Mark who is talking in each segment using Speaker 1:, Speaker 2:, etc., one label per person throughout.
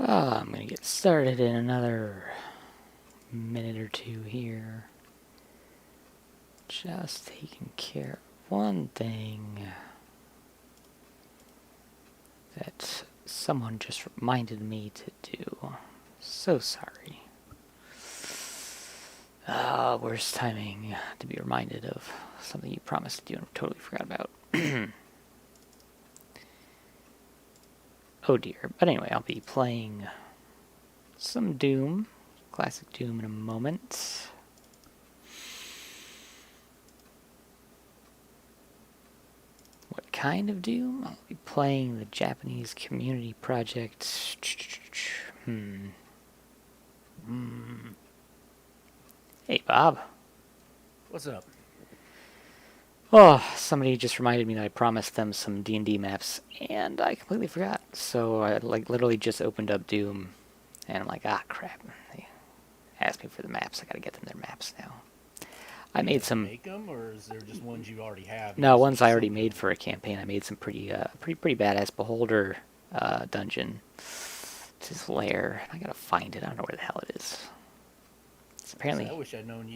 Speaker 1: I'm gonna get started in another minute or two here. Just taking care of one thing that someone just reminded me to do. So sorry. Worst timing to be reminded of something you promised to do and totally forgot about. Oh dear. But anyway, I'll be playing some Doom, classic Doom, in a moment. What kind of Doom? I'll be playing the Japanese Community Project. Hey, Bob.
Speaker 2: What's up?
Speaker 1: Oh, somebody just reminded me that I promised them some D&D maps, and I completely forgot. So I literally just opened up Doom, and I'm like, ah, crap. They asked me for the maps. I gotta get them their maps now. I made some.
Speaker 2: Make them, or is there just ones you already have?
Speaker 1: No, ones I already made for a campaign. I made some pretty badass Beholder dungeon. It's his lair. I gotta find it. I don't know where the hell it is. It's apparently.
Speaker 2: I wish I'd known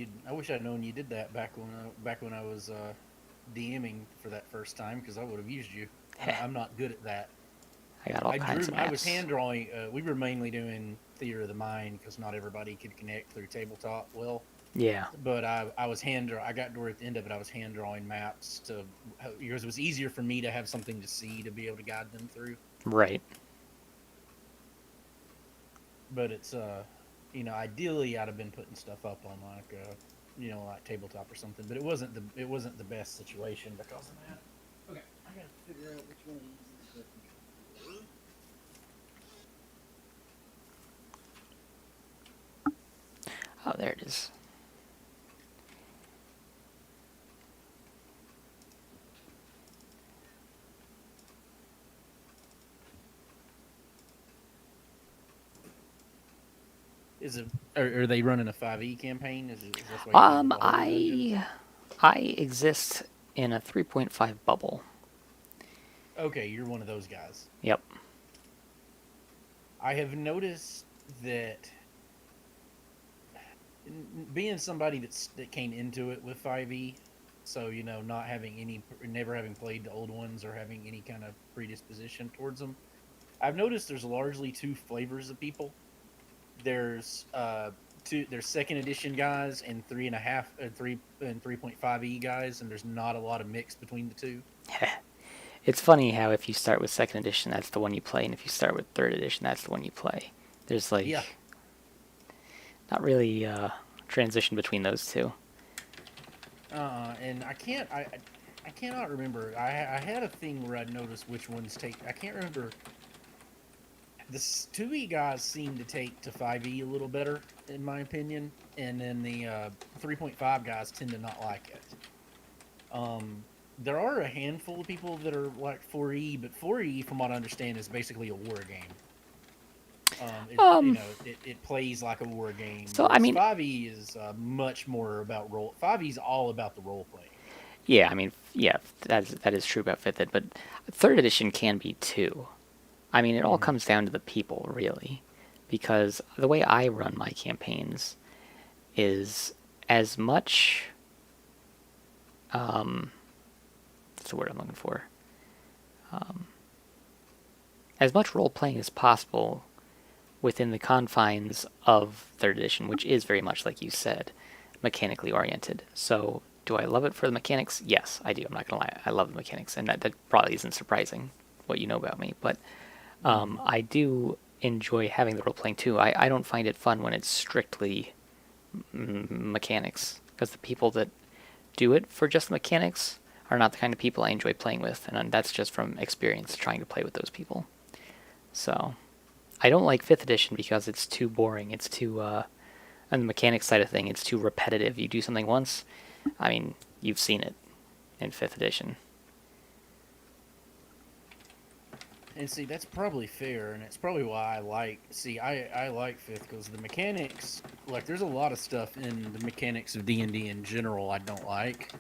Speaker 2: you did that back when I was DMing for that first time, because I would have used you. I'm not good at that.
Speaker 1: I got all kinds of maps.
Speaker 2: I was hand drawing. We were mainly doing Theater of the Mind because not everybody could connect through tabletop well.
Speaker 1: Yeah.
Speaker 2: But I was I got to at the end of it. I was hand drawing maps because it was easier for me to have something to see to be able to guide them through.
Speaker 1: Right.
Speaker 2: But it's ideally I'd have been putting stuff up on like tabletop or something. But it wasn't the best situation because of that. Okay, I gotta figure out which one of these is
Speaker 1: Oh, there it is.
Speaker 2: Are they running a 5e campaign? Is why
Speaker 1: I exist in a 3.5 bubble.
Speaker 2: Okay, you're one of those guys.
Speaker 1: Yep.
Speaker 2: I have noticed that being somebody that came into it with 5e, so never having played the old ones or having any kind of predisposition towards them, I've noticed there's largely two flavors of people. There's second edition guys and 3.5e guys, and there's not a lot of mix between the two.
Speaker 1: It's funny how if you start with second edition, that's the one you play, and if you start with third edition, that's the one you play. There's not really transition between those two.
Speaker 2: And I cannot remember. I had a thing where I'd noticed which ones take. I can't remember. The 2e guys seem to take to 5e a little better, in my opinion, and then the 3.5 guys tend to not like it. There are a handful of people that are like 4e, but 4e, from what I understand, is basically a war game. It plays like a war game.
Speaker 1: So I mean,
Speaker 2: 5e is much more about role. 5e is all about the role playing.
Speaker 1: Yeah, I mean, yeah, that is true about fifth ed, but third edition can be too. I mean, it all comes down to the people, really, because the way I run my campaigns is as much. That's the word I'm looking for. As much role playing as possible within the confines of third edition, which is very much, like you said, mechanically oriented. So, do I love it for the mechanics? Yes, I do. I'm not gonna lie. I love the mechanics, and that probably isn't surprising what you know about me, but I do enjoy having the role playing too. I don't find it fun when it's strictly mechanics, because the people that do it for just the mechanics are not the kind of people I enjoy playing with, and that's just from experience trying to play with those people. So, I don't like 5th edition because it's too boring. It's too, on the mechanics side of thing, it's too repetitive. You do something once, I mean, you've seen it in 5th edition.
Speaker 2: And see, that's probably fair, and it's probably why I like 5th, because the mechanics, like, there's a lot of stuff in the mechanics of D&D in general I don't like,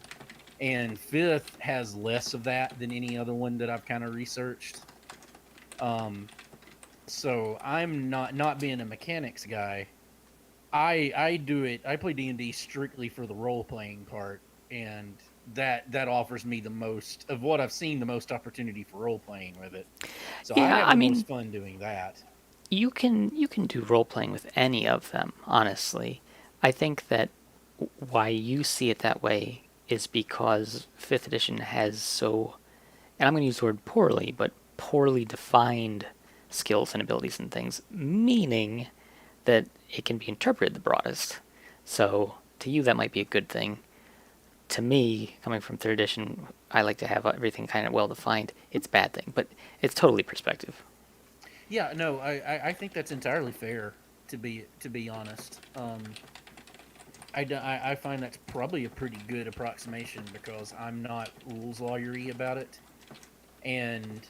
Speaker 2: and 5th has less of that than any other one that I've kind of researched. So I'm not being a mechanics guy. I do it. I play D&D strictly for the role playing part, and that offers me the most of what I've seen, the most opportunity for role playing with it. So I
Speaker 1: Yeah,
Speaker 2: have
Speaker 1: I
Speaker 2: the
Speaker 1: mean,
Speaker 2: most fun doing that.
Speaker 1: you can do role playing with any of them, honestly. I think that why you see it that way is because 5th edition has so, and I'm going to use the word poorly, but poorly defined skills and abilities and things, meaning that it can be interpreted the broadest. So to you, that might be a good thing. To me, coming from 3rd edition, I like to have everything kind of well defined. It's a bad thing, but it's totally perspective.
Speaker 2: Yeah, no, I think that's entirely fair. To be honest, I find that's probably a pretty good approximation because I'm not rules lawyery about it. And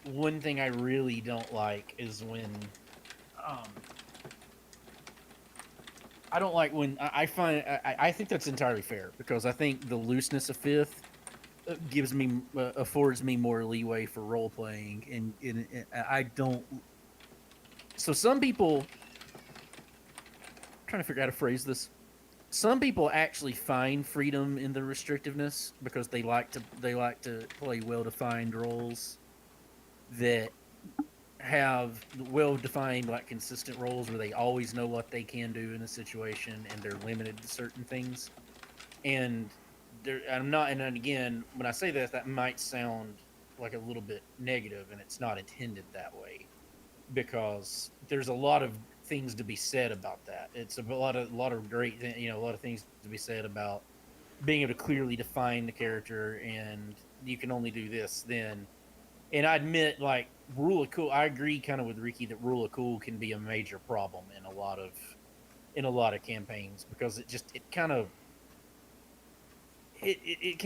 Speaker 2: one thing I really don't like is when um, I don't like when I find I think that's entirely fair because I think the looseness of fifth gives me affords me more leeway for role playing, and I don't. So some people, I'm trying to figure out how to phrase this. Some people actually find freedom in the restrictiveness because they like to play well defined roles that have well defined, like consistent roles where they always know what they can do in a situation and they're limited to certain things. And I'm not, and then again, when I say this, that might sound like a little bit negative, and it's not intended that way because there's a lot of things to be said about that. It's a lot of great, a lot of things to be said about being able to clearly define the character, and you can only do this then. And I admit, like rule of cool, I agree kind of with Ricky that rule of cool can be a major problem in a lot of campaigns because it kind of it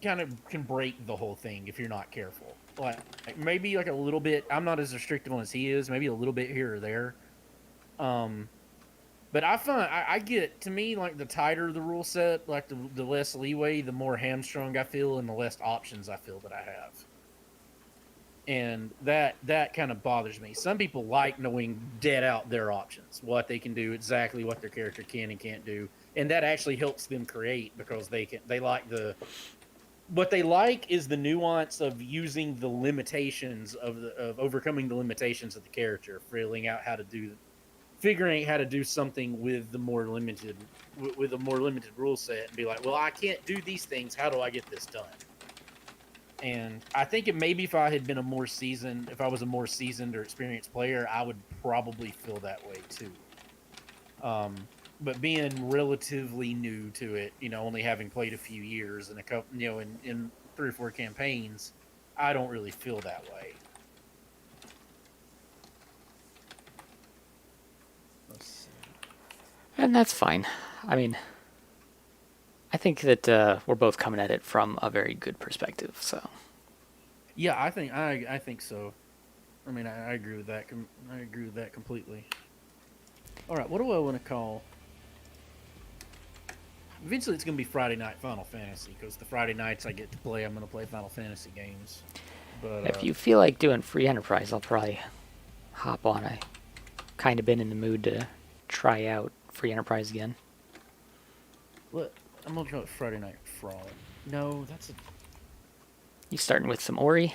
Speaker 2: kind of can break the whole thing if you're not careful. Like maybe like a little bit. I'm not as restrictive on as he is. Maybe a little bit here or there. Um, but I find I get to me like the tighter the rule set, like the less leeway, the more hamstrung I feel, and the less options I feel that I have. And that kind of bothers me. Some people like knowing dead out their options, what they can do, exactly what their character can and can't do, and that actually helps them create because they like the what they like is the nuance of using the limitations of overcoming the limitations of the character, figuring out how to do something with the more limited with a more limited rule set, and be like, well, I can't do these things. How do I get this done? And I think it maybe if I was a more seasoned or experienced player, I would probably feel that way too. But being relatively new to it, only having played a few years and a couple, in 3 or 4 campaigns, I don't really feel that way. Let's see.
Speaker 1: And that's fine. I mean, I think that we're both coming at it from a very good perspective. So
Speaker 2: Yeah, I think so. I mean, I agree with that. I agree with that completely. All right, what do I want to call? Eventually, it's going to be Friday night Final Fantasy because the Friday nights I get to play, I'm going to play Final Fantasy games. But
Speaker 1: if you feel like doing free enterprise, I'll probably hop on. I kind of been in the mood to try out free enterprise again.
Speaker 2: what? I'm going to try Friday Night Frolic. No, that's a
Speaker 1: You starting with some Ori?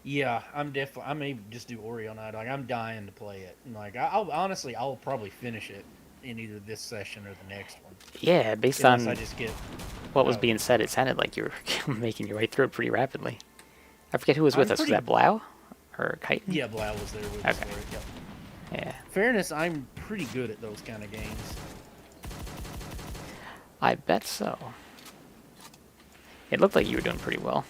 Speaker 2: Yeah, I may just do Ori all night. Like I'm dying to play it. And like I'll honestly, I'll probably finish it in either this session or the next one,
Speaker 1: Yeah, based
Speaker 2: unless I
Speaker 1: on
Speaker 2: just get
Speaker 1: what was
Speaker 2: out.
Speaker 1: being said, it sounded like you were making your way through it pretty rapidly. I forget who was with
Speaker 2: I'm
Speaker 1: us. Was
Speaker 2: pretty.
Speaker 1: that Blau or Chitin?
Speaker 2: Yeah, Blau was there with us
Speaker 1: Okay.
Speaker 2: for it. Yep.
Speaker 1: Yeah,
Speaker 2: Fairness, I'm pretty good at those kind of games.
Speaker 1: I bet so. It looked like you were doing pretty well.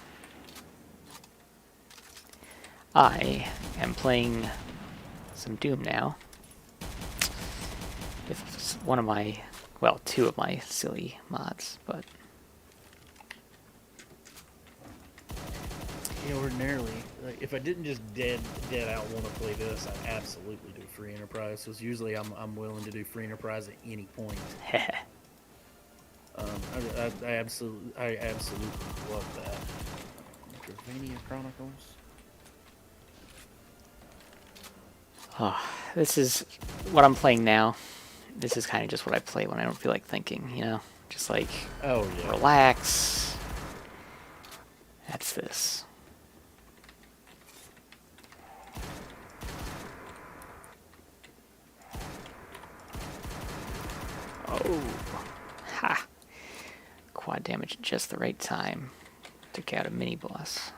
Speaker 1: I am playing some Doom now. With one of my, well, two of my silly mods, but
Speaker 2: Ordinarily, like if I didn't just dead out want to play this, I'd absolutely do free enterprise. Because usually I'm willing to do free enterprise at any point. I absolutely love that. Dravania Chronicles.
Speaker 1: Oh, this is what I'm playing now. This is kind of just what I play when I don't feel like thinking, you know? Just like,
Speaker 2: Oh yeah.
Speaker 1: relax. That's this. Oh. Ha. Quad damage at just the right time. Took out a mini boss.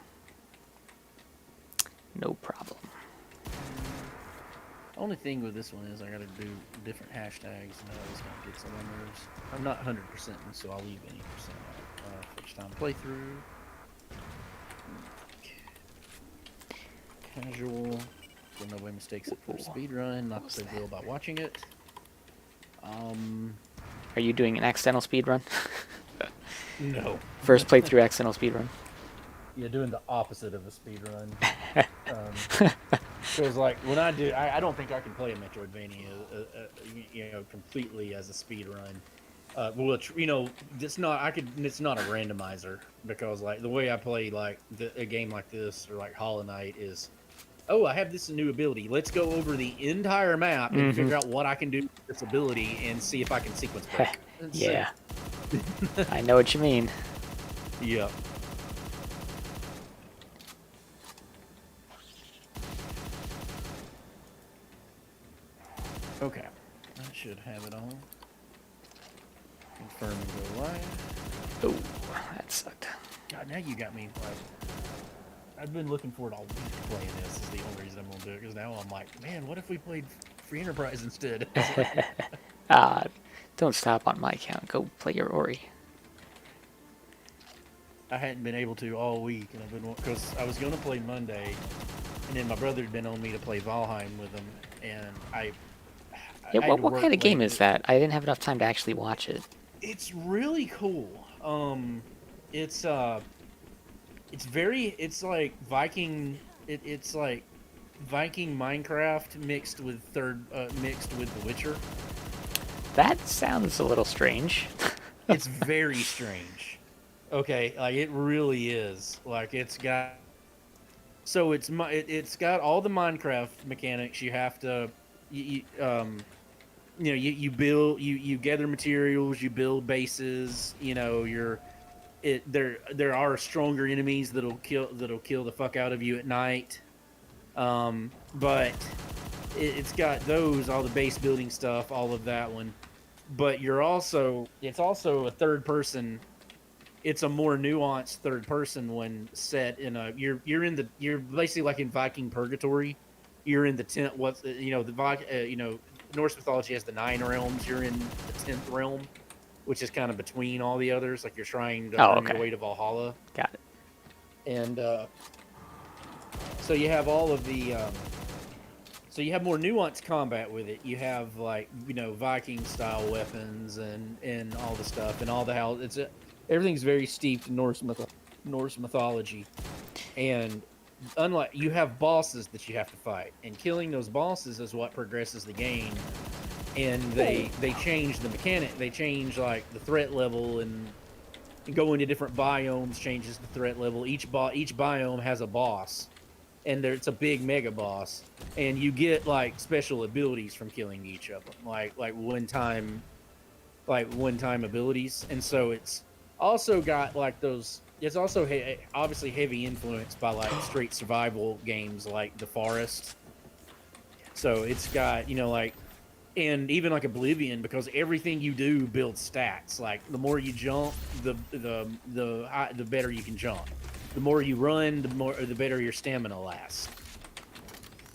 Speaker 1: No problem.
Speaker 2: Only thing with this one is I gotta do different hashtags, and that always kind of gets on my nerves. I'm not 100%, so I'll leave any percent out. First time playthrough. Casual. So nobody mistakes it for a speed run. Not the big deal about watching it.
Speaker 1: Are you doing an accidental speedrun?
Speaker 2: No.
Speaker 1: First playthrough accidental speedrun.
Speaker 2: Yeah, doing the opposite of a speed run. Because like when I do, I don't think I can play a Metroidvania, completely as a speed run. It's not. It's not a randomizer because like the way I play like a game like this or like Hollow Knight is, oh, I have this new ability. Let's go over the entire map and figure out what I can do with this ability and see if I can sequence break.
Speaker 1: Yeah. I know what you mean.
Speaker 2: Yep. Okay. I should have it on. Confirm and go live.
Speaker 1: Oh, that sucked.
Speaker 2: God, now you got me like. I've been looking forward all week to playing this. Is the only reason I'm gonna do it because now I'm like, man, what if we played Free Enterprise instead?
Speaker 1: Don't stop on my account. Go play your Ori.
Speaker 2: I hadn't been able to all week, and I've been because I was gonna play Monday, and then my brother had been on me to play Valheim with him, and
Speaker 1: Yeah, what kind of game is that? I didn't have enough time to actually watch it.
Speaker 2: It's really cool. It's like Viking. It's like Viking Minecraft mixed with The Witcher.
Speaker 1: That sounds a little strange.
Speaker 2: It's very strange. Okay, like it really is. Like it's got all the Minecraft mechanics. You have to you build, you gather materials, you build bases. There are stronger enemies that'll kill the fuck out of you at night. But it's got all the base building stuff, all of that one. But it's also a third person. It's a more nuanced third person when set in you're basically like in Viking purgatory. You're in the tent. Norse mythology has the 9 realms. You're in the 10th realm, which is kind of between all the others. Like you're trying to earn your way to Valhalla.
Speaker 1: Got it.
Speaker 2: And so you have all of the. So you have more nuanced combat with it. You have Viking style weapons and all the stuff and all the how everything's very steeped in Norse mythology, and unlike you have bosses that you have to fight, and killing those bosses is what progresses the game. And they change the mechanic. They change like the threat level and go into different biomes. Changes the threat level. Each biome has a boss, and it's a big mega boss, and you get like special abilities from killing each of them, like one time abilities. And so it's also got like those. It's also obviously heavy influenced by like straight survival games like The Forest. So it's got and even like Oblivion, because everything you do builds stats. Like the more you jump, the better you can jump. The more you run, the better your stamina lasts.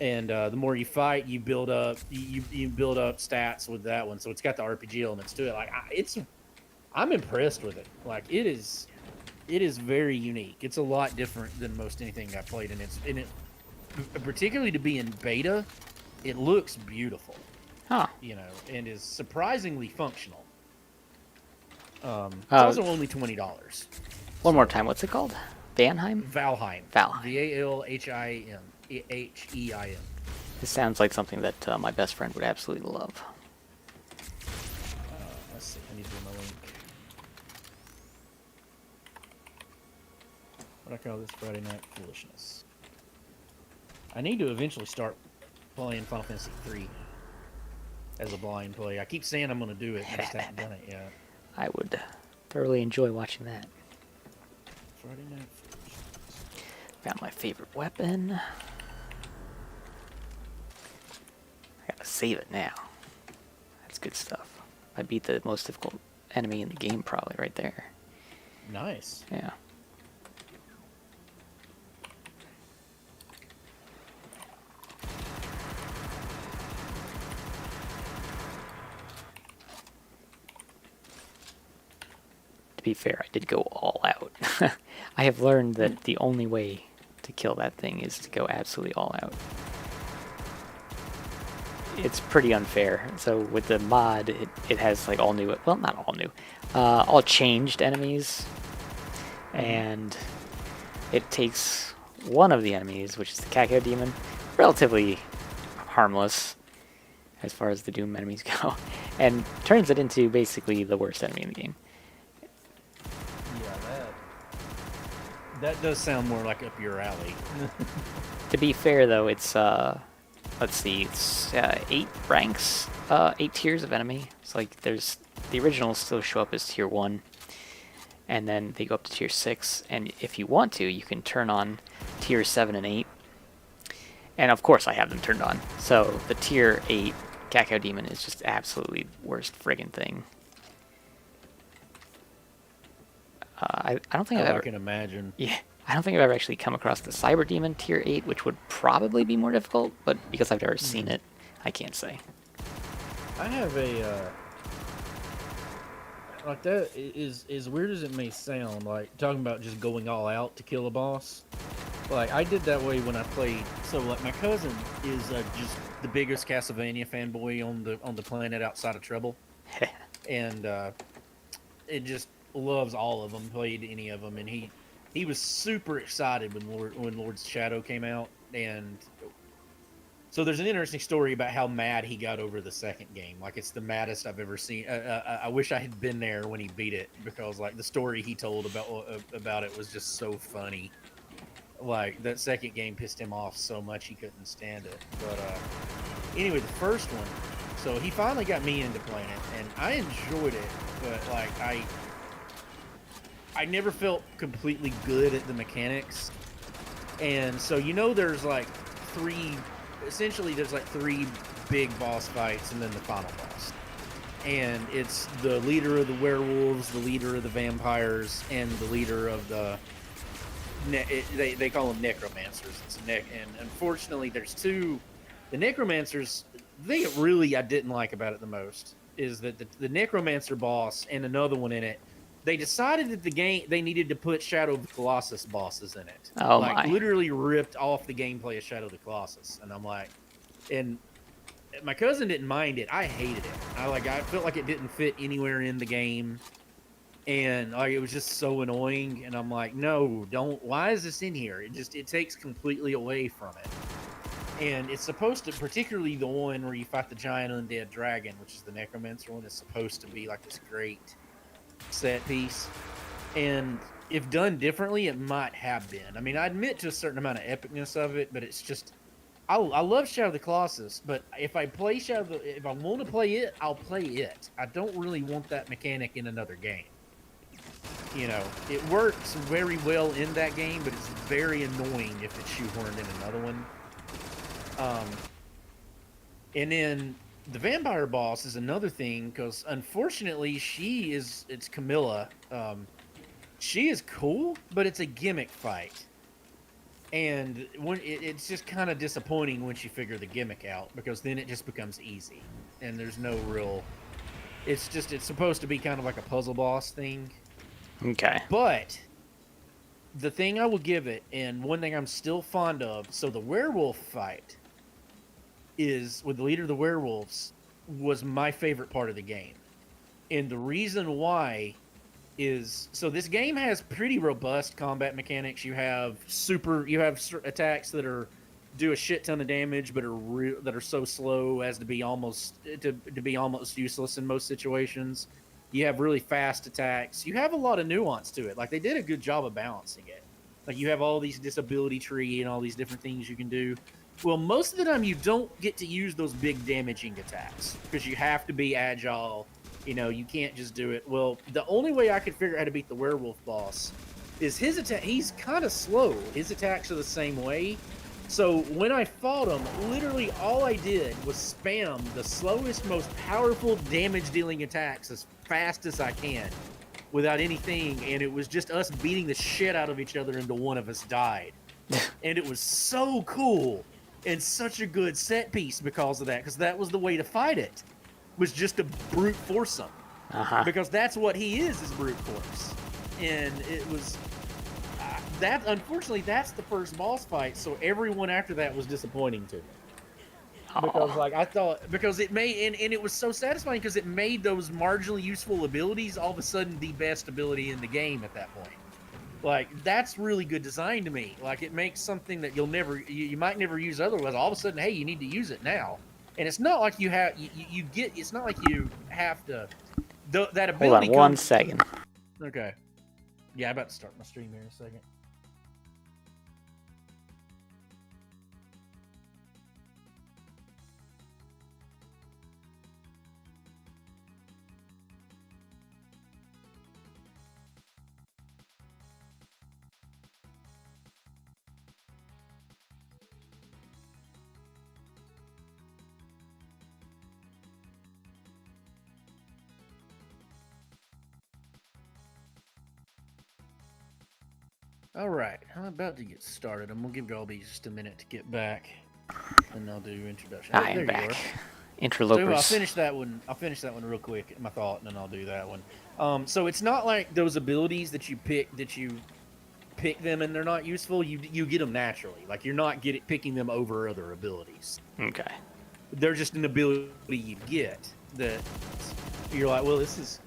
Speaker 2: And the more you fight, you build up stats with that one. So it's got the RPG elements to it. Like I'm impressed with it. Like it is very unique. It's a lot different than most anything I played, and it particularly to be in beta, it looks beautiful.
Speaker 1: Huh.
Speaker 2: And is surprisingly functional. It's also only $20.
Speaker 1: One more time, what's it called? Valheim?
Speaker 2: Valheim.
Speaker 1: Valheim.
Speaker 2: Valheim.
Speaker 1: This sounds like something that my best friend would absolutely love.
Speaker 2: Let's see. I need to do my link. What I call this Friday Night Foolishness. I need to eventually start playing Final Fantasy 3 as a blind play. I keep saying I'm going to do it, I just haven't done it yet.
Speaker 1: I would thoroughly enjoy watching that.
Speaker 2: Friday Night.
Speaker 1: Found my favorite weapon. I gotta save it now. That's good stuff. I beat the most difficult enemy in the game probably right there.
Speaker 2: Nice.
Speaker 1: Yeah. To be fair, I did go all out. I have learned that the only way to kill that thing is to go absolutely all out. It's pretty unfair. So with the mod, it has like all new, well, not all new, all changed enemies, and it takes one of the enemies, which is the Cacao Demon, relatively harmless as far as the Doom enemies go, and turns it into basically the worst enemy in the game.
Speaker 2: Yeah, that does sound more like up your alley.
Speaker 1: To be fair, though, it's let's see, it's 8 ranks, 8 tiers of enemy. It's like there's the originals still show up as tier 1, and then they go up to tier 6. And if you want to, you can turn on tier 7 and 8. And of course, I have them turned on. So the tier 8 Cacao Demon is just absolutely worst friggin' thing. I don't think I've ever.
Speaker 2: I can imagine.
Speaker 1: Yeah, I don't think I've ever actually come across the Cyber Demon tier 8, which would probably be more difficult, but because I've never seen it, I can't say.
Speaker 2: I have a like that is as weird as it may sound, like talking about just going all out to kill a boss. Like I did that way when I played. So like my cousin is just the biggest Castlevania fanboy on the planet outside of Treble, and it just loves all of them. Played any of them, and he was super excited when Lord's Shadow came out. And so there's an interesting story about how mad he got over the second game. Like it's the maddest I've ever seen. I wish I had been there when he beat it, because like the story he told about it was just so funny. Like that second game pissed him off so much he couldn't stand it. But anyway, the first one. So he finally got me into playing it, and I enjoyed it. But like I never felt completely good at the mechanics. And so there's like there's like three big boss fights and then the final boss. And it's the leader of the werewolves, the leader of the vampires, and the leader of the they call them necromancers. And unfortunately there's two. The necromancers, the thing that really I didn't like about it the most is that the necromancer boss and another one in it, they decided that the game they needed to put Shadow of the Colossus bosses in it.
Speaker 1: Oh
Speaker 2: like
Speaker 1: my.
Speaker 2: literally ripped off the gameplay of Shadow of the Colossus. And I'm like, and my cousin didn't mind it. I hated it. I felt like it didn't fit anywhere in the game. And like it was just so annoying. And I'm like, no, don't. Why is this in here? It takes completely away from it. And it's supposed to, particularly the one where you fight the giant undead dragon, which is the necromancer one, is supposed to be like this great set piece. And if done differently, it might have been. I mean, I admit to a certain amount of epicness of it, but it's just I love Shadow of the Colossus, but if I play if I want to play it, I'll play it. I don't really want that mechanic in another game. It works very well in that game, but it's very annoying if it's shoehorned in another one. And then the vampire boss is another thing, because unfortunately it's Camilla. She is cool, but it's a gimmick fight. And it's just kind of disappointing once you figure the gimmick out, because then it just becomes easy. And there's no real... It's supposed to be kind of like a puzzle boss thing.
Speaker 1: Okay.
Speaker 2: But the thing I will give it, and one thing I'm still fond of, so the werewolf fight is with the leader of the werewolves was my favorite part of the game. And the reason why is, so this game has pretty robust combat mechanics. You have attacks that do a shit ton of damage, but that are so slow as to be almost useless in most situations. You have really fast attacks. You have a lot of nuance to it. Like they did a good job of balancing it. Like you have all these disability tree and all these different things you can do. Well, most of the time you don't get to use those big damaging attacks because you have to be agile. You know, you can't just do it. Well, the only way I could figure out how to beat the werewolf boss is his attack. He's kind of slow. His attacks are the same way. So when I fought him, literally all I did was spam the slowest, most powerful damage-dealing attacks as fast as I can without anything, and it was just us beating the shit out of each other until one of us died. And it was so cool and such a good set piece because of that, because that was the way to fight it, was just to brute force him. Because that's what he is brute force. And it was that, unfortunately, that's the first boss fight, so everyone after that was disappointing to me. Because like I thought, because it made, and it was so satisfying because it made those marginally useful abilities all of a sudden the best ability in the game at that point. Like, that's really good design to me. Like, it makes something that you might never use otherwise. All of a sudden, hey, you need to use it now. And it's not like it's not like you have to, that ability
Speaker 1: Hold on 1 second.
Speaker 2: Okay. Yeah, I'm about to start my stream here in a second. All right, I'm about to get started. I'm gonna give Golbeeze just a minute to get back, and I'll do introduction.
Speaker 1: I am back. Interlopers.
Speaker 2: So I'll finish that one. I'll finish that one real quick. My thought, and then I'll do that one. So it's not like those abilities that you pick them and they're not useful. You get them naturally. Like, you're not picking them over other abilities.
Speaker 1: Okay.
Speaker 2: They're just an ability you get that you're like, well, this is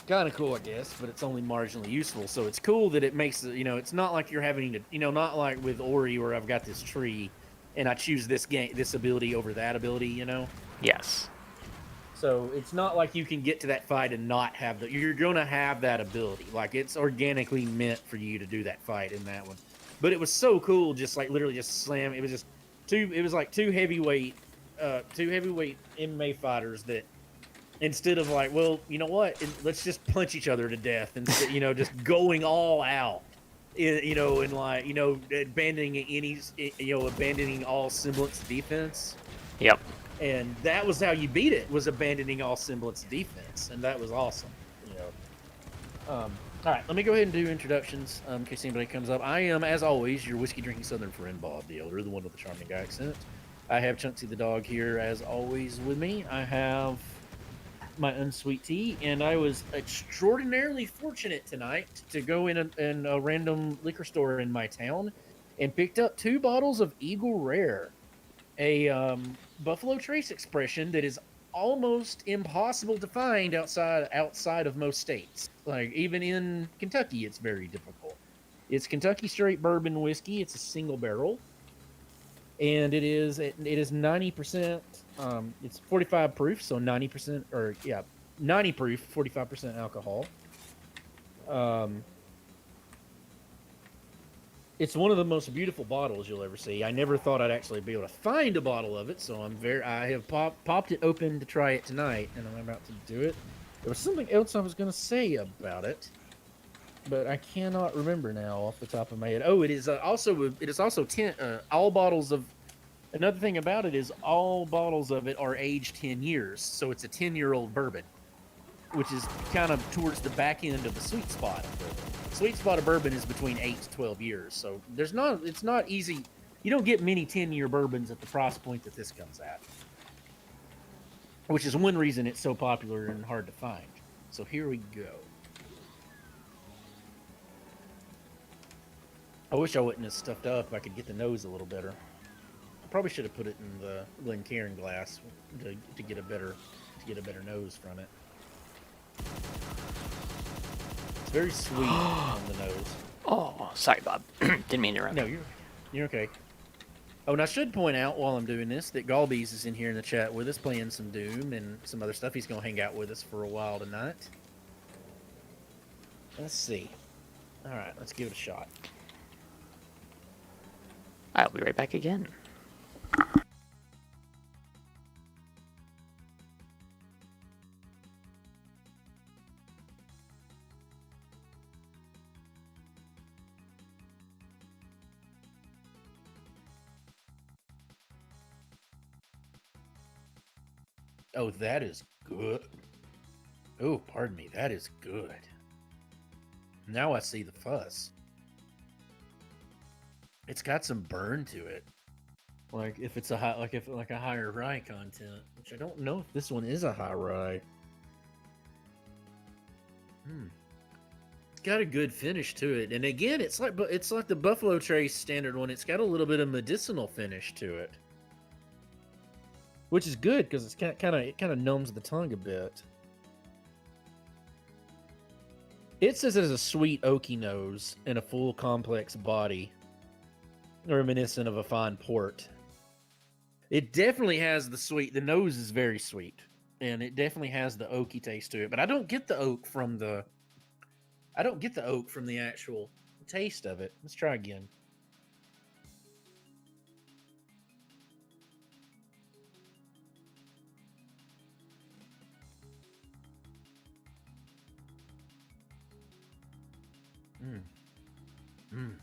Speaker 2: kind of cool, I guess, but it's only marginally useful. So it's cool that it makes it, it's not like you're having to, not like with Ori where I've got this tree and I choose this ability over that ability,
Speaker 1: Yes.
Speaker 2: So it's not like you can get to that fight and not have you're going to have that ability. Like, it's organically meant for you to do that fight in that one. But it was so cool, just like literally just slam. It was just two heavyweight MMA fighters that, instead of like, well, you know what? Let's just punch each other to death, and just going all out, and like, abandoning all semblance of defense.
Speaker 1: Yep.
Speaker 2: And that was how you beat it, was abandoning all semblance of defense, and that was awesome. All right, let me go ahead and do introductions in case anybody comes up. I am, as always, your whiskey drinking Southern friend, Bob the Elder, the one with the charming guy accent. I have Chunksy the dog here, as always, with me. I have my unsweet tea, and I was extraordinarily fortunate tonight to go in a random liquor store in my town and picked up 2 bottles of Eagle Rare, a Buffalo Trace expression that is almost impossible to find outside of most states. Like, even in Kentucky, it's very difficult. It's Kentucky straight bourbon whiskey. It's a single barrel, and it is 90%. It's 45 proof, so 90%, 90 proof, 45% alcohol. It's one of the most beautiful bottles you'll ever see. I never thought I'd actually be able to find a bottle of it, so I have popped it open to try it tonight, and I'm about to do it. There was something else I was going to say about it, but I cannot remember now off the top of my head. Oh, it is also 10. All bottles of. Another thing about it is all bottles of it are aged 10 years, so it's a 10-year-old bourbon, which is kind of towards the back end of the sweet spot of bourbon. The sweet spot of bourbon is between 8 to 12 years, so it's not easy. You don't get many 10-year bourbons at the price point that this comes at, which is one reason it's so popular and hard to find. So here we go. I wish I wouldn't have stuffed up. I could get the nose a little better. I probably should have put it in the Glencairn glass to get a better nose from it. It's very sweet on the nose.
Speaker 1: Oh, sorry, Bob. Didn't mean to interrupt.
Speaker 2: No, you're okay. Oh, and I should point out while I'm doing this that Golbeeze is in here in the chat with us, playing some Doom and some other stuff. He's going to hang out with us for a while tonight. Let's see. All right, let's give it a shot.
Speaker 1: I'll be right back again.
Speaker 2: Oh, that is good. Oh, pardon me. That is good. Now I see the fuss. It's got some burn to it. Like if it's a high, like a higher rye content, which I don't know if this one is a high rye. It's got a good finish to it, and again, it's like the Buffalo Trace standard one. It's got a little bit of medicinal finish to it, which is good because it's it kind of numbs the tongue a bit. It says it has a sweet oaky nose and a full complex body, reminiscent of a fine port. It definitely has the sweet. The nose is very sweet, and it definitely has the oaky taste to it. But I don't get the oak from the. I don't get the oak from the actual taste of it. Let's try again.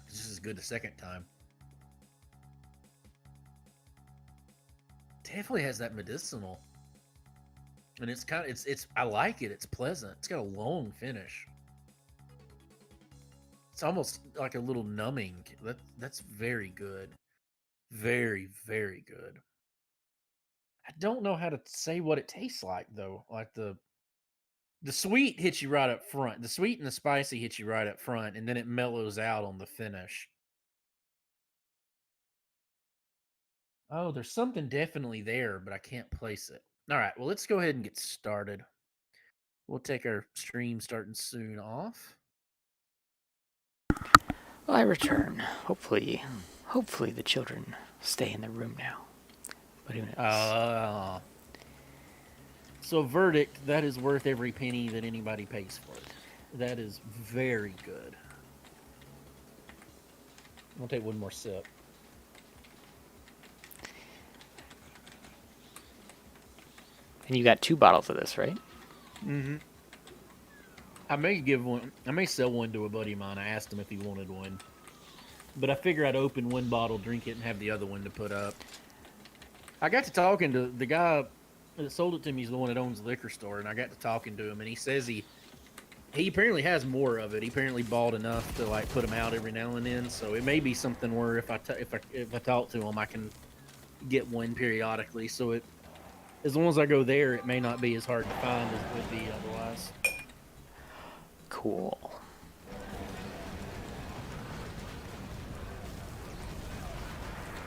Speaker 2: This is good the second time. Definitely has that medicinal, and it's kind of it's. I like it. It's pleasant. It's got a long finish. It's almost like a little numbing. That's very good. Very, very good. I don't know how to say what it tastes like though. Like the sweet hits you right up front. The sweet and the spicy hits you right up front, and then it mellows out on the finish. Oh, there's something definitely there, but I can't place it. All right, well, let's go ahead and get started. We'll take our stream starting soon off.
Speaker 1: Well, I return. Hopefully the children stay in their room now. But who knows?
Speaker 2: So verdict, that is worth every penny that anybody pays for it. That is very good. I'm gonna take one more sip.
Speaker 1: And you got 2 bottles of this, right?
Speaker 2: Mm-hmm. I may sell one to a buddy of mine. I asked him if he wanted one. But I figure I'd open one bottle, drink it, and have the other one to put up. I got to talking to the guy that sold it to me. He's the one that owns the liquor store, and I got to talking to him, and he says he apparently has more of it. He apparently bought enough to like put them out every now and then. So it may be something where if I talk to him, I can get one periodically. So it, as long as I go there, it may not be as hard to find as it would be otherwise.
Speaker 1: Cool.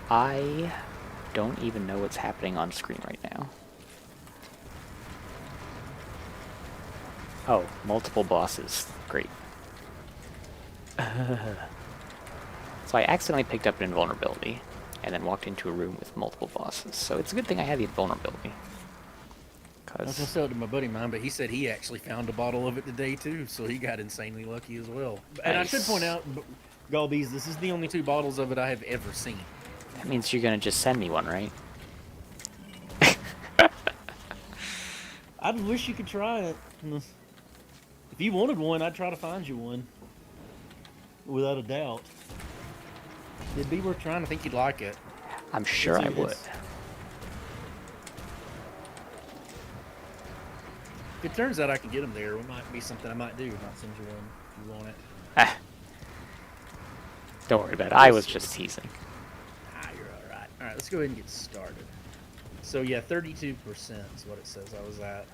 Speaker 1: I don't even know what's happening on screen right now. Oh, multiple bosses. Great. So I accidentally picked up an invulnerability and then walked into a room with multiple bosses. So it's a good thing I had the invulnerability.
Speaker 2: I was gonna sell it to my buddy of mine, but he said he actually found a bottle of it today too, so he got insanely lucky as well. And I should point out, Golbeeze, this is the only 2 bottles of it I have ever seen.
Speaker 1: That means you're gonna just send me one, right?
Speaker 2: I wish you could try it. If you wanted one, I'd try to find you one. Without a doubt. It'd be worth trying. I think you'd like it.
Speaker 1: I'm sure I would.
Speaker 2: If it turns out I can get them there, it might be something I might do. Might send you one if you want it.
Speaker 1: Ah. Don't worry about it. I was just teasing.
Speaker 2: You're all right. All right, let's go ahead and get started. So yeah, 32% is what it says I was at.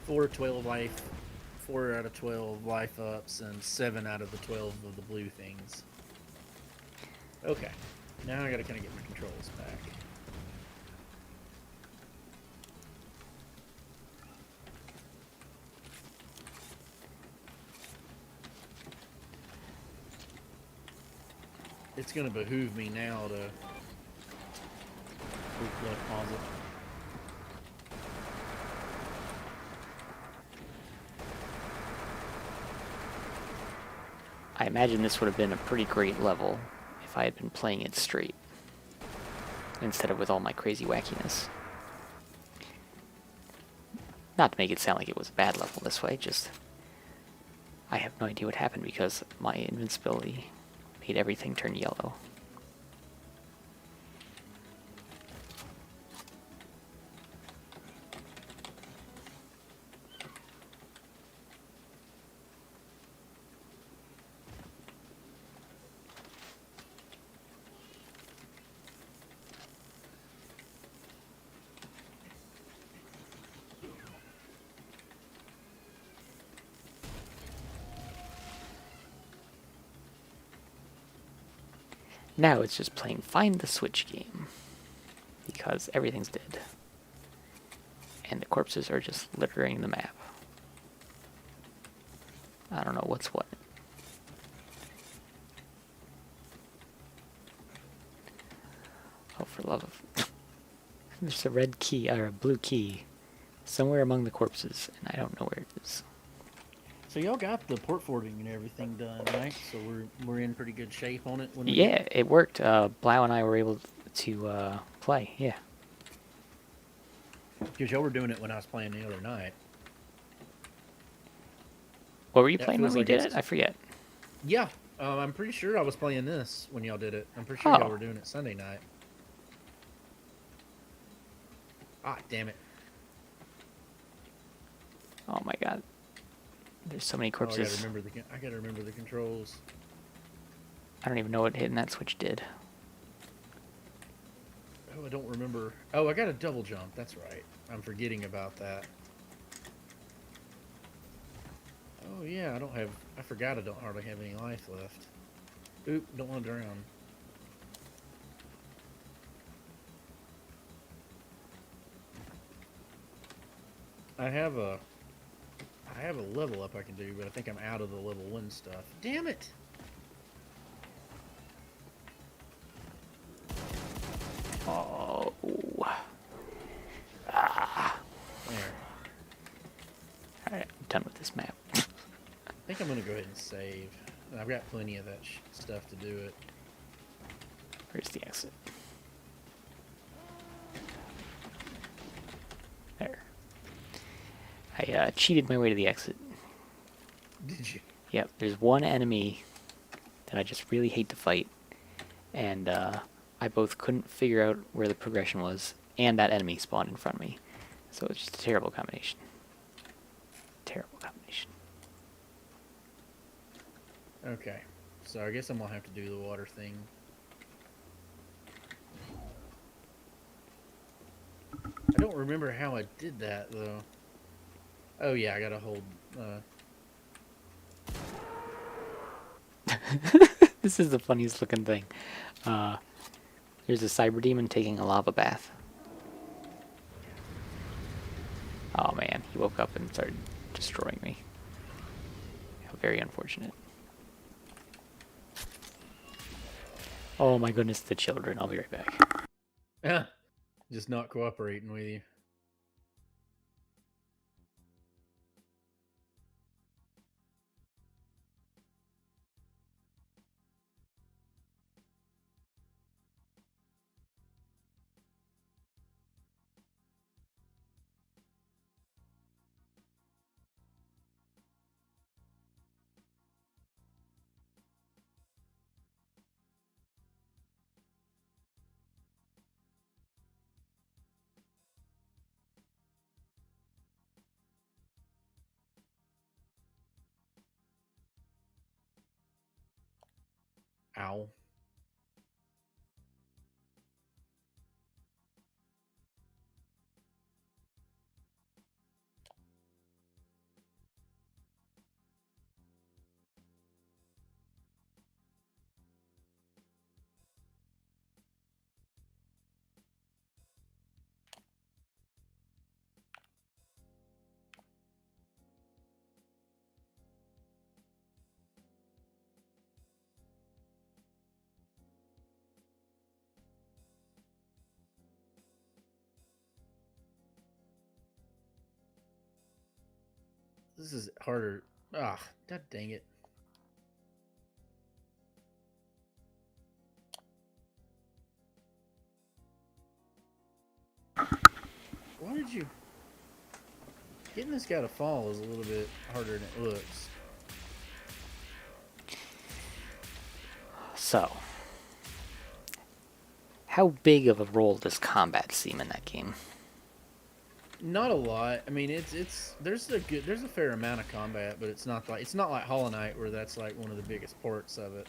Speaker 2: Four 12 life, 4 out of 12 life ups, and 7 out of the 12 of the blue things. Okay, now I gotta kind of get my controls back. It's gonna behoove me now to pause it.
Speaker 1: I imagine this would have been a pretty great level if I had been playing it straight, instead of with all my crazy wackiness. Not to make it sound like it was a bad level this way, just I have no idea what happened because my invincibility made everything turn yellow. Now it's just playing Find the Switch game, because everything's dead. And the corpses are just littering the map. I don't know what's what. Oh, for love of... There's a red key, or a blue key, somewhere among the corpses, and I don't know where it is.
Speaker 2: So y'all got the port forwarding and everything done, right? So we're in pretty good shape on it when we
Speaker 1: Yeah,
Speaker 2: get
Speaker 1: it worked. Blau and I were able to play, yeah.
Speaker 2: because y'all were doing it when I was playing the other night.
Speaker 1: What were you
Speaker 2: That
Speaker 1: playing when
Speaker 2: feels
Speaker 1: we
Speaker 2: like
Speaker 1: did
Speaker 2: it's-
Speaker 1: it? I forget.
Speaker 2: Yeah, I'm pretty sure I was playing this when y'all did it. I'm pretty sure
Speaker 1: Oh.
Speaker 2: y'all were doing it Sunday night. Ah, damn it!
Speaker 1: Oh my god. There's so many
Speaker 2: Oh,
Speaker 1: corpses.
Speaker 2: I gotta remember the controls.
Speaker 1: I don't even know what hitting that switch did.
Speaker 2: Oh, I don't remember. Oh, I got a double jump. That's right. I'm forgetting about that. Oh yeah, I forgot I don't hardly have any life left. Oop, don't want to drown. I have a level up I can do, but I think I'm out of the level 1 stuff. Damn it!
Speaker 1: Oh.
Speaker 2: There.
Speaker 1: Alright, I'm done with this map.
Speaker 2: I think I'm gonna go ahead and save. I've got plenty of that stuff to do it.
Speaker 1: Where's the exit? There. I cheated my way to the exit.
Speaker 2: Did you?
Speaker 1: Yep, there's one enemy that I just really hate to fight, and I both couldn't figure out where the progression was, and that enemy spawned in front of me. So it's just a terrible combination. Terrible combination.
Speaker 2: Okay. So I guess I'm gonna have to do the water thing. I don't remember how I did that though. Oh yeah, I gotta hold.
Speaker 1: This is the funniest looking thing. There's a cyber demon taking a lava bath. Oh man, he woke up and started destroying me. How very unfortunate. Oh my goodness, the children. I'll be right back.
Speaker 2: Just not cooperating with you. Ow. This is harder. Ah, god dang it. did you... Getting this guy to fall is a little bit harder than it looks.
Speaker 1: So, how big of a role does combat seem in that game?
Speaker 2: Not a lot. I mean, there's a fair amount of combat, but it's not like Hollow Knight where that's like one of the biggest parts of it.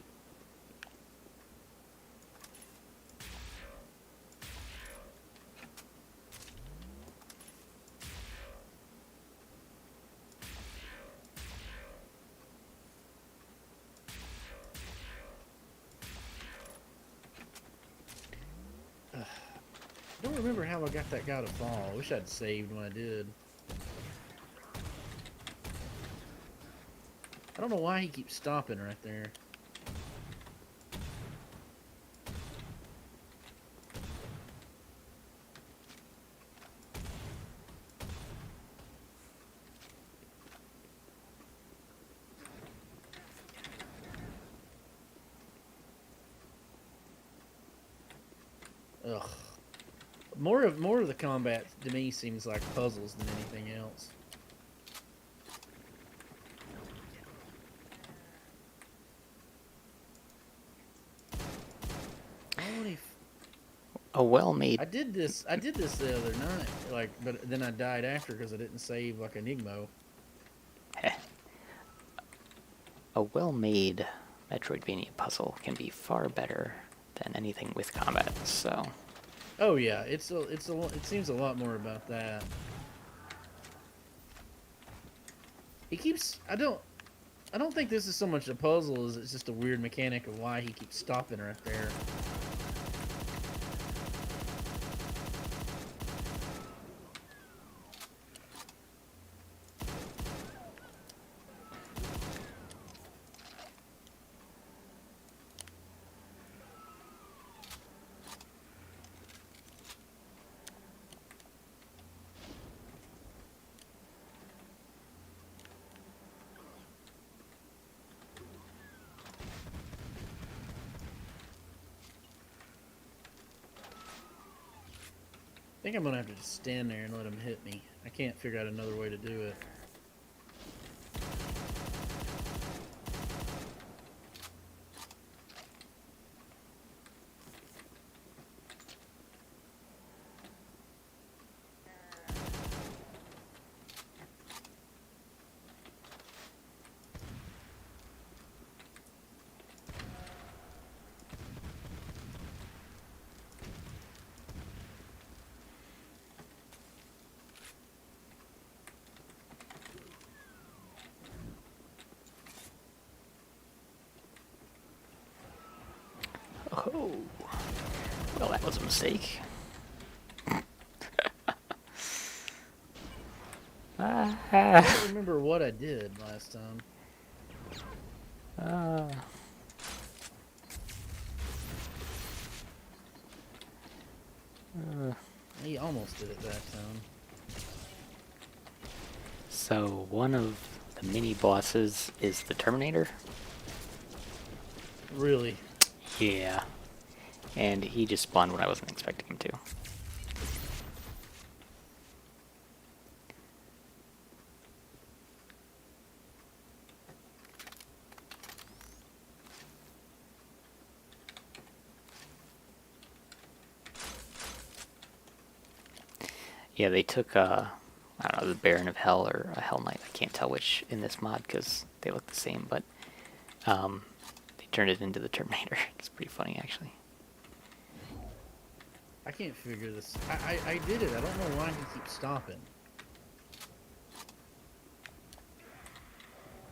Speaker 2: I don't remember how I got that guy to fall. I wish I'd saved when I did. I don't know why he keeps stopping right there. Ugh. More of the combat to me seems like puzzles than anything else.
Speaker 1: A well-made...
Speaker 2: I did this the other night, but then I died after because I didn't save like Enigmo.
Speaker 1: A well-made Metroidvania puzzle can be far better than anything with combat, so...
Speaker 2: Oh yeah, it seems a lot more about that. He keeps... I don't think this is so much a puzzle as it's just a weird mechanic of why he keeps stopping right there. I think I'm gonna have to just stand there and let him hit me. I can't figure out another way to do it.
Speaker 1: Oh, well, that was a mistake.
Speaker 2: I don't remember what I did last time. He almost did it that time.
Speaker 1: So, one of the mini-bosses is the Terminator?
Speaker 2: Really?
Speaker 1: Yeah. And he just spawned when I wasn't expecting him to. Yeah, they took, I don't know, the Baron of Hell or a Hell Knight. I can't tell which in this mod because they look the same, but they turned it into the Terminator. It's pretty funny, actually.
Speaker 2: I can't figure this. I did it. I don't know why he keeps stopping.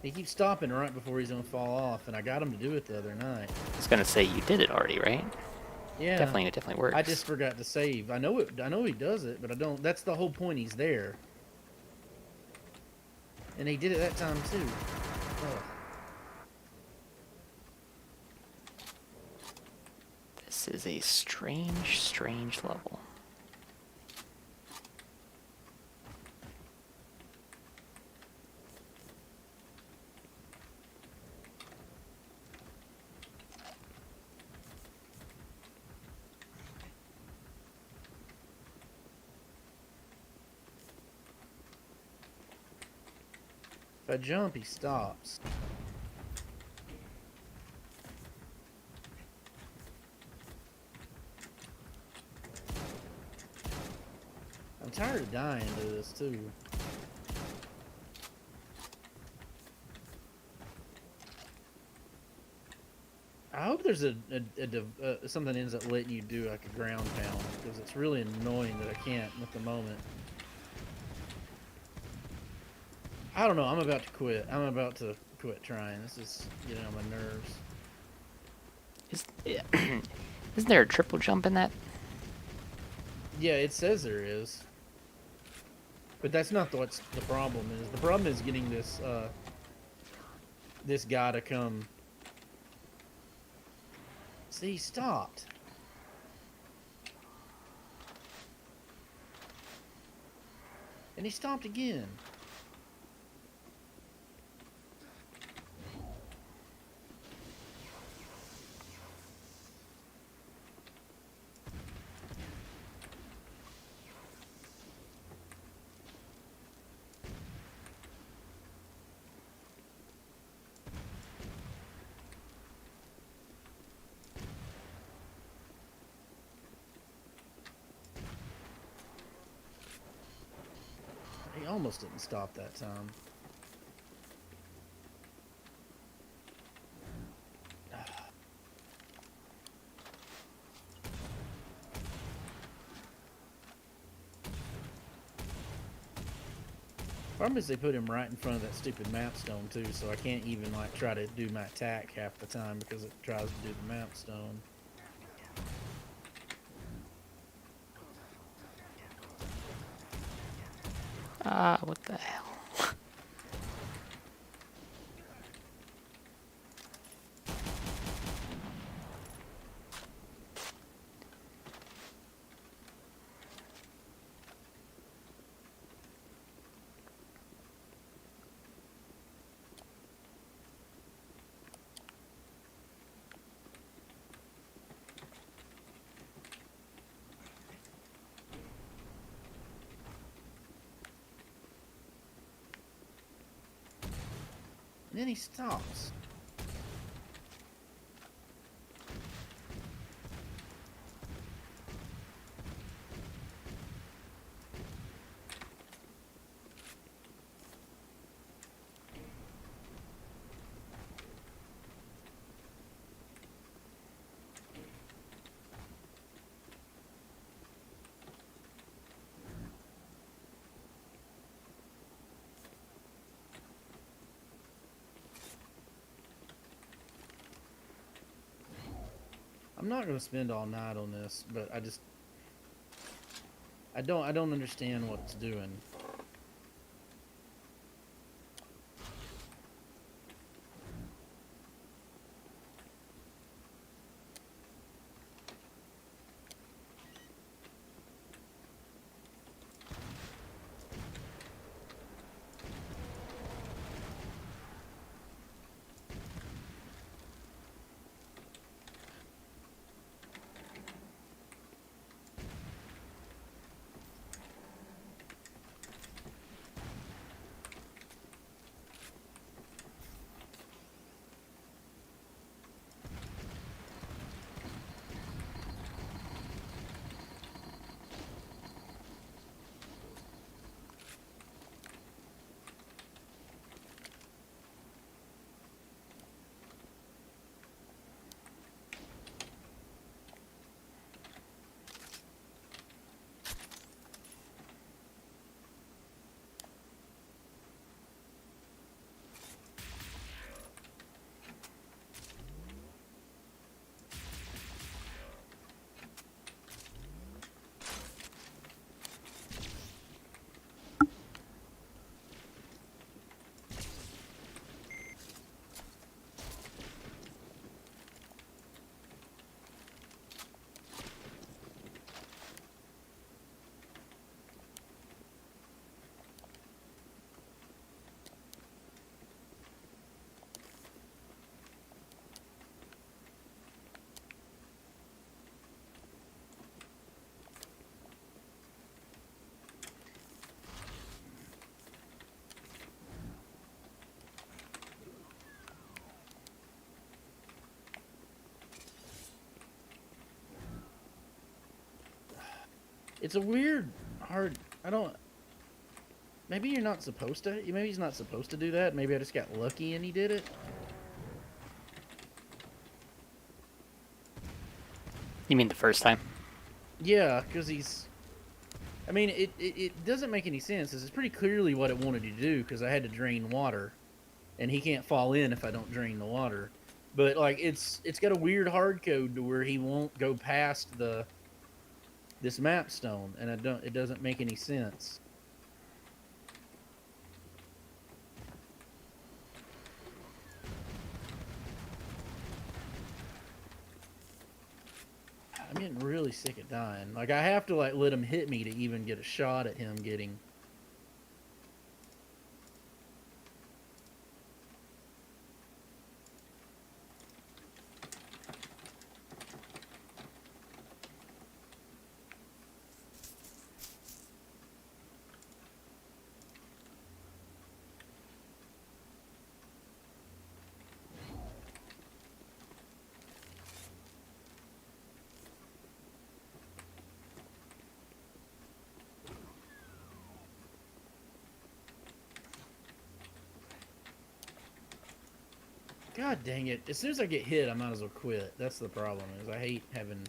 Speaker 2: He keeps stopping right before he's gonna fall off, and I got him to do it the other night.
Speaker 1: I was gonna say you did it already, right?
Speaker 2: Yeah,
Speaker 1: Definitely, it definitely works.
Speaker 2: I just forgot to save. I know it. I know he does it, but I don't. That's the whole point. He's there, and he did it that time too. Ugh.
Speaker 1: This is a strange, strange level.
Speaker 2: If I jump, he stops. I'm tired of dying to this, too. I hope there's something that ends up letting you do like a ground pound, because it's really annoying that I can't at the moment. I don't know. I'm about to quit. I'm about to quit trying. This is getting on my nerves.
Speaker 1: Isn't there a triple jump in that?
Speaker 2: Yeah, it says there is, but that's not what's the problem is. The problem is getting this guy to come. See, he stopped. And he stopped again. He almost didn't stop that time. Problem is they put him right in front of that stupid map stone too, so I can't even like try to do my attack half the time because it tries to do the map stone.
Speaker 1: Ah, what the hell?
Speaker 2: And then he stops. I'm not gonna spend all night on this, but I don't understand what it's doing. It's a weird, hard. I don't. Maybe you're not supposed to. Maybe he's not supposed to do that. Maybe I just got lucky and he did it.
Speaker 1: You mean the first time?
Speaker 2: Yeah, because he's. I mean, it doesn't make any sense. It's pretty clearly what it wanted to do because I had to drain water, and he can't fall in if I don't drain the water. But like, it's got a weird hard code to where he won't go past this map stone, and I don't. It doesn't make any sense. I'm getting really sick of dying. Like, I have to like let him hit me to even get a shot at him getting. God dang it! As soon as I get hit, I might as well quit. That's the problem. Is I hate having.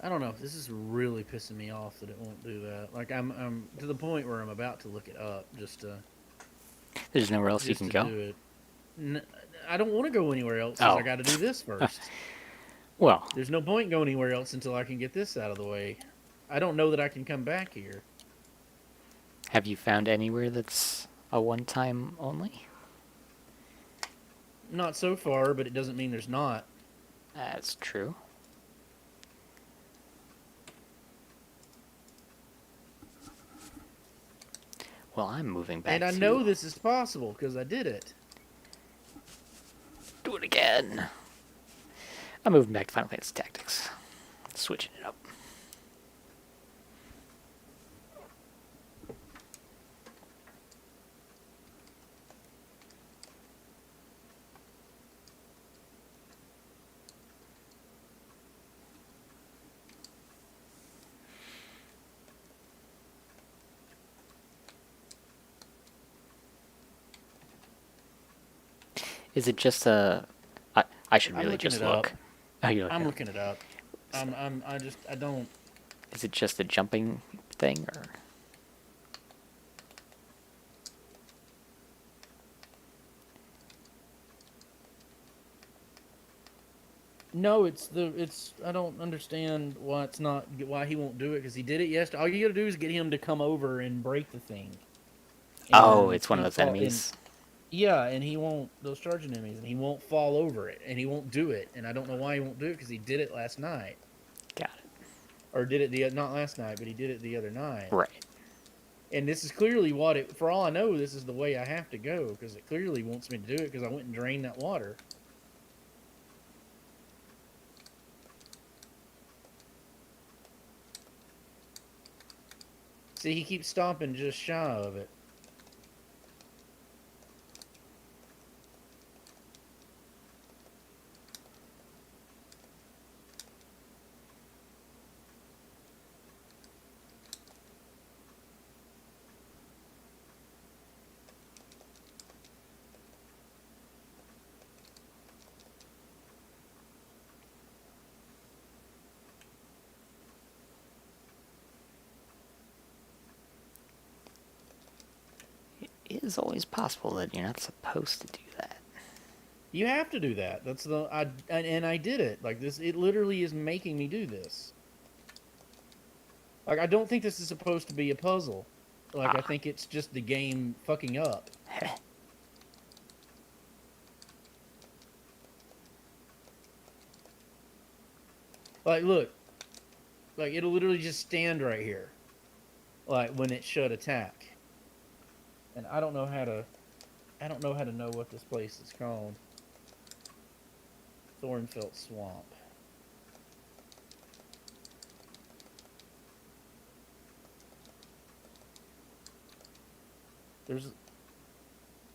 Speaker 2: I don't know. This is really pissing me off that it won't do that. Like I'm to the point where I'm about to look it up
Speaker 1: There's nowhere else you
Speaker 2: just
Speaker 1: can
Speaker 2: to
Speaker 1: go?
Speaker 2: do it. I don't want to go anywhere else since I
Speaker 1: Oh.
Speaker 2: got to do this first.
Speaker 1: Well,
Speaker 2: There's no point going anywhere else until I can get this out of the way. I don't know that I can come back here.
Speaker 1: have you found anywhere that's a one-time only?
Speaker 2: Not so far, but it doesn't mean there's not.
Speaker 1: That's true. Well, I'm moving back
Speaker 2: And I
Speaker 1: to...
Speaker 2: know this is possible because I did it.
Speaker 1: Do it again. I'm moving back to Final Fantasy Tactics. Switching it up. Is it just a... I should
Speaker 2: I'm
Speaker 1: really
Speaker 2: looking
Speaker 1: just
Speaker 2: it up.
Speaker 1: look. Oh, you
Speaker 2: I'm
Speaker 1: okay.
Speaker 2: looking it up. I don't.
Speaker 1: Is it just a jumping thing, or...
Speaker 2: No, I don't understand why he won't do it because he did it yesterday. All you gotta do is get him to come over and break the thing.
Speaker 1: Oh,
Speaker 2: And
Speaker 1: it's one of
Speaker 2: he
Speaker 1: those
Speaker 2: fall and
Speaker 1: enemies.
Speaker 2: yeah, and he won't those charging enemies, and he won't fall over it, and he won't do it, and I don't know why he won't do it because he did it last night,
Speaker 1: Got it.
Speaker 2: or did it the not last night, but he did it the other night.
Speaker 1: Right.
Speaker 2: And this is clearly what it. For all I know, this is the way I have to go because it clearly wants me to do it because I went and drained that water. See, he keeps stopping just shy of it.
Speaker 1: is always possible that you're not supposed to do that.
Speaker 2: You have to do that. That's the and I did it. Like this, it literally is making me do this. Like I don't think this is supposed to be a puzzle. Like I
Speaker 1: Ah.
Speaker 2: think it's just the game fucking up.
Speaker 1: Heh.
Speaker 2: Like look, like it'll literally just stand right here, like when it should attack. And I don't know how to, know what this place is called. Thornfelt Swamp. There's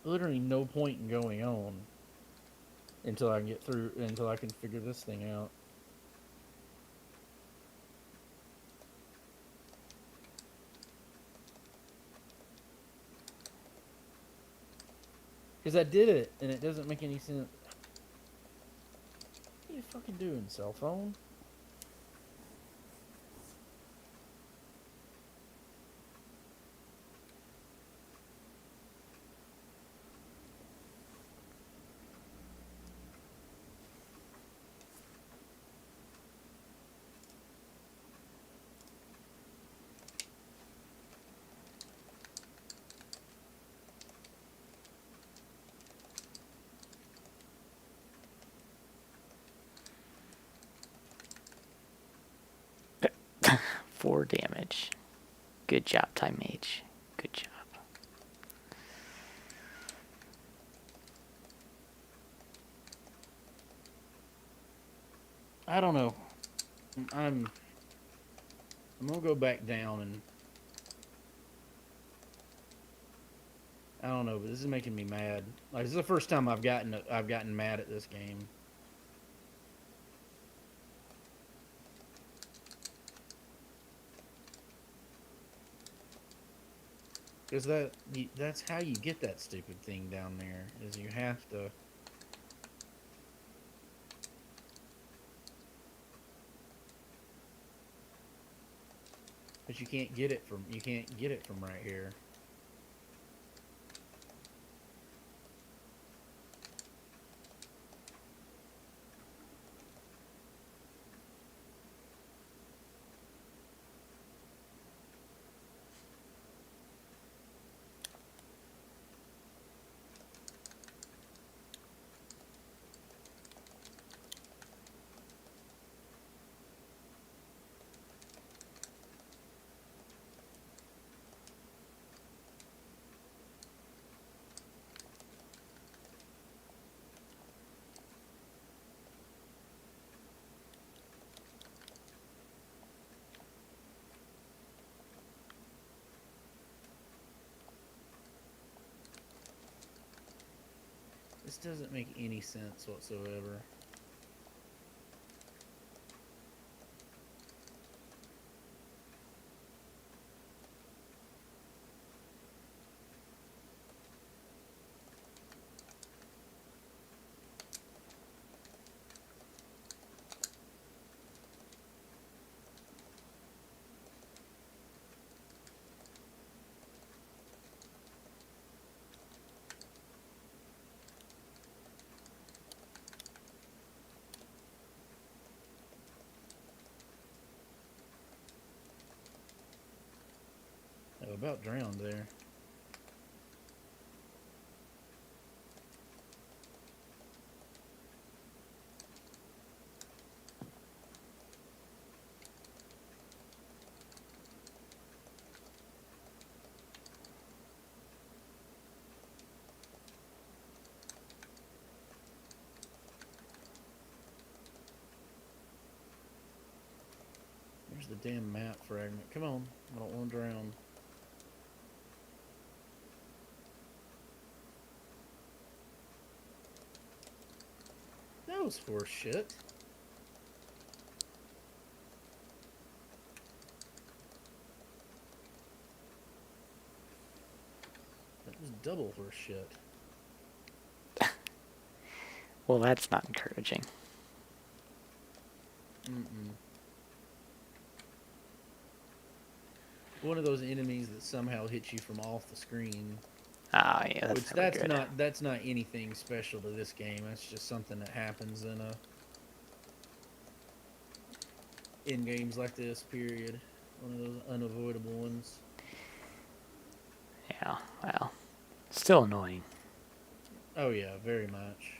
Speaker 2: literally no point in going on until I get through, until I can figure this thing out. Because I did it, and it doesn't make any sense. What are you fucking doing, cell phone?
Speaker 1: Four damage. Good job, Time Mage. Good job.
Speaker 2: I don't know. I'm gonna go back down and I don't know, but this is making me mad. Like this is the first time I've gotten mad at this game. Because that's how you get that stupid thing down there, is you have to. But you can't get it from right here. This doesn't make any sense whatsoever. Oh, about drowned there. There's the damn map fragment. Come on, I don't want to drown. That was horse shit. That was double horse shit.
Speaker 1: Well, that's not encouraging.
Speaker 2: Mm-mm. One of those enemies that somehow hits you from off the screen.
Speaker 1: Ah, yeah, that's
Speaker 2: Which
Speaker 1: never good.
Speaker 2: that's not anything special to this game. That's just something that happens in games like this. Period. One of those unavoidable ones.
Speaker 1: Yeah, well, still annoying.
Speaker 2: Oh yeah, very much.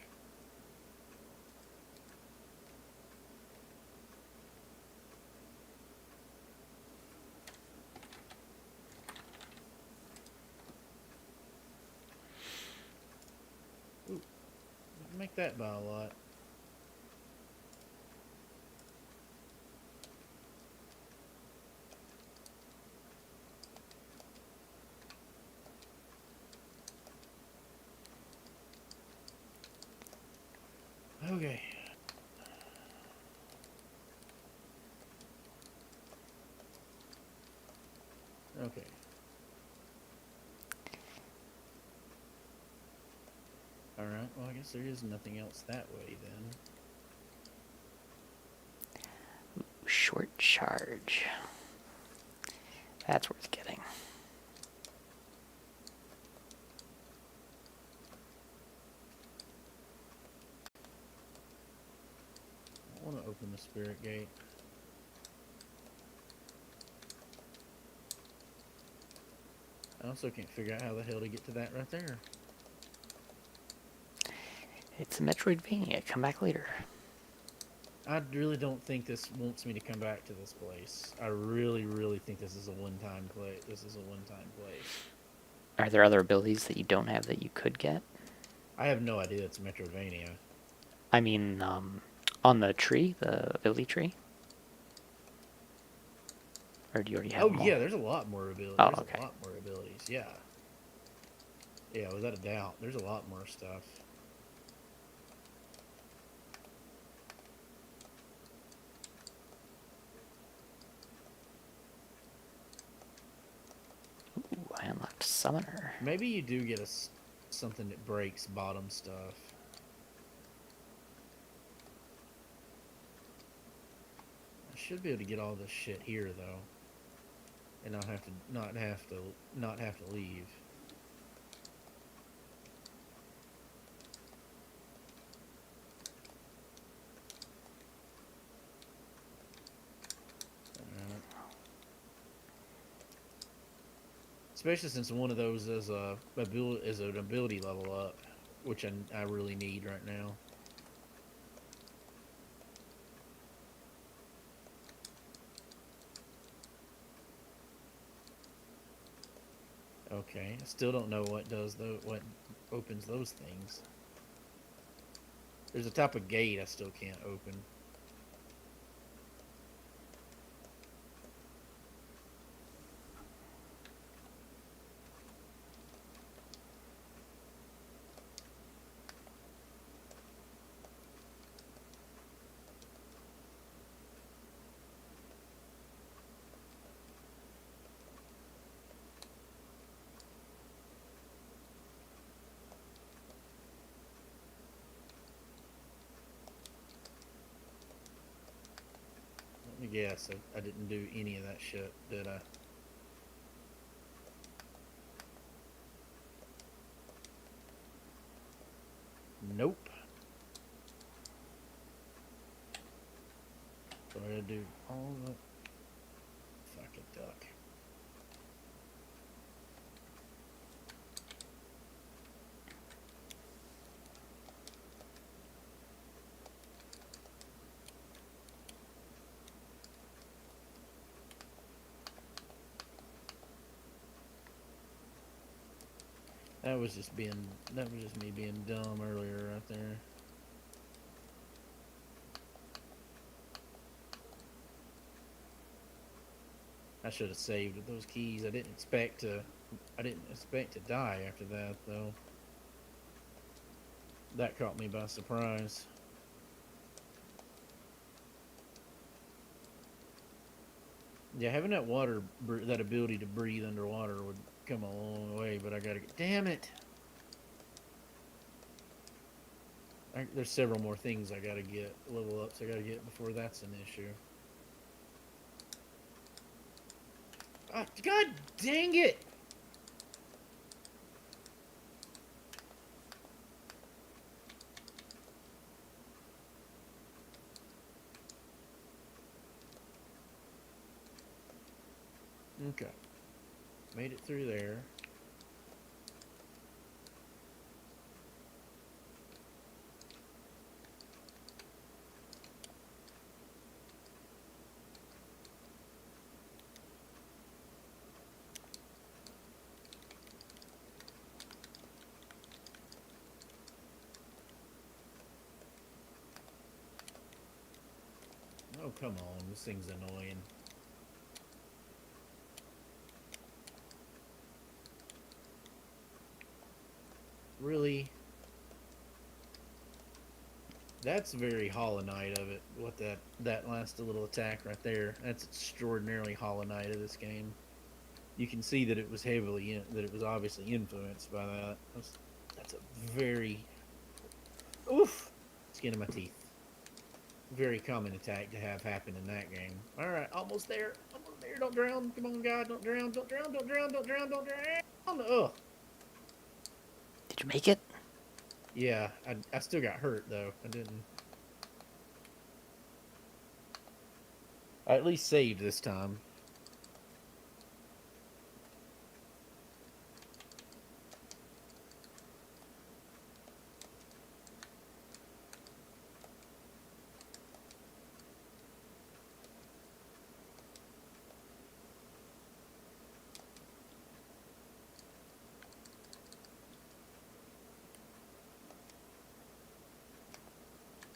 Speaker 2: Ooh, make that by a lot. Okay. Okay. Alright, well, I guess there is nothing else that way then.
Speaker 1: Short charge. That's worth getting.
Speaker 2: I want to open the spirit gate. I also can't figure out how the hell to get to that right there.
Speaker 1: It's a Metroidvania. Come back later.
Speaker 2: I really don't think this wants me to come back to this place. I really, really think this is a one-time play. This is a one-time place.
Speaker 1: Are there other abilities that you don't have that you could get?
Speaker 2: I have no idea it's Metroidvania.
Speaker 1: I mean, on the tree, the ability tree? Or do you already have
Speaker 2: Oh
Speaker 1: them all?
Speaker 2: yeah, there's a lot more abilities.
Speaker 1: Oh,
Speaker 2: There's a
Speaker 1: okay.
Speaker 2: lot more abilities. Yeah. Yeah, without a doubt. There's a lot more stuff.
Speaker 1: Ooh, I unlocked Summoner.
Speaker 2: Maybe you do get something that breaks bottom stuff. I should be able to get all this shit here though, and not have to leave. Especially since one of those is an ability level up, which I really need right now. Okay, I still don't know what opens those things. There's a type of gate I still can't open. Let me guess, I didn't do any of that shit, did I? Nope. So I gotta do all the fucking duck. That was just me being dumb earlier right there. I should have saved with those keys. I didn't expect to die after that though. That caught me by surprise. Yeah, having that ability to breathe underwater would come a long way, but I gotta get. Damn it! There's several more things I gotta get, level ups I gotta get before that's an issue. Oh, God dang it! Okay. Made it through there. Oh, come on. This thing's annoying. Really? That's very Hollow Knight of it. What that last little attack right there. That's extraordinarily Hollow Knight of this game. You can see that it was that it was obviously influenced by that. That's a very oof skin of my teeth. Very common attack to have happen in that game. All right, almost there. Almost there. Don't drown. Come on, God. Don't drown. Don't drown. Don't drown. Don't drown. Don't drown. Ugh.
Speaker 1: Did you make it?
Speaker 2: Yeah, I still got hurt though. I didn't. I at least saved this time.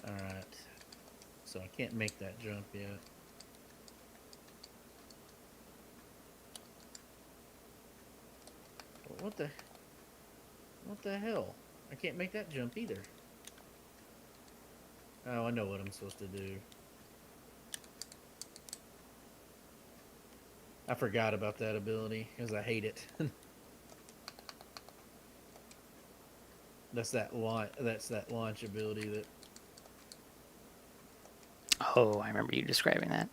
Speaker 2: All right. So I can't make that jump yet. What the hell? I can't make that jump either. Oh, I know what I'm supposed to do. I forgot about that ability because I hate it. That's that launch ability that
Speaker 1: Oh, I remember you describing that.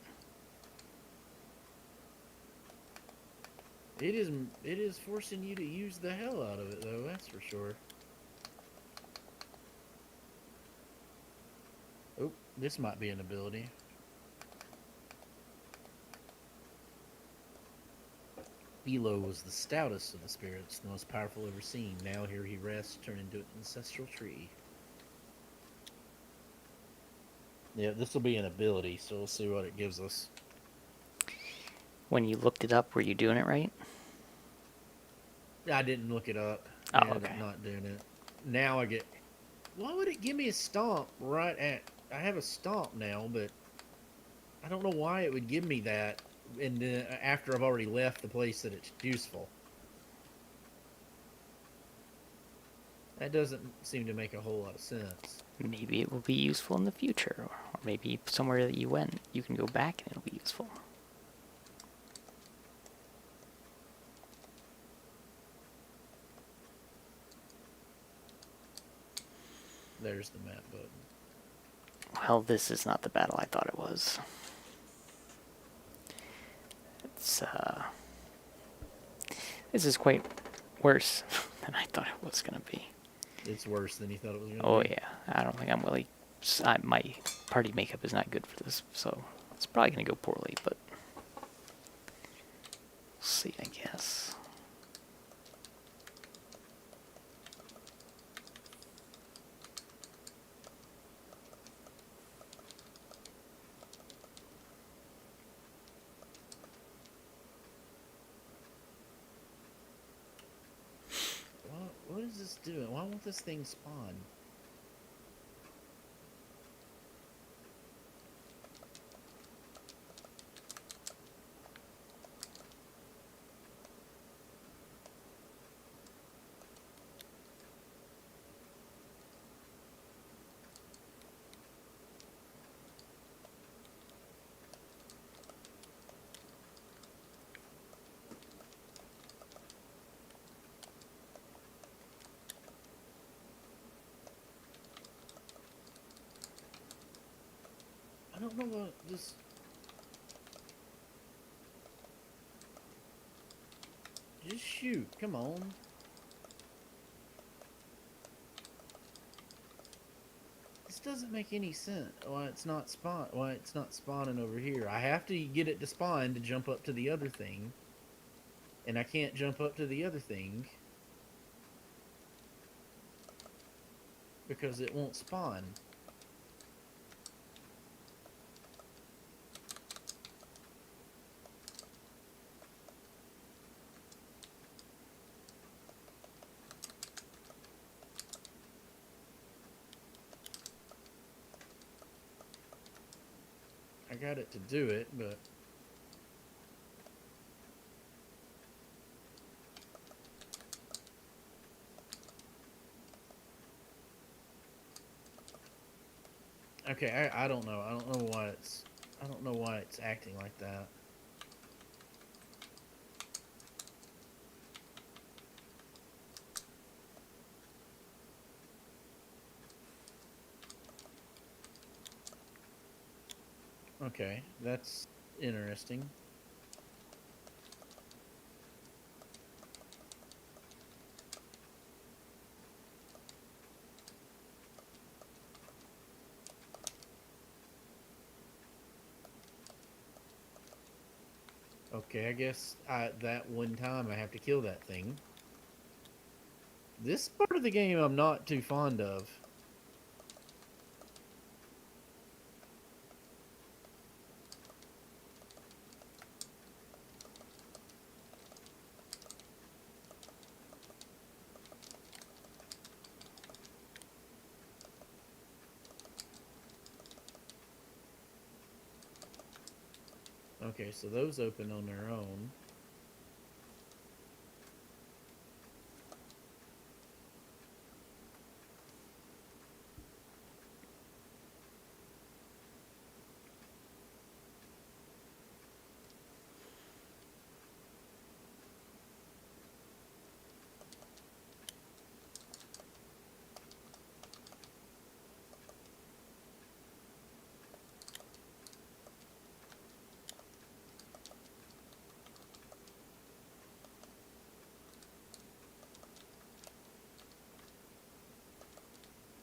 Speaker 2: it is forcing you to use the hell out of it though, that's for sure. Oh, this might be an ability. Elo was the stoutest of the spirits, the most powerful ever seen. Now here he rests, turned into an ancestral tree. Yeah, this will be an ability, so we'll see what it gives us.
Speaker 1: When you looked it up, were you doing it right?
Speaker 2: I didn't look it up.
Speaker 1: Oh,
Speaker 2: I ended
Speaker 1: okay.
Speaker 2: up not doing it. Now I get... Why would it give me a stomp right at... I have a stomp now, but... I don't know why it would give me that and after I've already left the place that it's useful. That doesn't seem to make a whole lot of sense.
Speaker 1: Maybe it will be useful in the future, or maybe somewhere that you went, you can go back and it'll be useful.
Speaker 2: There's the map button.
Speaker 1: Well, this is not the battle I thought it was. It's, this is quite worse than I thought it was going to be.
Speaker 2: It's worse than you thought it was going to
Speaker 1: Oh,
Speaker 2: be?
Speaker 1: yeah. I don't think I'm really... my party makeup is not good for this, so it's probably going to go poorly, but... We'll see, I guess.
Speaker 2: What is this doing? Why won't this thing spawn? I don't know what this... Just shoot, come on. This doesn't make any sense. Why it's not spawning over here. I have to get it to spawn to jump up to the other thing. And I can't jump up to the other thing because it won't spawn. I got it to do it, but... Okay, I don't know. I don't know why it's... I don't know why it's acting like that. Okay, that's interesting. Okay, I guess that one time I have to kill that thing. This part of the game I'm not too fond of. Okay, so those open on their own.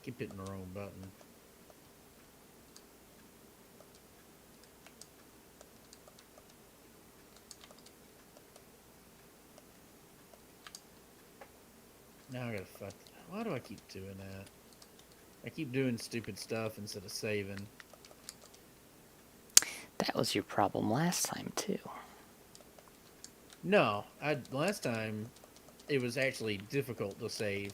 Speaker 2: Keep hitting the wrong button. Now I gotta fuck. Why do I keep doing that? I keep doing stupid stuff instead of saving.
Speaker 1: That was your problem last time, too.
Speaker 2: No, last time it was actually difficult to save.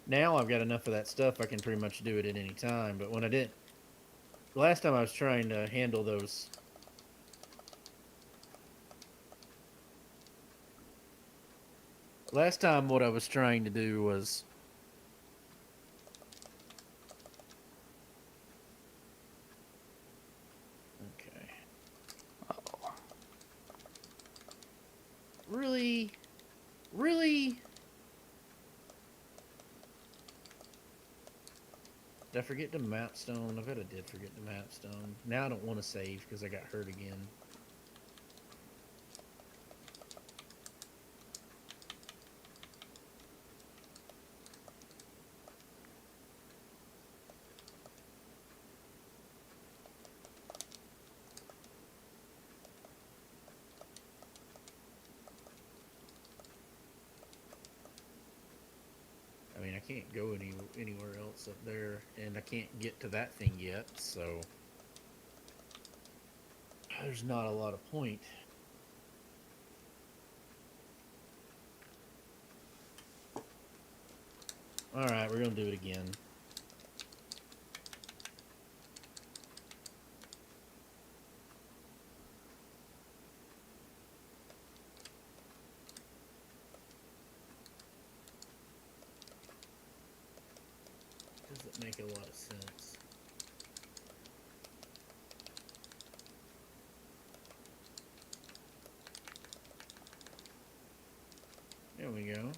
Speaker 2: Now I've got enough of that stuff I can pretty much do it at any time, but when I didn't... Last time I was trying to handle those... Last time what I was trying to do was... Okay.
Speaker 1: Uh-oh.
Speaker 2: Really? Really? Did I forget the map stone? I bet I did forget the map stone. Now I don't want to save because I got hurt again. I mean, I can't go anywhere else up there, and I can't get to that thing yet, so there's not a lot of point. Alright, we're gonna do it again. Doesn't make a lot of sense. There we go.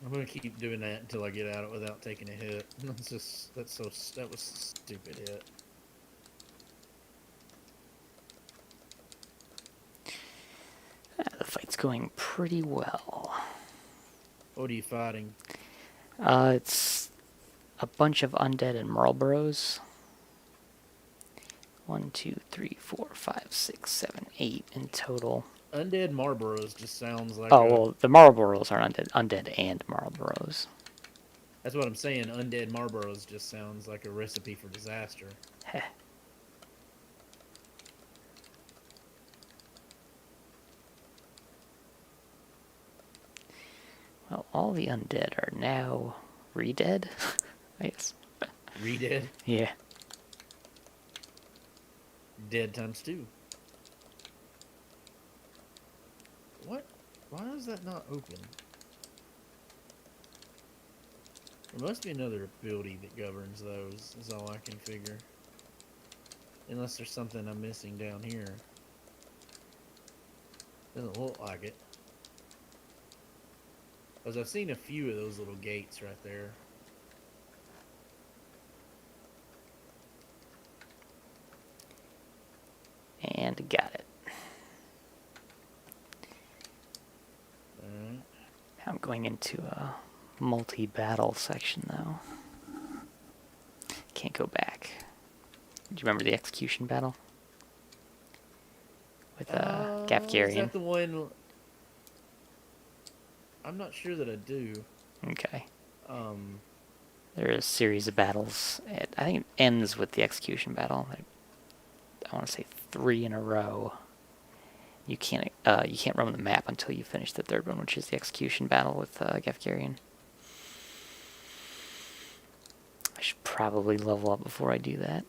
Speaker 2: I'm gonna keep doing that until I get out of it without taking a hit. That was a stupid hit.
Speaker 1: going pretty well.
Speaker 2: What are you fighting?
Speaker 1: It's a bunch of undead and Marlboros. 1, 2, 3, 4, 5, 6, 7, 8 in total.
Speaker 2: Undead Marlboros just sounds like
Speaker 1: Oh, well, the Marlboros are undead and Marlboros.
Speaker 2: That's what I'm saying. Undead Marlboros just sounds like a recipe for disaster.
Speaker 1: Heh. Well, all the undead are now re-dead, I guess.
Speaker 2: Re-dead?
Speaker 1: Yeah.
Speaker 2: Dead times 2. What? Why is that not open? There must be another ability that governs those, is all I can figure. Unless there's something I'm missing down here. Doesn't look like it. Because I've seen a few of those little gates right there.
Speaker 1: And got it.
Speaker 2: Alright.
Speaker 1: I'm going into a multi-battle section, though. Can't go back. Do you remember the execution battle? With Gafgarian?
Speaker 2: Is that the one... I'm not sure that I do.
Speaker 1: Okay. There's a series of battles. I think it ends with the execution battle. I want to say 3 in a row. You can't roam the map until you finish the third one, which is the execution battle with Gafgarian. I should probably level up before I do that.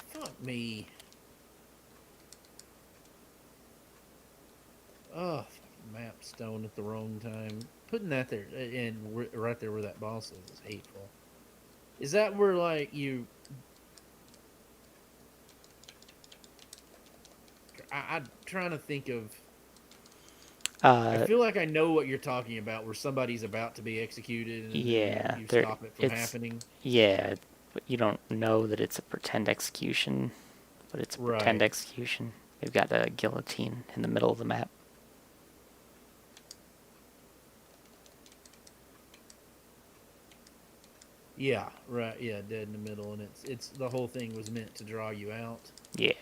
Speaker 2: Fuck me. Oh, map stone at the wrong time. Putting that there, and right there where that boss is hateful. Is that where, like, you... I'm trying to think of... I feel like I know what you're talking about, where somebody's about to be executed, and
Speaker 1: yeah,
Speaker 2: you stop it from happening.
Speaker 1: Yeah, but you don't know that it's a pretend execution, but it's a pretend execution. They've got a guillotine in the middle of the map.
Speaker 2: Yeah, right. Yeah, dead in the middle, and it's the whole thing was meant to draw you out.
Speaker 1: Yeah.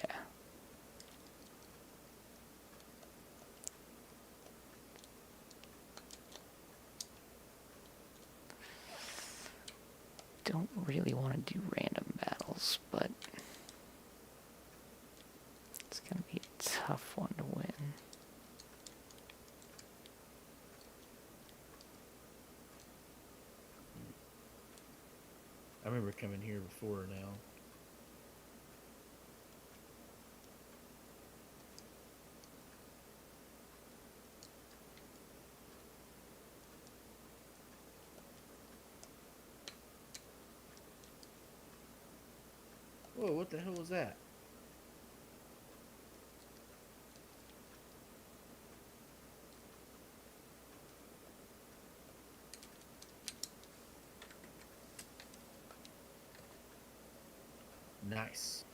Speaker 1: Don't really want to do random battles, but it's gonna be a tough one to win.
Speaker 2: I remember coming here before now. Whoa, what the hell was that? Nice.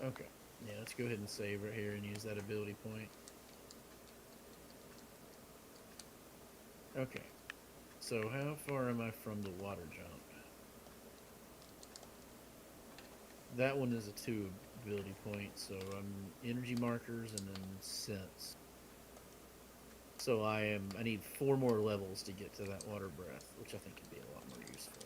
Speaker 2: Okay. Yeah, let's go ahead and save right here and use that ability point. Okay. So how far am I from the water jump? That one is a 2 ability point, so I'm energy markers and then sense. So I need 4 more levels to get to that water breath, which I think could be a lot more useful.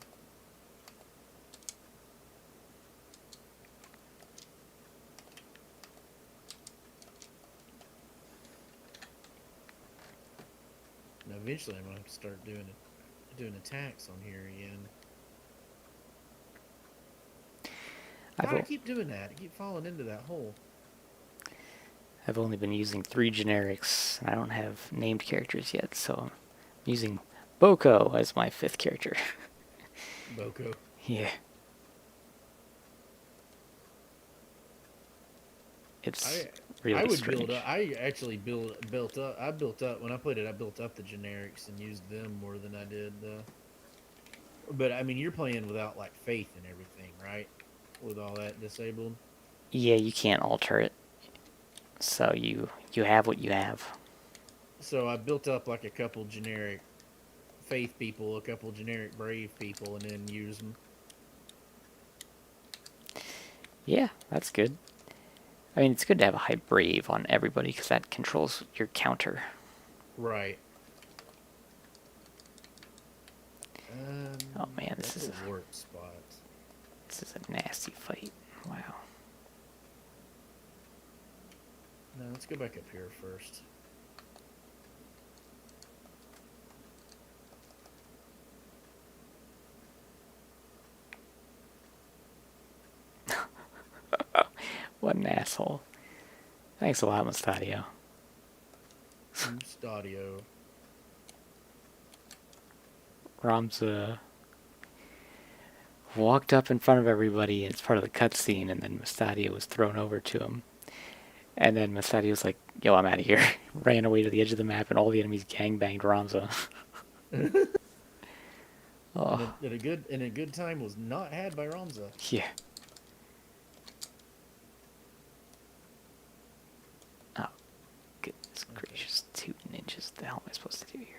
Speaker 2: Now eventually I'm gonna have to start doing attacks on here again. I keep doing that. I keep falling into that hole.
Speaker 1: I've only been using 3 generics, and I don't have named characters yet, so I'm using Boko as my 5th character.
Speaker 2: Boko.
Speaker 1: Yeah. It's
Speaker 2: I
Speaker 1: really
Speaker 2: would build up.
Speaker 1: strange.
Speaker 2: I actually built up. I built up when I played it. I built up the generics and used them more than I did the. But I mean, you're playing without like faith and everything, right? With all that disabled.
Speaker 1: Yeah, you can't alter it, so you have what you have.
Speaker 2: So I built up like a couple generic faith people, a couple generic brave people, and then use them.
Speaker 1: Yeah, that's good. I mean, it's good to have a high brave on everybody because that controls your counter.
Speaker 2: Right.
Speaker 1: Oh man,
Speaker 2: That's a warp spot.
Speaker 1: this is a nasty fight. Wow.
Speaker 2: No, let's go back up here first.
Speaker 1: What an asshole. Thanks a lot, Mustadio.
Speaker 2: Stadio.
Speaker 1: Ramza walked up in front of everybody as part of the cutscene, and then Mustadio was thrown over to him. And then Mustadio was like, yo, I'm out of here. Ran away to the edge of the map, and all the enemies gangbanged Ramza. Oh,
Speaker 2: And a good time was not had by Ramza.
Speaker 1: yeah. Oh, goodness gracious. 2 ninjas. What the hell am I supposed to do here?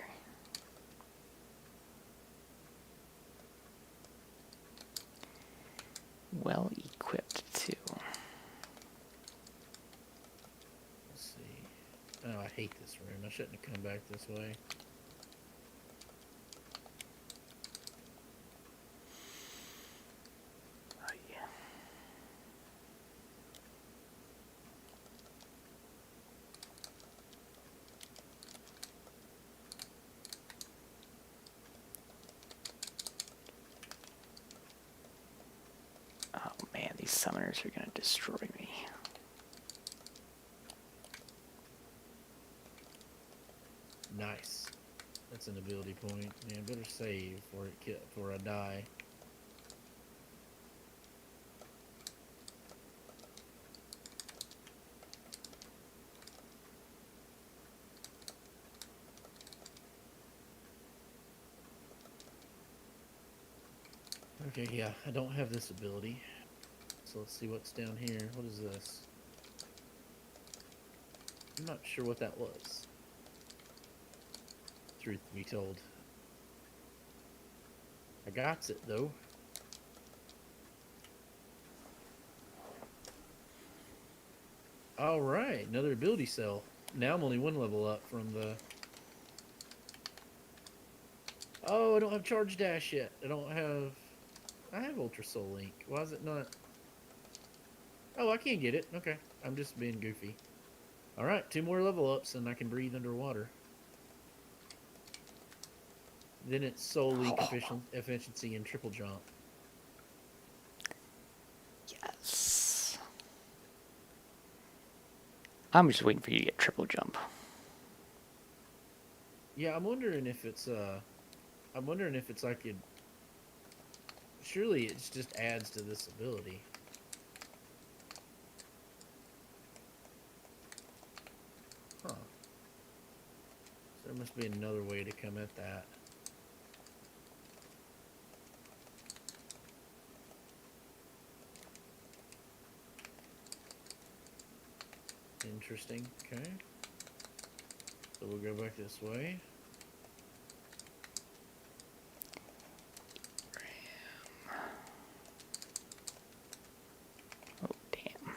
Speaker 1: Well equipped, too.
Speaker 2: Let's see. Oh, I hate this room. I shouldn't have come back this way.
Speaker 1: Oh, yeah. Oh, man, these summoners are going to destroy me.
Speaker 2: Nice. That's an ability point. Man, better save before I die. Okay, yeah, I don't have this ability. So let's see what's down here. What is this? I'm not sure what that was. Truth be told. I got it, though. Alright, another ability cell. Now I'm only 1 level up from the... Oh, I don't have Charge Dash yet. I have Ultra Soul Link. Why is it not... Oh, I can't get it. Okay, I'm just being goofy. Alright, 2 more level ups and I can breathe underwater. Then it's Soul Link efficiency and triple jump.
Speaker 1: Yes. I'm just waiting for you to get triple jump.
Speaker 2: Yeah, I'm wondering if it's like it. Surely it just adds to this ability. Huh. So there must be another way to come at that. Interesting. Okay. So we'll go back this way.
Speaker 1: Oh, damn.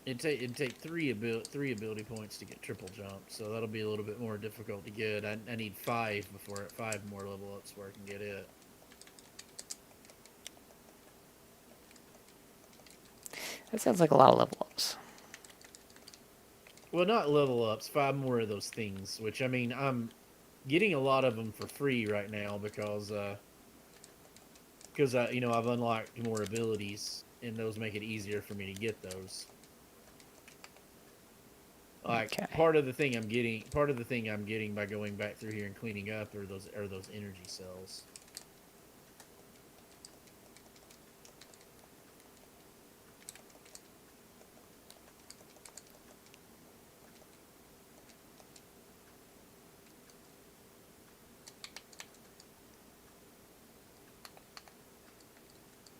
Speaker 2: It'd take three ability points to get triple jump, so that'll be a little bit more difficult to get. I need 5 before 5 more level ups where I can get it.
Speaker 1: That sounds like a lot of level ups.
Speaker 2: Well, not level ups, 5 more of those things. Which I mean, I'm getting a lot of them for free right now because you know I've unlocked more abilities, and those make it easier for me to get those. Like
Speaker 1: Okay.
Speaker 2: part of the thing I'm getting by going back through here and cleaning up are those energy cells.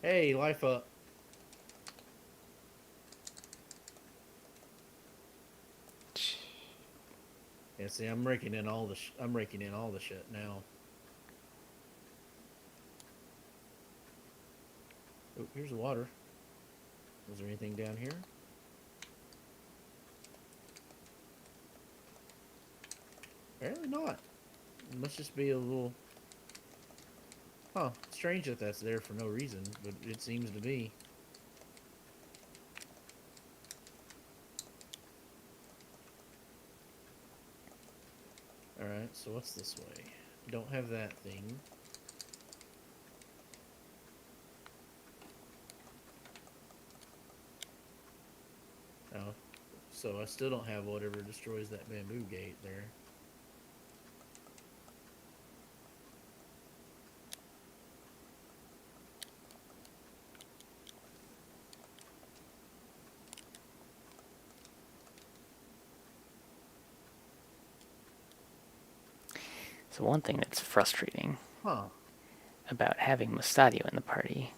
Speaker 2: Hey, life up. Yeah, see, I'm raking in all the shit now. Oh, here's the water. Was there anything down here? Apparently not. It must just be a little. Huh. Strange that that's there for no reason, but it seems to be. Alright, so what's this way? Don't have that thing. Oh. So I still don't have whatever destroys that bamboo gate there.
Speaker 1: So one thing that's frustrating
Speaker 2: Huh.
Speaker 1: about having Mustadio in the party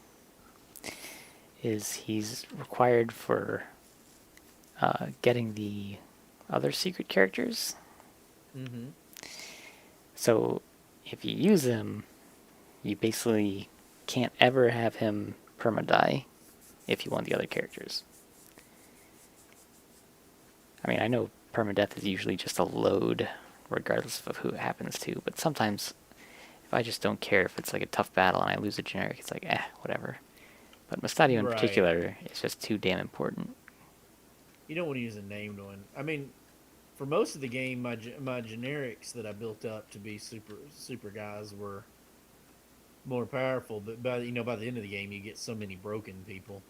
Speaker 1: is he's required for getting the other secret characters.
Speaker 2: Mm-hmm.
Speaker 1: So if you use him, you basically can't ever have him perma-die if you want the other characters. I mean, I know permadeath is usually just a load, regardless of who it happens to, but sometimes if I just don't care if it's like a tough battle and I lose a generic, it's like, whatever. But Mustadio in
Speaker 2: Right.
Speaker 1: particular is just too damn important.
Speaker 2: You don't want to use a named one. I mean, for most of the game, my generics that I built up to be super guys were more powerful. But by the end of the game, you get so many broken people.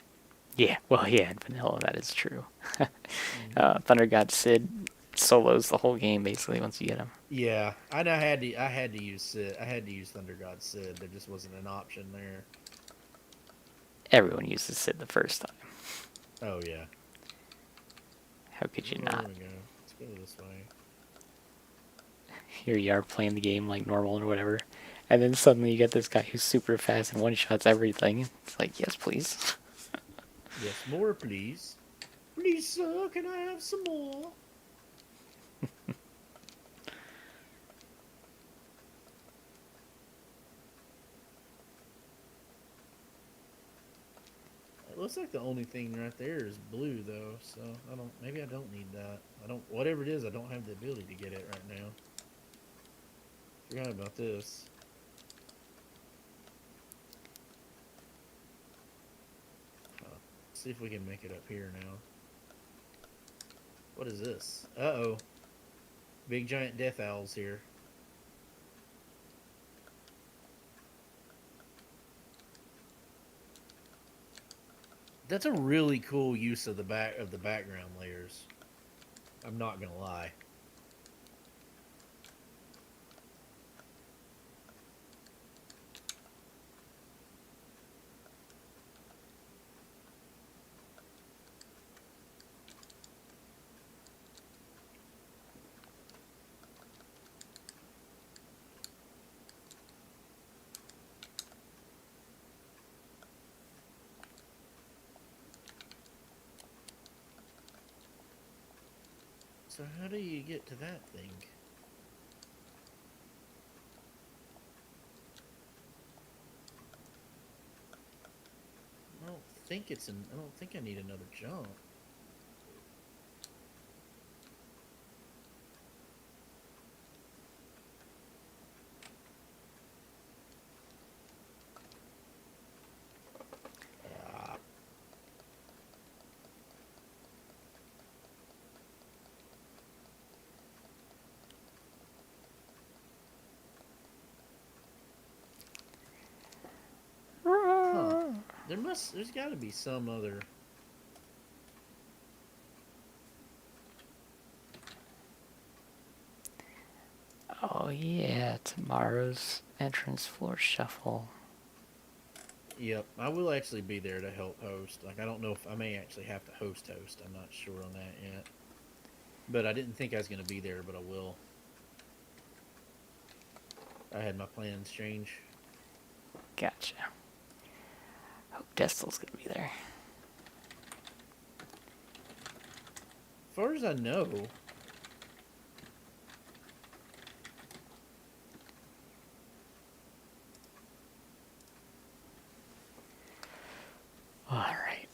Speaker 1: Yeah, well, yeah, in vanilla that is true.
Speaker 2: Mm-hmm.
Speaker 1: Thunder God Sid solos the whole game basically once you get him.
Speaker 2: Yeah, I had to use Sid. I had to use Thunder God Sid. There just wasn't an option there.
Speaker 1: Everyone uses Sid the first time.
Speaker 2: Oh yeah.
Speaker 1: How could you
Speaker 2: Oh, there
Speaker 1: not?
Speaker 2: we go. Let's go this way.
Speaker 1: Here you are playing the game like normal or whatever, and then suddenly you get this guy who's super fast and one-shots everything. It's like, yes, please.
Speaker 2: Yes, more please. Please, sir, can I have some more? It looks like the only thing right there is blue though, so maybe I don't need that. Whatever it is, I don't have the ability to get it right now. Forgot about this. Let's see if we can make it up here now. What is this? Uh-oh. Big giant death owls here. That's a really cool use of the background layers. I'm not gonna lie. So how do you get to that thing? I don't think I need another jump. Ah. Huh. There's gotta be some other.
Speaker 1: Oh yeah, tomorrow's entrance floor shuffle.
Speaker 2: Yep, I will actually be there to help host. Like, I don't know if I may actually have to host. I'm not sure on that yet. But I didn't think I was going to be there, but I will. I had my plans change.
Speaker 1: Gotcha. Hope Destel's gonna be there.
Speaker 2: As far as I know,
Speaker 1: Alright.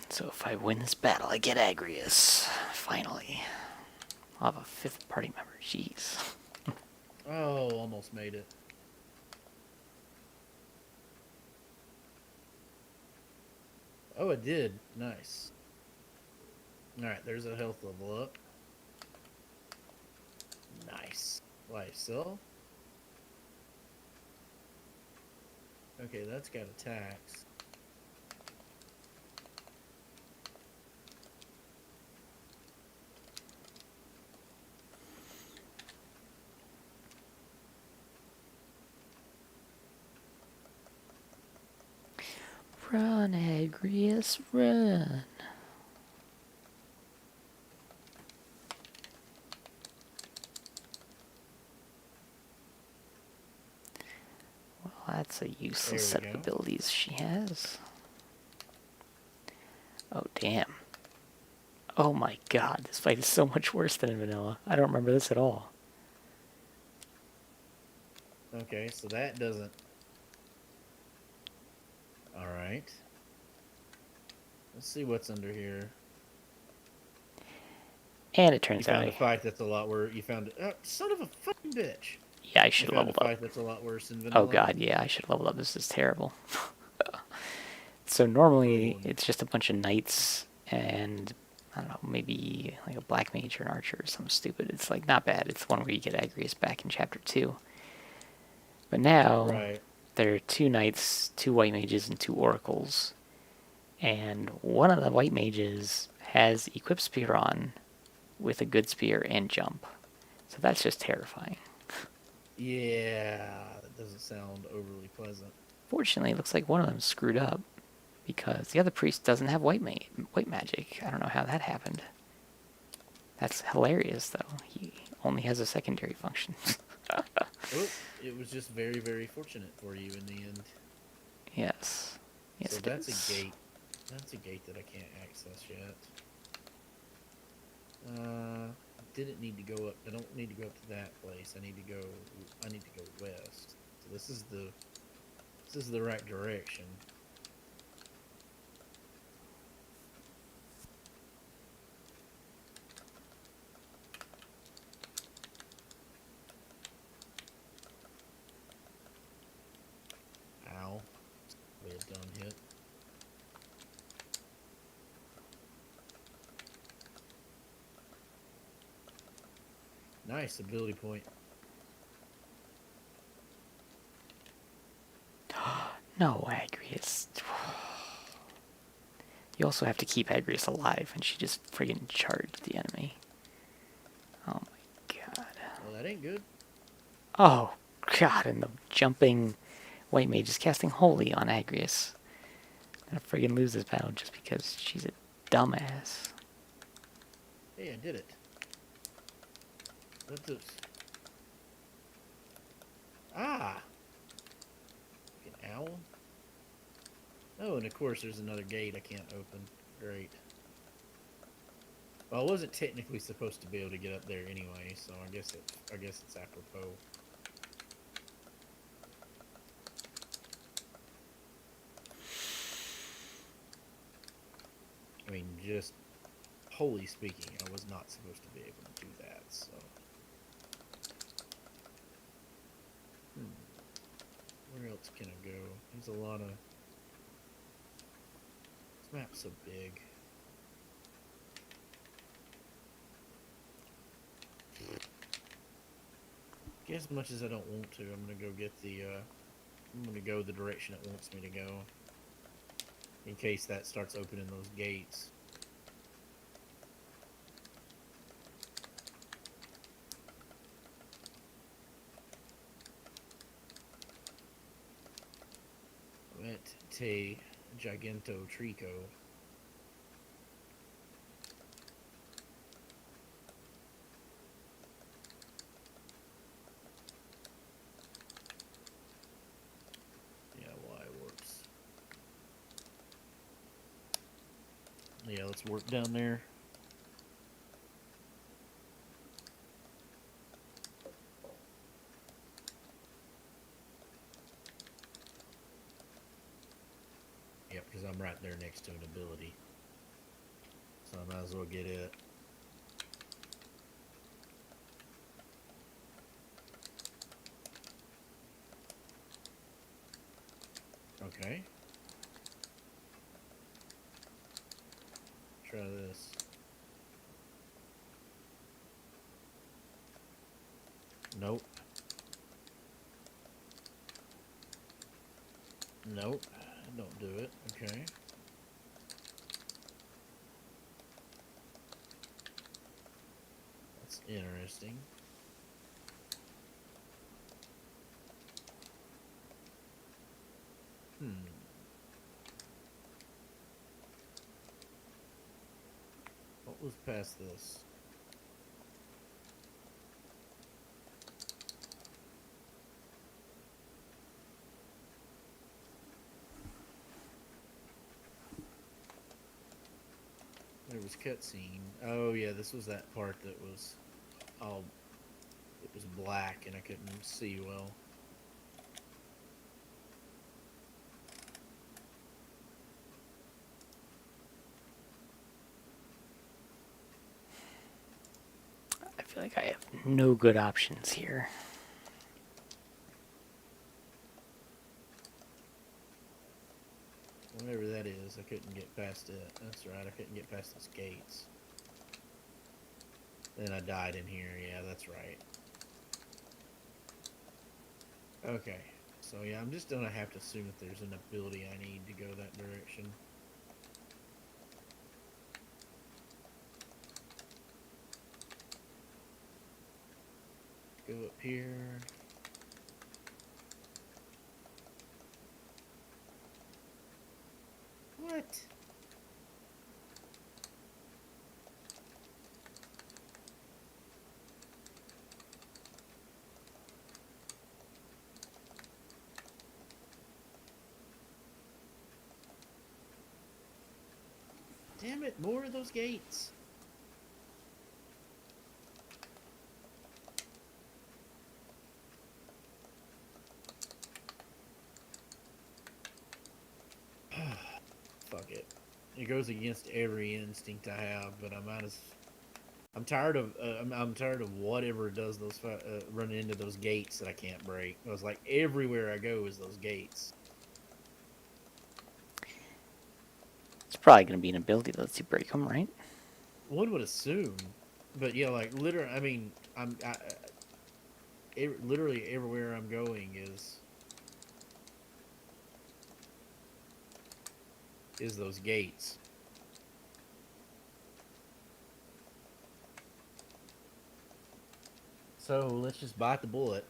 Speaker 1: So if I win this battle, I get Agrius. Finally. I'll have a 5th party member. Jeez.
Speaker 2: oh, almost made it. Oh, it did. Nice. Alright, there's a health level up. Nice. Life cell. Okay, that's got attacks.
Speaker 1: Run, Agrius, run. Well, that's a useless set of abilities she has. Oh, damn. Oh my god, this fight is so much worse than in vanilla. I don't remember this at all.
Speaker 2: Okay, so that doesn't... Alright. Let's see what's under here.
Speaker 1: And it
Speaker 2: You
Speaker 1: turns out
Speaker 2: found a fight that's a lot worse. You found... son of a fucking bitch!
Speaker 1: yeah, I
Speaker 2: You
Speaker 1: should have
Speaker 2: found a
Speaker 1: leveled up.
Speaker 2: fight that's a lot worse than
Speaker 1: Oh
Speaker 2: vanilla.
Speaker 1: god, yeah, I should have leveled up. This is terrible. So normally
Speaker 2: Ruined.
Speaker 1: it's just a bunch of knights and I don't know, maybe like a black mage or an archer or something stupid. It's like not bad. It's one where you get Agrius back in chapter 2. But now
Speaker 2: Right.
Speaker 1: there are 2 knights, 2 white mages, and 2 oracles. And one of the white mages has equipped spear on with a good spear and jump. So that's just terrifying.
Speaker 2: Yeah, that doesn't sound overly pleasant.
Speaker 1: Fortunately, it looks like one of them screwed up because the other priest doesn't have white magic. I don't know how that happened. That's hilarious, though. He only has a secondary function.
Speaker 2: Well, it was just very, very fortunate for you in the end.
Speaker 1: Yes. Yes,
Speaker 2: So
Speaker 1: it
Speaker 2: that's
Speaker 1: is.
Speaker 2: a gate. That's a gate that I can't access yet. Didn't need to go up. I don't need to go up to that place. I need to go west. So this is the right direction. Ow. We had done hit. Nice ability point.
Speaker 1: No, Agrius. You also have to keep Agrius alive, and she just friggin' charged the enemy. Oh my god.
Speaker 2: Well, that ain't good.
Speaker 1: Oh god, and the jumping white mage is casting Holy on Agrius. I'm gonna friggin' lose this battle just because she's a dumbass.
Speaker 2: Hey, I did it. That's it. Ah! Fucking owl. Oh, and of course there's another gate I can't open. Great. Well, I wasn't technically supposed to be able to get up there anyway, so I guess it's apropos. I mean, just wholly speaking, I was not supposed to be able to do that, so. Where else can I go? There's a lot of... This map's so big. As much as I don't want to, I'm gonna go get the, I'm gonna go the direction it wants me to go. In case that starts opening those gates. Gigante Giganto Trico. Yeah, why warps? Yeah, let's warp down there. Yep, because I'm right there next to an ability. So I might as well get it. Okay. Try this. Nope. Nope. Don't do it. Okay. That's interesting. What was past this? There was cutscene. Oh yeah, this was that part that was all. It was black and I couldn't see well.
Speaker 1: I feel like I have no good options here.
Speaker 2: Whatever that is, I couldn't get past it. That's right, I couldn't get past those gates. Then I died in here. Yeah, that's right. Okay. So yeah, I'm just gonna have to assume that there's an ability I need to go that direction. Go up here. What? Damn it, more of those gates. Fuck it. It goes against every instinct I have, but I might as. I'm tired of. I'm tired of whatever does those running into those gates that I can't break. It was like everywhere I go is those gates.
Speaker 1: It's probably going to be an ability that lets you break them, right?
Speaker 2: One would assume, but yeah, like literally. I mean, literally everywhere I'm going is those gates. So let's just bite the bullet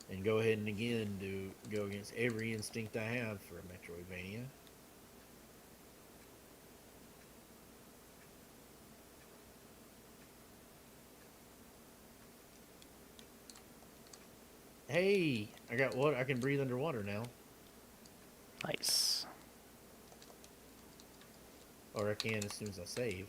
Speaker 2: and go ahead and again go against every instinct I have for a Metroidvania. Hey, I got water. I can breathe underwater now.
Speaker 1: Nice.
Speaker 2: Or I can as soon as I save.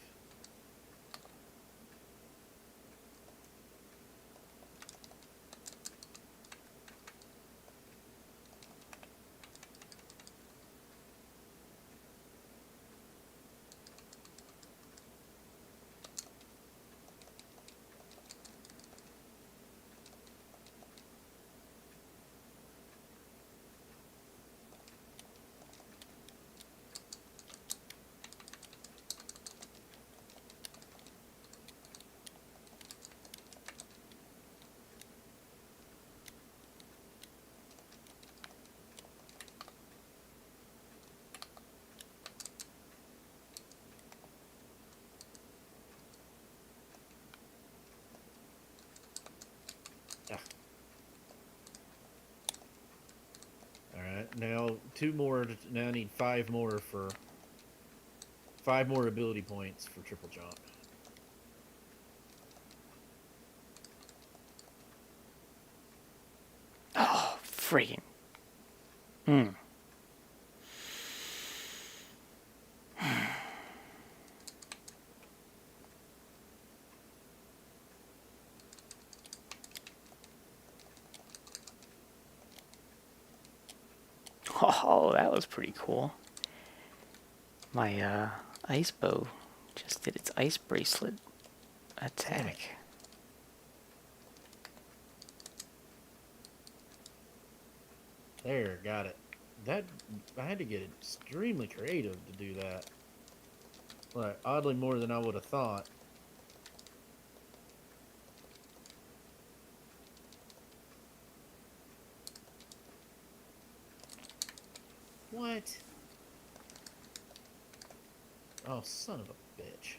Speaker 2: now 2 more. Now I need 5 more for 5 more ability points for triple jump.
Speaker 1: Oh, freaking. Hmm. Oh, that was pretty cool. My ice bow just did its ice bracelet attack.
Speaker 2: There, got it. That I had to get extremely creative to do that. Right, oddly more than I would have thought. What? Oh, son of a bitch.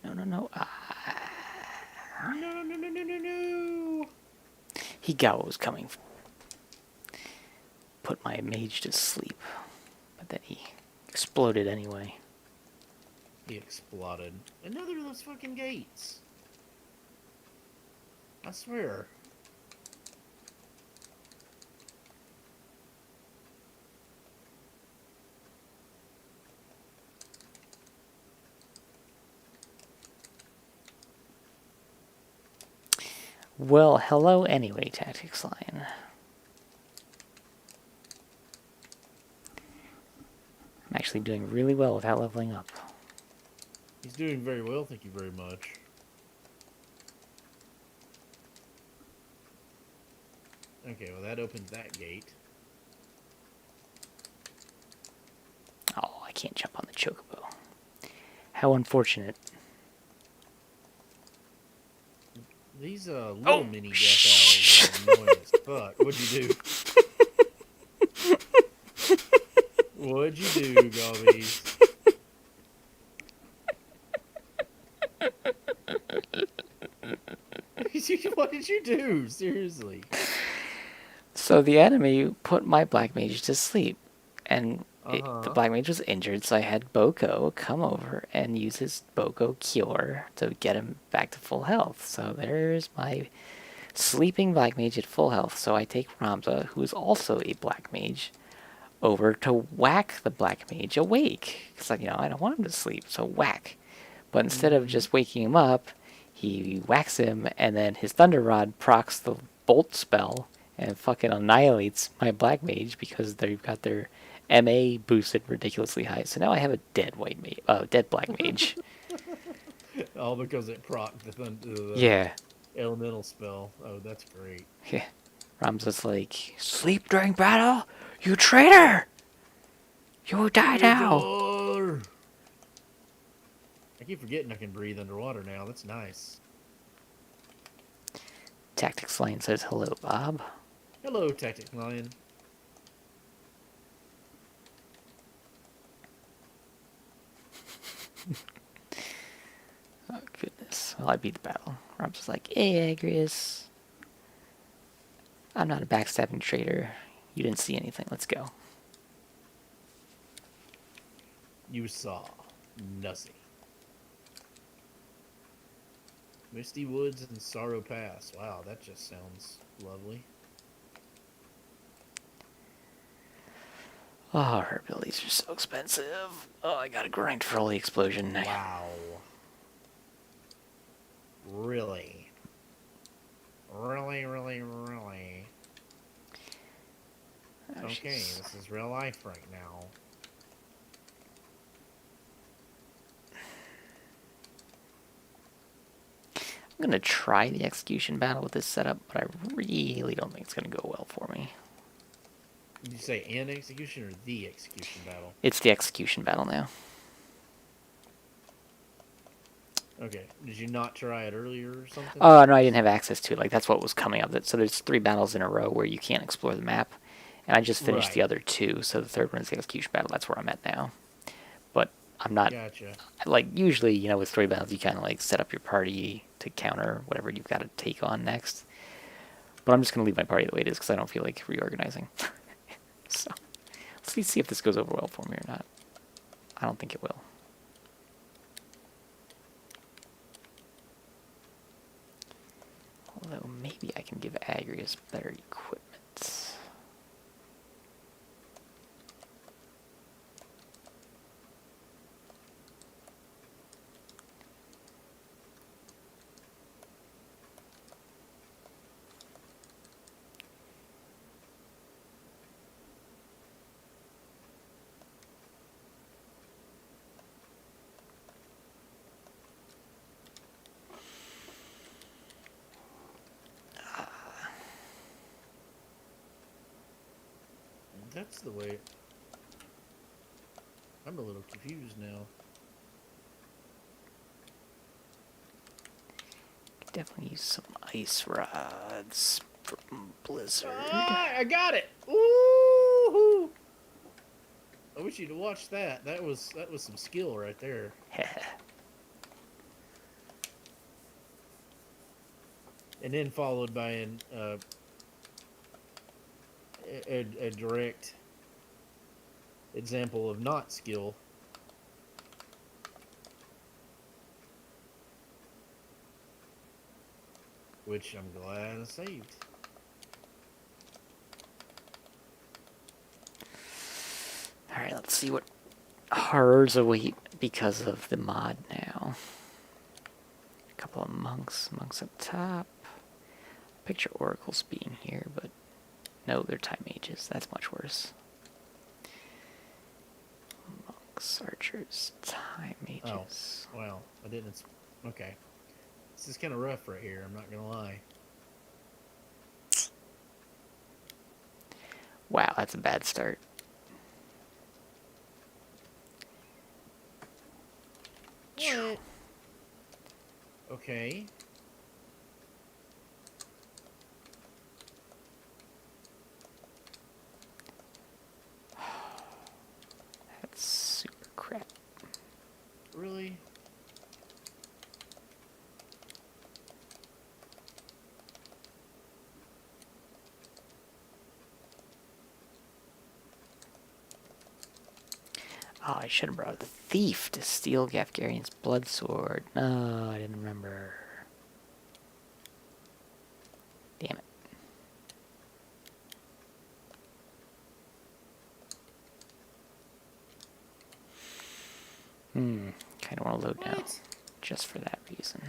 Speaker 1: No, no, no.
Speaker 2: No, no, no, no, no, no.
Speaker 1: He got what was coming. Put my mage to sleep. But then he exploded anyway.
Speaker 2: He exploded. Another of those fucking gates. I swear.
Speaker 1: Well, hello anyway, Tactics Lion. I'm actually doing really well without leveling up.
Speaker 2: He's doing very well, thank you very much. Okay, well that opens that gate.
Speaker 1: Oh, I can't jump on the chocobo. How unfortunate.
Speaker 2: These little
Speaker 1: Oh,
Speaker 2: mini death owls are annoying as fuck. What'd you do? What'd you do, Golbeeze? What did you do? Seriously.
Speaker 1: So the enemy put my black mage to sleep, and the black mage was injured, so I had Boko come over and use his Boko cure to get him back to full health. So there's my sleeping black mage at full health. So I take Ramza, who is also a black mage, over to whack the black mage awake. Because, like, I don't want him to sleep, so whack. But instead of just waking him up, he whacks him, and then his Thunder Rod procs the Bolt spell and fucking annihilates my black mage because they've got their MA boosted ridiculously high. So now I have a dead dead black mage.
Speaker 2: All because it procced the
Speaker 1: Yeah.
Speaker 2: elemental spell. Oh, that's great.
Speaker 1: Yeah. Ramza's like, sleep during battle? You traitor! You will die now!
Speaker 2: I keep forgetting I can breathe underwater now. That's nice.
Speaker 1: Tactics Lion says, hello, Bob.
Speaker 2: Hello, Tactic Lion.
Speaker 1: Oh, goodness. Well, I beat the battle. Ramza's like, hey, Agrius. I'm not a backstabbing traitor. You didn't see anything. Let's go.
Speaker 2: You saw nothing. Misty Woods and Sorrow Pass. Wow, that just sounds lovely.
Speaker 1: Oh, her abilities are so expensive. Oh, I gotta grind for all the explosion.
Speaker 2: Wow. Really? Really, really, really?
Speaker 1: Oh,
Speaker 2: Okay, this is real life right now.
Speaker 1: I'm going to try the execution battle with this setup, but I really don't think it's going to go well for me.
Speaker 2: Did you say an execution or the execution battle?
Speaker 1: It's the execution battle now.
Speaker 2: Okay. Did you not try it earlier or something?
Speaker 1: Oh, no, I didn't have access to it. Like, that's what was coming up. So there's 3 battles in a row where you can't explore the map. And I just finished the
Speaker 2: Right.
Speaker 1: other 2, so the third one is the execution battle. That's where I'm at now. But I'm not,
Speaker 2: Gotcha.
Speaker 1: like, usually, you know, with story battles, you kind of, like, set up your party to counter whatever you've got to take on next. But I'm just going to leave my party the way it is because I don't feel like reorganizing. So, let's see if this goes over well for me or not. I don't think it will. Although, maybe I can give Agrius better equipment.
Speaker 2: That's the way. I'm a little confused now.
Speaker 1: Definitely use some ice rods from Blizzard.
Speaker 2: Ah, I got it. Ooh! I wish you'd watched that. That was some skill right there. And then followed by a direct example of not skill. Which I'm glad I saved.
Speaker 1: Alright, let's see what horrors await because of the mod now. A couple of monks up top. Picture oracles being here, but no, they're time mages. That's much worse. Monks, archers, time mages.
Speaker 2: Oh, well, I didn't. Okay. This is kind of rough right here, I'm not gonna lie.
Speaker 1: Wow, that's a bad start.
Speaker 2: What? Okay.
Speaker 1: That's super crap.
Speaker 2: Really?
Speaker 1: Oh, I should have brought the thief to steal Gafgarian's blood sword. No, I didn't remember. Damn it. Kind of want to load now, just for that reason.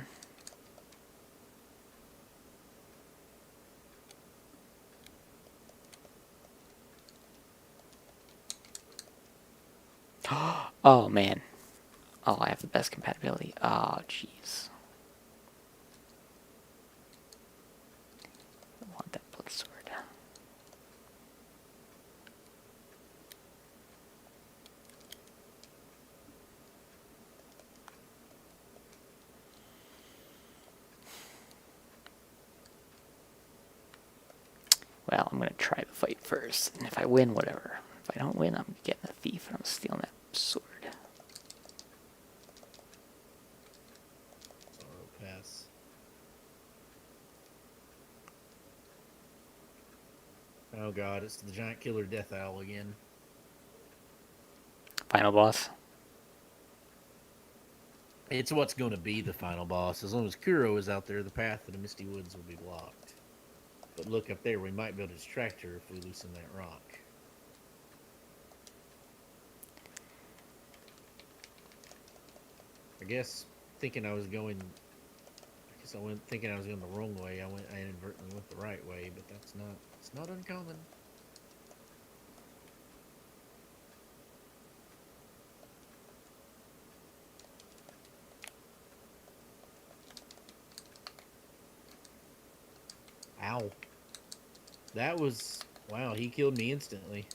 Speaker 1: Oh, man. Oh, I have the best compatibility. Oh, jeez. I want that blood sword. Well, I'm going to try the fight first, and if I win, whatever. If I don't win, I'm getting a thief, and I'm stealing that sword.
Speaker 2: Pass. Oh god, it's the giant killer death owl again.
Speaker 1: Final boss.
Speaker 2: It's what's going to be the final boss. As long as Kuro is out there, the path to the Misty Woods will be blocked. But look up there, we might be able to distract her if we loosen that rock. I guess thinking I was going... I guess I went thinking I was going the wrong way. I inadvertently went the right way, but that's not... It's not uncommon.
Speaker 3: Ow. That was... Wow, he killed me instantly.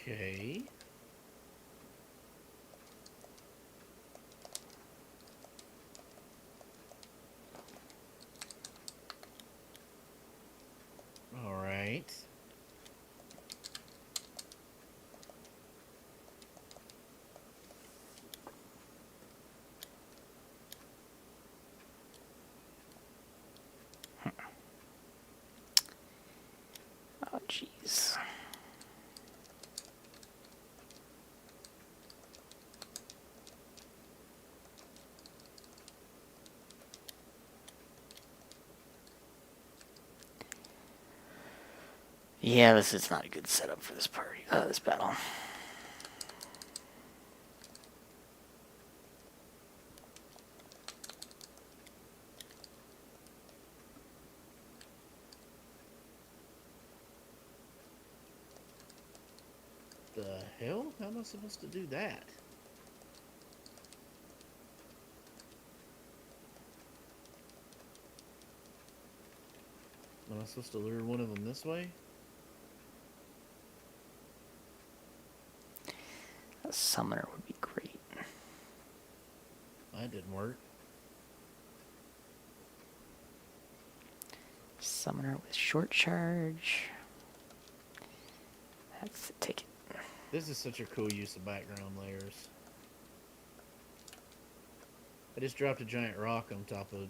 Speaker 3: Okay. Alright.
Speaker 1: Oh, jeez. Yeah, this is not a good setup for this party. This battle.
Speaker 3: The hell? How am I supposed to do that? Am I supposed to lure one of them this way?
Speaker 1: A summoner would be great.
Speaker 3: That didn't work.
Speaker 1: Summoner with short charge. That's the ticket.
Speaker 3: This is such a cool use of background layers. I just dropped a giant rock on top of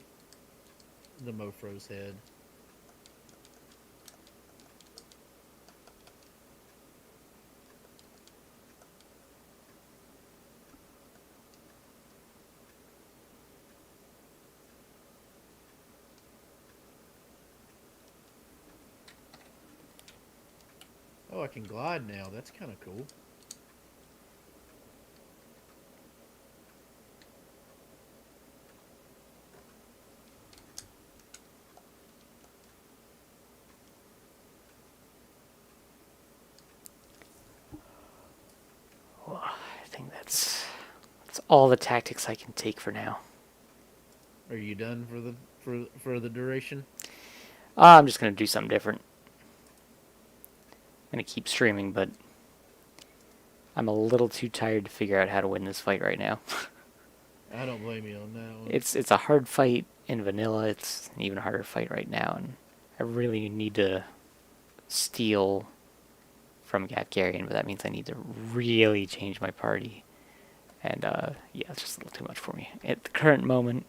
Speaker 3: the Mofro's head. Oh, I can glide now. That's kind of cool.
Speaker 1: Well, I think that's all the tactics I can take for now.
Speaker 3: Are you done for the duration?
Speaker 1: I'm just gonna do something different. I'm gonna keep streaming, but I'm a little too tired to figure out how to win this fight right now.
Speaker 3: I don't blame you on that one.
Speaker 1: It's a hard fight in vanilla. It's an even harder fight right now, and I really need to steal from Gapgarian, but that means I need to really change my party. And yeah, it's just a little too much for me. At the current moment,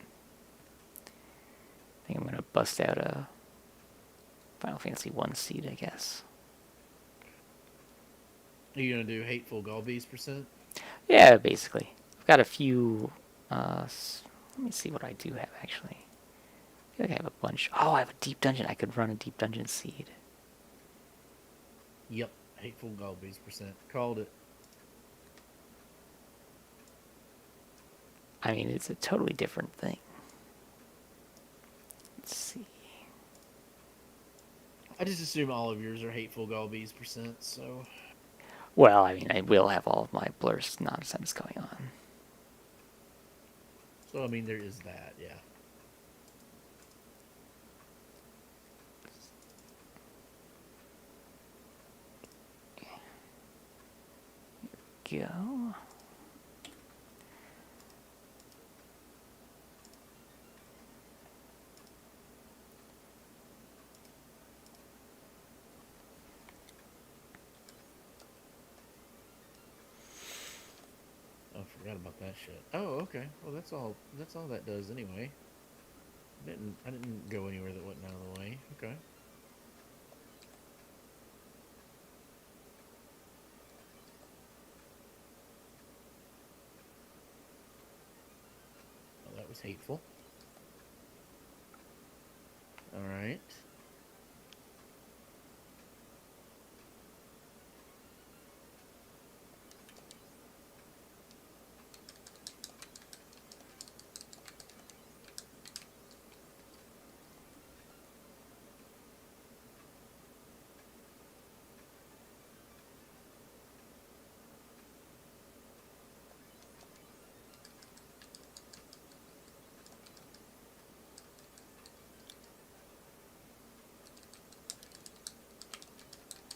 Speaker 1: I think I'm going to bust out a Final Fantasy 1 seed, I guess.
Speaker 3: Are you going to do Hateful Golbeeze %?
Speaker 1: Yeah, basically. I've got a few... let me see what I do have, actually. I feel like I have a bunch. Oh, I have a deep dungeon. I could run a deep dungeon seed.
Speaker 3: Yep. Hateful Golbeeze %. Called it.
Speaker 1: I mean, it's a totally different thing. Let's see.
Speaker 3: I just assume all of yours are Hateful Golbeeze %, so...
Speaker 1: Well, I mean, I will have all of my blurs nonsense going on.
Speaker 3: So, I mean, there is that, yeah.
Speaker 1: Go.
Speaker 3: I forgot about that shit. Oh, okay. Well, that's all that does anyway. I didn't go anywhere that wasn't out of the way. Okay. Oh, that was hateful. Alright.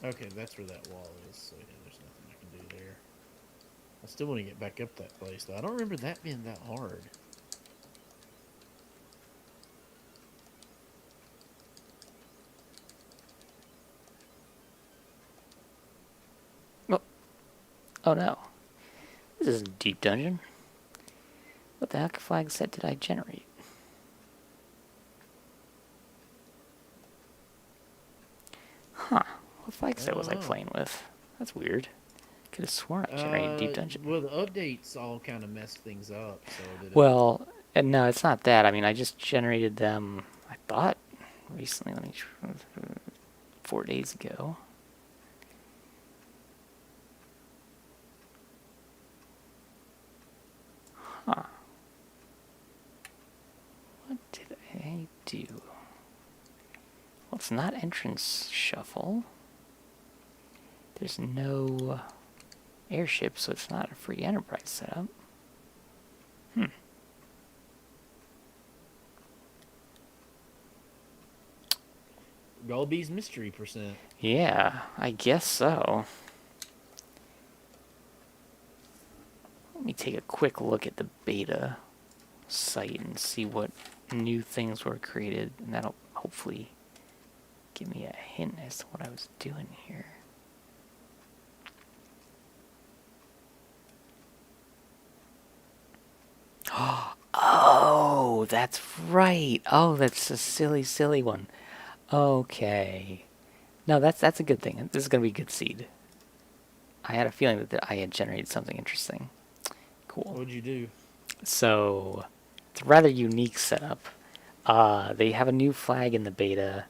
Speaker 3: Okay, that's where that wall is. So yeah, there's nothing I can do there. I still want to get back up that place though. I don't remember that being that hard.
Speaker 1: Oh, oh no. This is a deep dungeon. What the heck flag set did I generate? Huh. What flag
Speaker 3: I
Speaker 1: set was
Speaker 3: don't
Speaker 1: I
Speaker 3: know.
Speaker 1: playing with? That's weird. Could have sworn I generated a deep dungeon.
Speaker 3: Well, the updates all kind of messed things up. So did it?
Speaker 1: Well, no, it's not that. I mean, I just generated them, I thought, recently. 4 days ago. Huh. What did I do? Well, it's not entrance shuffle. There's no airship, so it's not a free enterprise setup.
Speaker 3: Golbeeze mystery percent.
Speaker 1: Yeah, I guess so. Let me take a quick look at the beta site and see what new things were created, and that'll hopefully give me a hint as to what I was doing here. Oh, that's right. Oh, that's a silly, silly one. Okay. No, that's a good thing. This is going to be a good seed. I had a feeling that I had generated something interesting. Cool.
Speaker 3: What'd you do?
Speaker 1: So, it's a rather unique setup. They have a new flag in the beta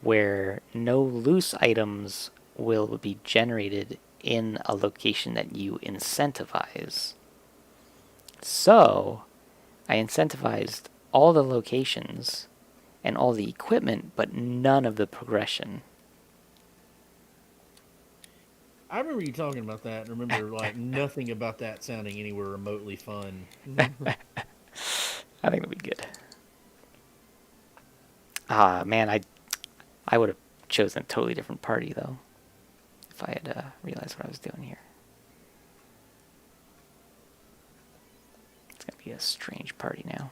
Speaker 1: where no loose items will be generated in a location that you incentivize. So, I incentivized all the locations and all the equipment, but none of the progression.
Speaker 3: I remember you talking about that, and remember like nothing about that sounding anywhere remotely fun.
Speaker 1: I think it'll be good. Ah, man, I would have chosen a totally different party, though, if I had realized what I was doing here. It's going to be a strange party now.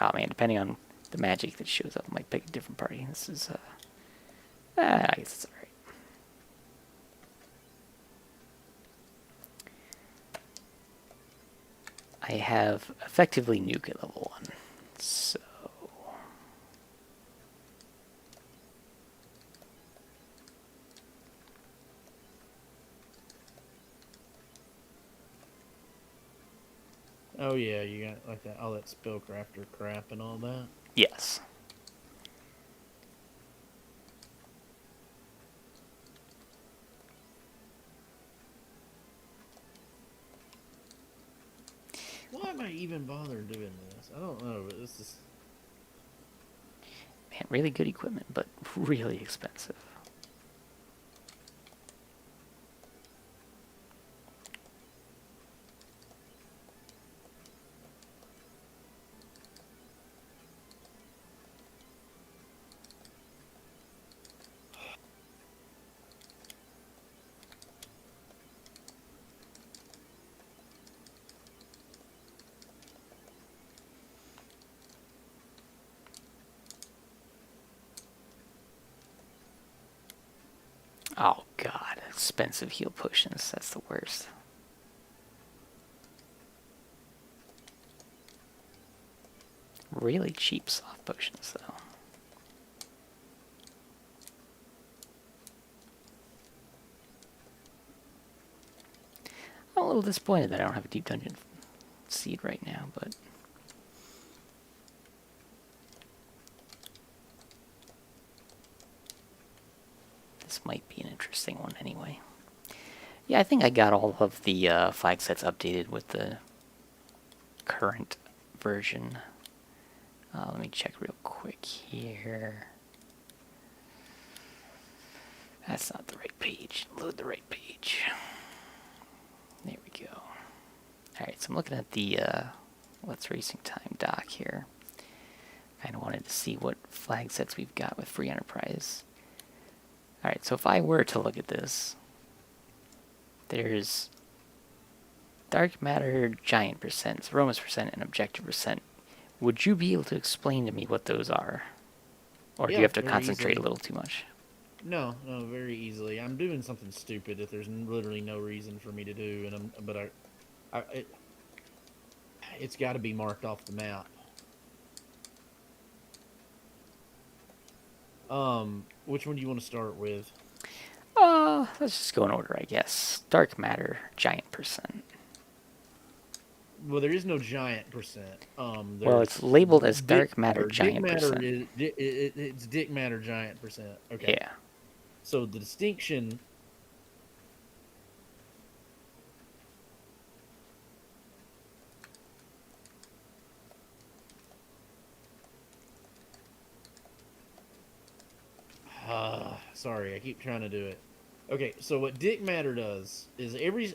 Speaker 1: Ah, man, depending on the magic that shows up, I might pick a different party. This is, I guess it's alright. I have effectively nuke at level 1, so...
Speaker 3: Oh yeah, you got like that all that spellcrafter crap and all that.
Speaker 1: Yes.
Speaker 3: Why am I even bother doing this? I don't know, but this is.
Speaker 1: Man, really good equipment, but really expensive. Oh god, expensive heal potions, that's the worst. Really cheap soft potions, though. I'm a little disappointed that I don't have a deep dungeon seed right now, but... this might be an interesting one anyway. Yeah, I think I got all of the flag sets updated with the current version. Let me check real quick here. That's not the right page. Load the right page. There we go. Alright, so I'm looking at the Let's Racing Time doc here. Kind of wanted to see what flag sets we've got with free enterprise. Alright, so if I were to look at this, there's dark matter giant percent, Zeromus percent, and objective percent. Would you be able to explain to me what those are? Or do you
Speaker 3: Yeah,
Speaker 1: have to
Speaker 3: very
Speaker 1: concentrate
Speaker 3: easily.
Speaker 1: a little too much?
Speaker 3: No, no, very easily. I'm doing something stupid that there's literally no reason for me to do, but it's got to be marked off the map. Which one do you want to start with?
Speaker 1: Let's just go in order, I guess. Dark matter giant percent.
Speaker 3: Well, there is no giant percent.
Speaker 1: Well, it's
Speaker 3: There's
Speaker 1: labeled as
Speaker 3: dick
Speaker 1: dark matter
Speaker 3: matter. Dick
Speaker 1: giant
Speaker 3: matter
Speaker 1: percent.
Speaker 3: it's dick matter giant percent. Okay.
Speaker 1: Yeah.
Speaker 3: So the distinction. Sorry, I keep trying to do it. Okay, so what dick matter does is every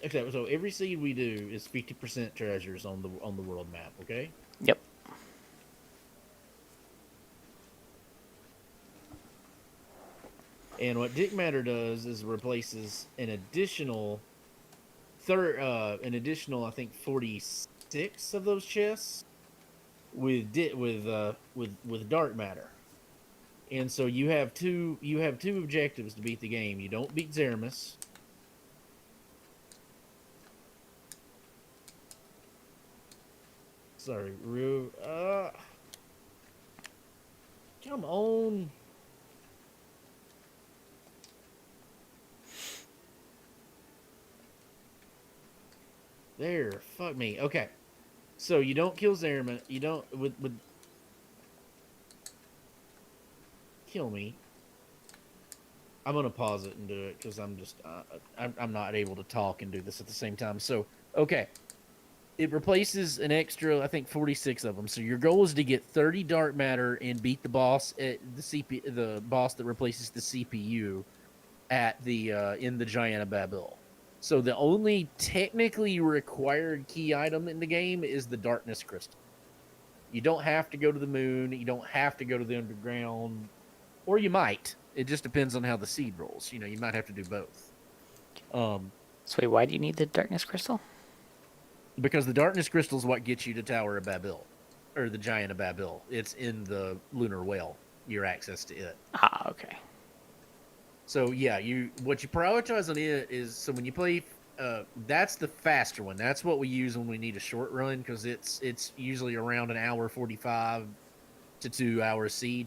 Speaker 3: seed we do is 50% treasures on the world map. Okay.
Speaker 1: Yep.
Speaker 3: And what dick matter does is replaces an additional I think 46 of those chests with dark matter. And so you have two objectives to beat the game. You don't beat Zeramus. Sorry, Rue. Come on. There, fuck me. Okay, so you don't kill Zeramus. You don't with kill me. I'm gonna pause it and do it because I'm not able to talk and do this at the same time. So okay, it replaces an extra I think 46 of them. So your goal is to get 30 dark matter and beat the boss at the boss that replaces the CPU at the in the Giant of Babel. So the only technically required key item in the game is the darkness crystal. You don't have to go to the moon. You don't have to go to the underground, or you might. It just depends on how the seed rolls. You know, you might have to do both.
Speaker 1: So wait, why do you need the darkness crystal?
Speaker 3: Because the darkness crystal is what gets you to Tower of Babel, or the Giant of Babel. It's in the lunar whale. Your access to it.
Speaker 1: Ah, okay.
Speaker 3: So yeah, what you prioritize on it is so when you play, that's the faster one. That's what we use when we need a short run because it's usually around an hour 45 to 2 hour seed.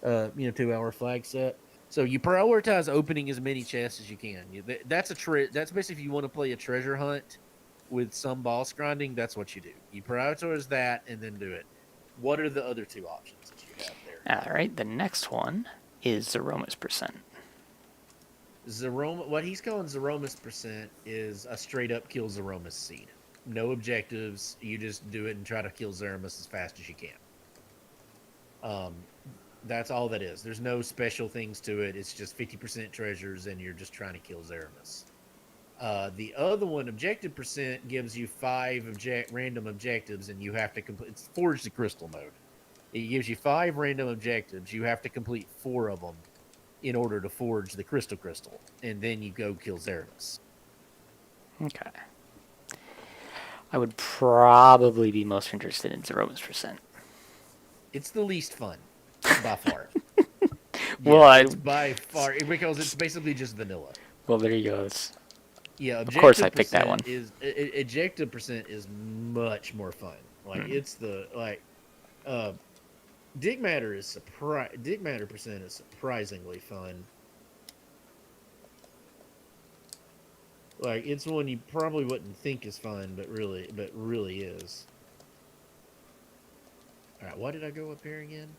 Speaker 3: 2 hour flag set. So you prioritize opening as many chests as you can. That's That's basically if you want to play a treasure hunt with some boss grinding. That's what you do. You prioritize that and then do it. What are the other two options that you have there?
Speaker 1: All right, the next one is Zeromus percent.
Speaker 3: What he's calling Zeromus percent is a straight up kill Zeromus seed. No objectives. You just do it and try to kill Zeromus as fast as you can. That's all that is. There's no special things to it. It's just 50% treasures, and you're just trying to kill Zeramus. The other one, objective percent, gives you 5 random objectives, and you have to complete. It's Forge the Crystal mode. It gives you 5 random objectives. You have to complete 4 of them in order to forge the crystal, and then you go kill Zeramus.
Speaker 1: Okay. I would probably be most interested in Zeromus percent.
Speaker 3: It's the least fun, by far.
Speaker 1: Well,
Speaker 3: it's by far because it's basically just vanilla.
Speaker 1: Well, there you go.
Speaker 3: Yeah,
Speaker 1: of course I picked that one.
Speaker 3: Objective percent is much more fun. Like it's the Dick Matter percent is surprisingly fun. Like it's one you probably wouldn't think is fun, but really is. All right, why did I go up here again?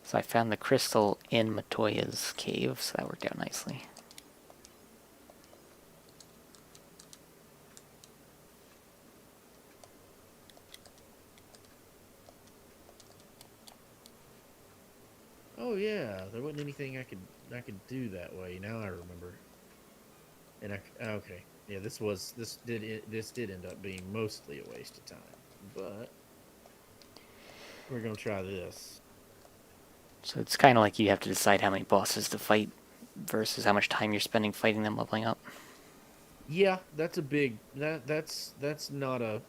Speaker 1: So I found the crystal in Matoya's cave, so that worked out nicely.
Speaker 3: Oh yeah, there wasn't anything I could do that way. Now I remember. And okay, yeah, this did end up being mostly a waste of time, but we're gonna try this.
Speaker 1: So it's kind of like you have to decide how many bosses to fight versus how much time you're spending fighting them leveling up.
Speaker 3: Yeah, that's a big that's not a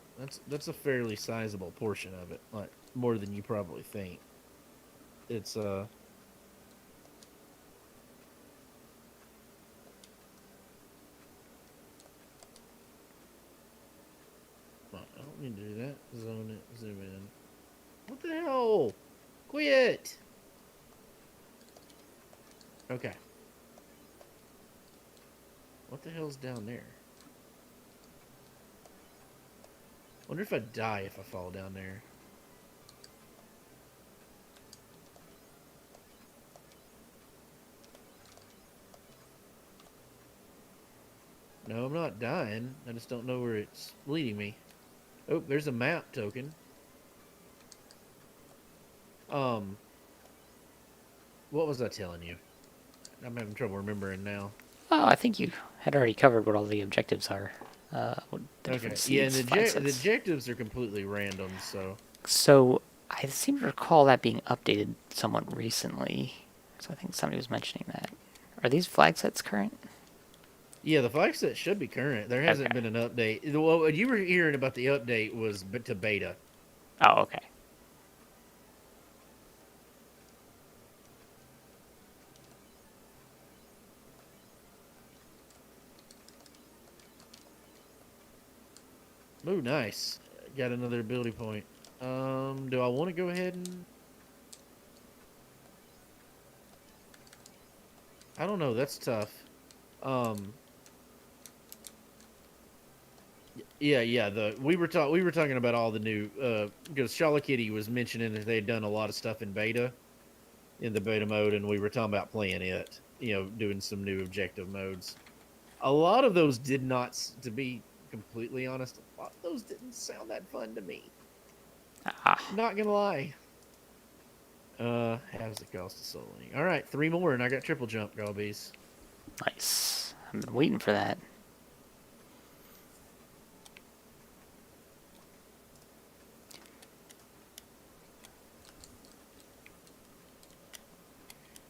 Speaker 3: that's a fairly sizable portion of it. Like more than you probably think. It's I don't need to do that. Zone it, zoom in. What the hell? Quit. Okay. What the hell's down there? Wonder if I die if I fall down there. No, I'm not dying. I just don't know where it's leading me. Oh, there's a map token. What was I telling you? I'm having trouble remembering now.
Speaker 1: Oh, I think you had already covered what all the objectives are. What the
Speaker 3: Okay,
Speaker 1: different
Speaker 3: yeah, and
Speaker 1: seeds, flag
Speaker 3: the
Speaker 1: sets.
Speaker 3: objectives are completely random, so...
Speaker 1: So I seem to recall that being updated somewhat recently. So I think somebody was mentioning that. Are these flag sets current?
Speaker 3: Yeah, the flag set should be current. There hasn't
Speaker 1: Okay.
Speaker 3: been an update. Well, what you were hearing about the update was to beta.
Speaker 1: Oh, okay.
Speaker 3: Ooh, nice. Got another ability point. Do I want to go ahead and... I don't know, that's tough. Um... Yeah. We were talking about all the new because Shala Kitty was mentioning that they had done a lot of stuff in beta, in the beta mode, and we were talking about playing it. Doing some new objective modes. A lot of those did not, to be completely honest, a lot of those didn't sound that fun to me.
Speaker 1: Ah,
Speaker 3: Not gonna lie. How's the cost of soling? All right, 3 more, and I got triple jump, Golbeeze.
Speaker 1: nice. I've been waiting for that.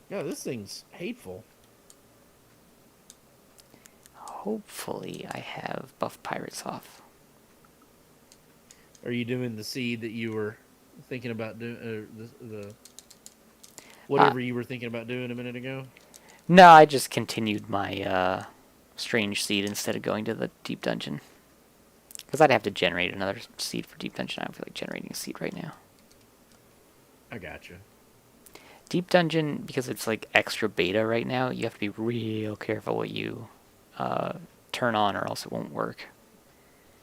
Speaker 3: Yeah, this thing's hateful.
Speaker 1: Hopefully I have buff pirates off.
Speaker 3: Are you doing the seed that you were thinking about doing? The whatever you were thinking about doing a minute ago?
Speaker 1: No, I just continued my strange seed instead of going to the deep dungeon. Because I'd have to generate another seed for deep dungeon. I don't feel like generating a seed right now.
Speaker 3: I gotcha.
Speaker 1: Deep dungeon, because it's like extra beta right now, you have to be real careful what you turn on or else it won't work.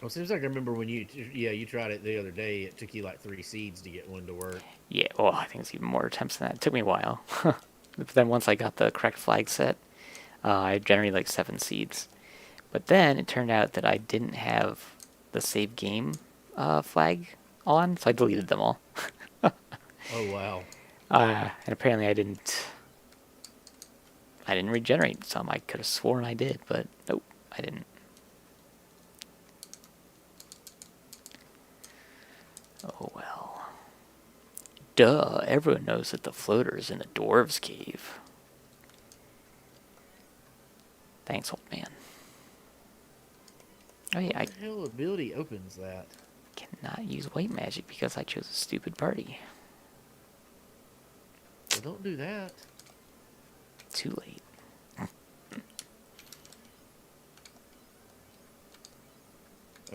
Speaker 3: Well, it seems like I remember when you tried it the other day. It took you like 3 seeds to get one to work.
Speaker 1: Yeah, well, I think it's even more attempts than that. It took me a while. But then once I got the correct flag set, I generated like 7 seeds. But then it turned out that I didn't have the save game flag on, so I deleted them all.
Speaker 3: Oh wow.
Speaker 1: And apparently I didn't regenerate some. I could have sworn I did, but nope, I didn't. Oh well. Duh, everyone knows that the floater is in the dwarves' cave. Thanks, old man. Oh yeah, I
Speaker 3: What the hell ability opens that?
Speaker 1: cannot use white magic because I chose a stupid party.
Speaker 3: Well, don't do that.
Speaker 1: Too late.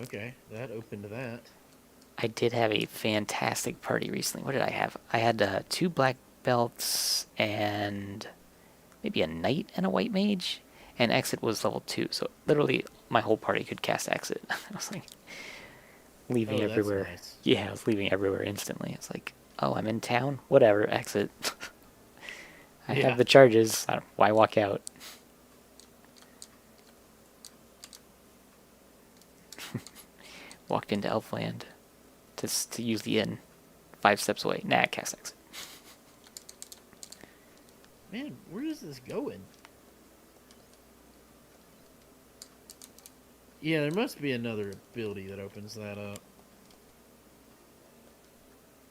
Speaker 3: Okay, that opened that.
Speaker 1: I did have a fantastic party recently. What did I have? I had 2 black belts and maybe a knight and a white mage. And exit was level 2, so literally my whole party could cast exit. I was like leaving
Speaker 3: Oh, that's
Speaker 1: everywhere.
Speaker 3: nice.
Speaker 1: Yeah, I was leaving everywhere instantly. It's like, oh, I'm in town? Whatever, exit. I
Speaker 3: Yeah.
Speaker 1: have the charges. Why walk out? Walked into Elfland to use the inn. 5 steps away. Nah, cast exit.
Speaker 3: Man, where is this going? Yeah, there must be another ability that opens that up.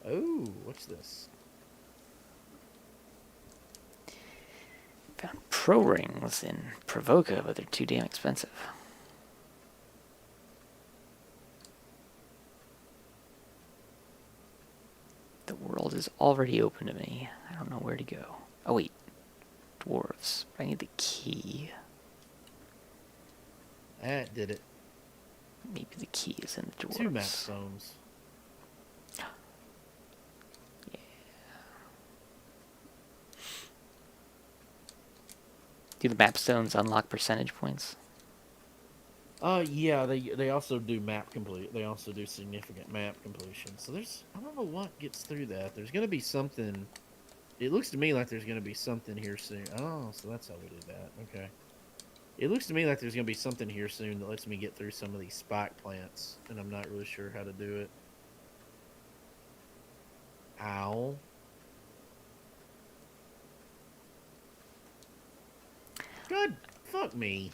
Speaker 3: Oh, what's this?
Speaker 1: control rings in Provoca, but they're too damn expensive. The world is already open to me. I don't know where to go. Oh wait, dwarves. I need the key.
Speaker 3: That did it.
Speaker 1: Maybe the key is in the dwarves.
Speaker 3: 2 map stones.
Speaker 1: Do the map stones unlock percentage points?
Speaker 3: Yeah, they also do map complete. They also do significant map completion. So I don't know what gets through that. There's gonna be something. It looks to me like there's gonna be something here soon. Oh, so that's how we did that. Okay. It looks to me like there's gonna be something here soon that lets me get through some of these spike plants, and I'm not really sure how to do it. Ow. Good. Fuck me.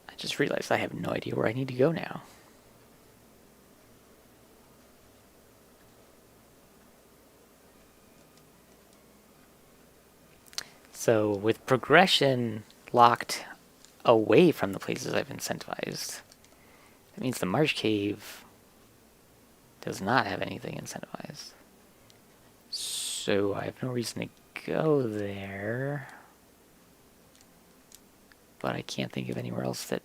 Speaker 1: I just realized I have no idea where I need to go now. So with progression locked away from the places I've incentivized, that means the Marsh Cave does not have anything incentivized. So I have no reason to go there. But I can't think of anywhere else that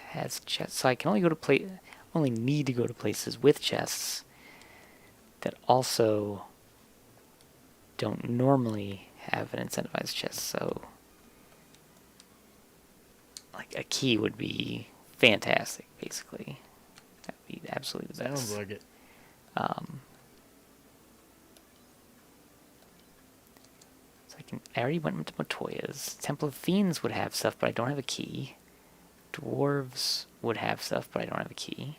Speaker 1: has chests. So I can only go to only need to go to places with chests that also don't normally have an incentivized chest. So like a key would be fantastic, basically. That'd be absolutely the best.
Speaker 3: Sounds like it.
Speaker 1: So I already went to Matoya's. Temple of Fiends would have stuff, but I don't have a key. Dwarves would have stuff, but I don't have a key.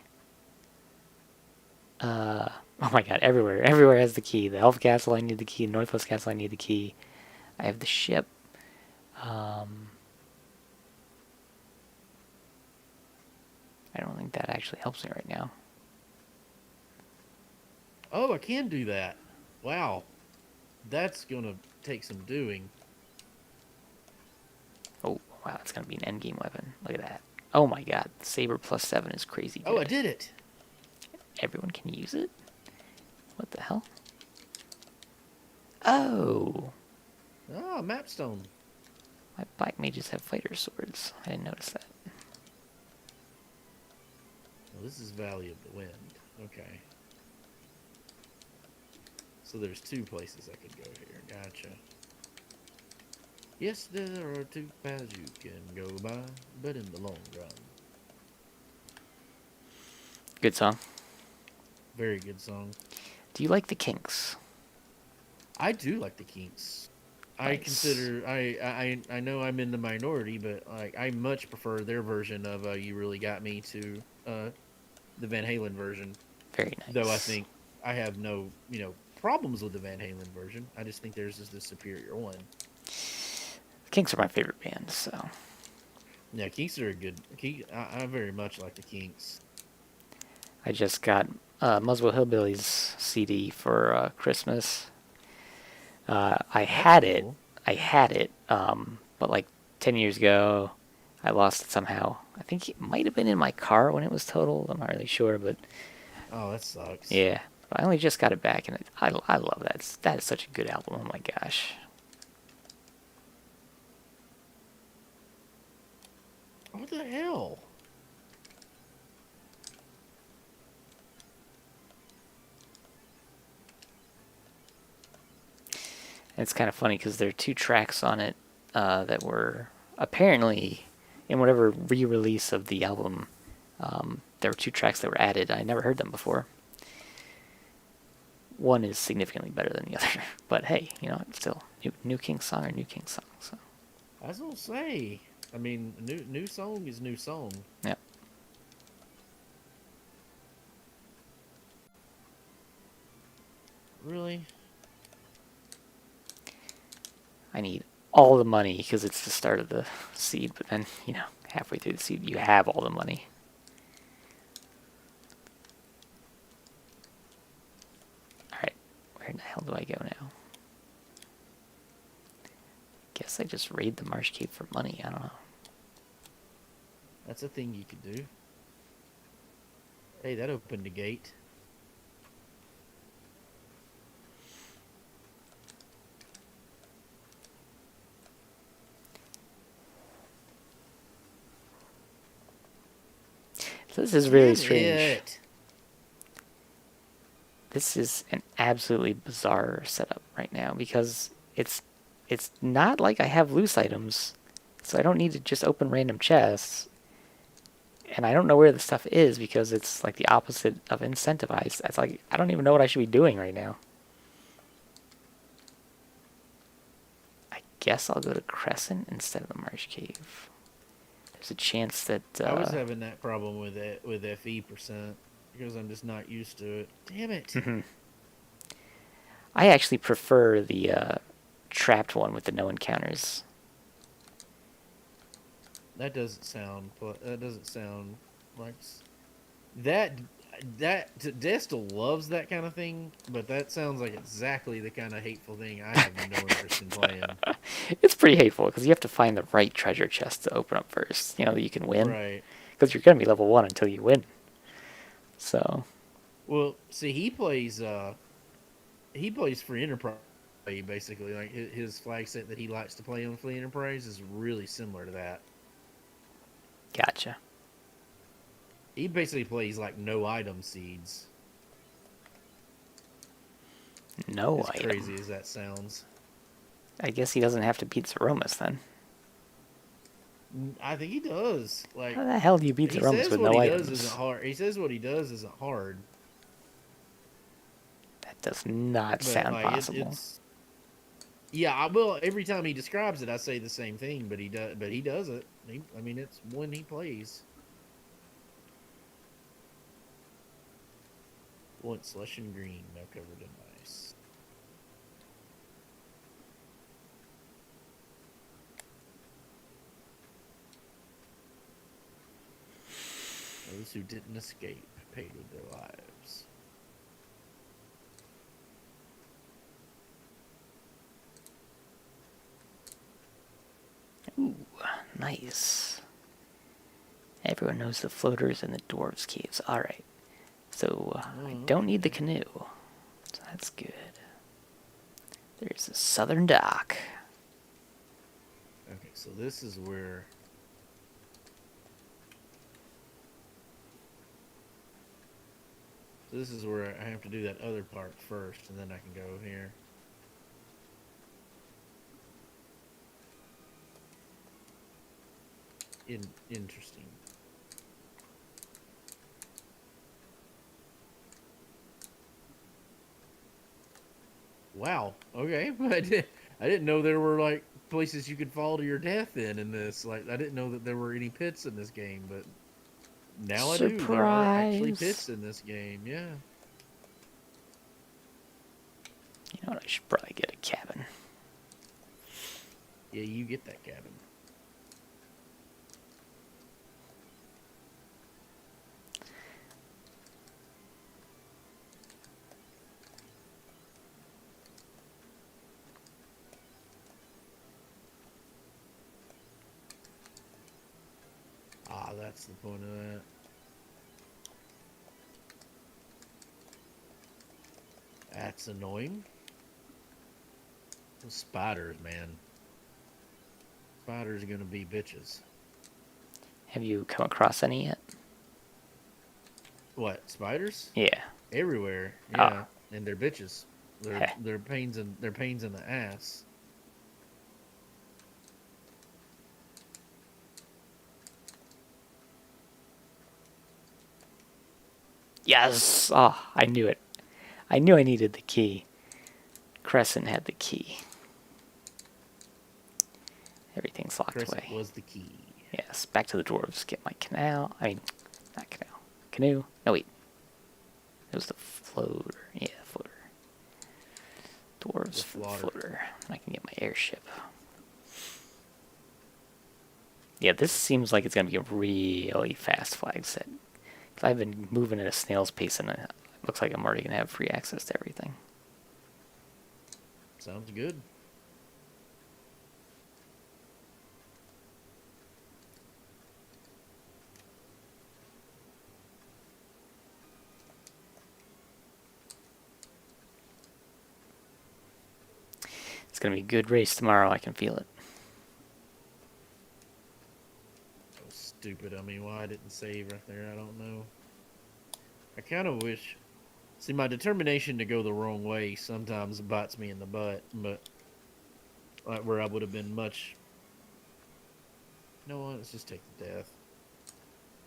Speaker 1: Oh my god, everywhere. Everywhere has the key. The Elf Castle, I need the key. Northwest Castle, I need the key. I have the ship. I don't think that actually helps me right now.
Speaker 3: Oh, I can do that. Wow. That's gonna take some doing.
Speaker 1: Oh, wow, that's going to be an endgame weapon. Look at that. Oh my god, Saber +7 is crazy good.
Speaker 3: Oh, I did it.
Speaker 1: Everyone can use it? What the hell? Oh!
Speaker 3: Oh, mapstone.
Speaker 1: My black mages have fighter swords. I didn't notice that.
Speaker 3: Well, this is Valley of the Wind. Okay. So there's 2 places I could go here. Gotcha. Yes, there are 2 paths you can go by, but in the long run.
Speaker 1: Good song.
Speaker 3: Very good song.
Speaker 1: Do you like the Kinks?
Speaker 3: I do like the Kinks. I
Speaker 1: Nice.
Speaker 3: consider I know I'm in the minority, but I much prefer their version of "You Really Got Me" to the Van Halen version.
Speaker 1: Very nice.
Speaker 3: Though I think I have no problems with the Van Halen version. I just think theirs is the superior one.
Speaker 1: The Kinks are my favorite band, so...
Speaker 3: Yeah, Kinks are a good. I very much like the Kinks.
Speaker 1: I just got Muswell Hillbillies CD for Christmas. I had it.
Speaker 3: Cool.
Speaker 1: But like 10 years ago, I lost it somehow. I think it might have been in my car when it was totaled. I'm not really sure, but
Speaker 3: Oh, that sucks.
Speaker 1: yeah. But I only just got it back, and I love that. That is such a good album. Oh my gosh.
Speaker 3: What the hell?
Speaker 1: And it's kind of funny because there are 2 tracks on it that were apparently in whatever re-release of the album. There were 2 tracks that were added. I never heard them before. One is significantly better than the other, but hey, it's still new King song or new King song. So
Speaker 3: I was gonna say. I mean, new song is new song.
Speaker 1: yeah.
Speaker 3: Really?
Speaker 1: I need all the money because it's the start of the seed, but then halfway through the seed you have all the money. All right, where the hell do I go now? Guess guess I just raid the Marsh Cave for money. I don't know.
Speaker 3: That's a thing you could do. Hey, that opened a gate.
Speaker 1: So this is really
Speaker 3: Damn
Speaker 1: strange.
Speaker 3: it.
Speaker 1: This is an absolutely bizarre setup right now because it's not like I have loose items, so I don't need to just open random chests. And I don't know where the stuff is because it's like the opposite of incentivized. It's like I don't even know what I should be doing right now. I guess I'll go to Crescent instead of the Marsh Cave. There's a chance that
Speaker 3: I was having that problem with it with FE percent because I'm just not used to it. Damn it.
Speaker 1: I actually prefer the trapped one with the no encounters.
Speaker 3: That doesn't sound. That doesn't sound like that. Destal loves that kind of thing, but that sounds like exactly the kind of hateful thing I have no interest in playing.
Speaker 1: It's pretty hateful because you have to find the right treasure chest to open up first. You know that you can win.
Speaker 3: Right.
Speaker 1: Because you're gonna be level 1 until you win. So.
Speaker 3: Well, see, he plays Free Enterprise. Basically, like his flag set that he likes to play on Free Enterprise is really similar to that.
Speaker 1: Gotcha.
Speaker 3: He basically plays like no item seeds.
Speaker 1: No
Speaker 3: As
Speaker 1: item.
Speaker 3: crazy as that sounds.
Speaker 1: I guess he doesn't have to beat Zeromus then.
Speaker 3: I think he does. Like,
Speaker 1: How the hell do you beat
Speaker 3: he
Speaker 1: Zeromus
Speaker 3: says
Speaker 1: with
Speaker 3: what
Speaker 1: no
Speaker 3: he
Speaker 1: items?
Speaker 3: does isn't hard. He says what he does isn't hard.
Speaker 1: That does not
Speaker 3: But
Speaker 1: sound
Speaker 3: like,
Speaker 1: possible.
Speaker 3: Yeah, I will. Every time he describes it, I say the same thing, but he does. But he does it. I mean, it's when he plays. Once lush and green, now covered in ice. Those who didn't escape paid with their lives.
Speaker 1: Ooh, nice. Everyone knows the floaters and the dwarves' caves. Alright. So, I don't need the canoe. So that's good. There's the southern dock.
Speaker 3: Okay, so this is where. So this is where I have to do that other part first, and then I can go here. Interesting. Wow. Okay, but I didn't know there were like places you could fall to your death in this. Like, I didn't know that there were any pits in this game, but now I do. There are actually
Speaker 1: Surprise.
Speaker 3: pits in this game. Yeah.
Speaker 1: You know what? I should probably get a cabin.
Speaker 3: Yeah, you get that cabin. Ah, that's the point of that. That's annoying. Those spiders, man. Spiders are gonna be bitches.
Speaker 1: Have you come across any yet?
Speaker 3: What, spiders?
Speaker 1: Yeah.
Speaker 3: Everywhere.
Speaker 1: Oh.
Speaker 3: Yeah. And they're bitches.
Speaker 1: Heh.
Speaker 3: They're pains in the ass.
Speaker 1: Yes! Oh, I knew it. I knew I needed the key. Crescent had the key. Everything's locked
Speaker 3: Crescent
Speaker 1: away.
Speaker 3: was the key.
Speaker 1: Yes, back to the dwarves. Get my canal. I mean, not canal. Canoe. No, wait. It was the floater. Yeah, floater. Dwarves
Speaker 3: The
Speaker 1: for the
Speaker 3: floater.
Speaker 1: floater. And I can get my airship. Yeah, this seems like it's going to be a really fast flag set. 'Cause I've been moving at a snail's pace, and it looks like I'm already going to have free access to everything.
Speaker 3: Sounds good.
Speaker 1: It's going to be a good race tomorrow. I can feel it.
Speaker 3: So stupid. I mean, why I didn't save right there, I don't know. I kind of wish. See, my determination to go the wrong way sometimes bites me in the butt, but like where I would have been much. You know what? Let's just take the death.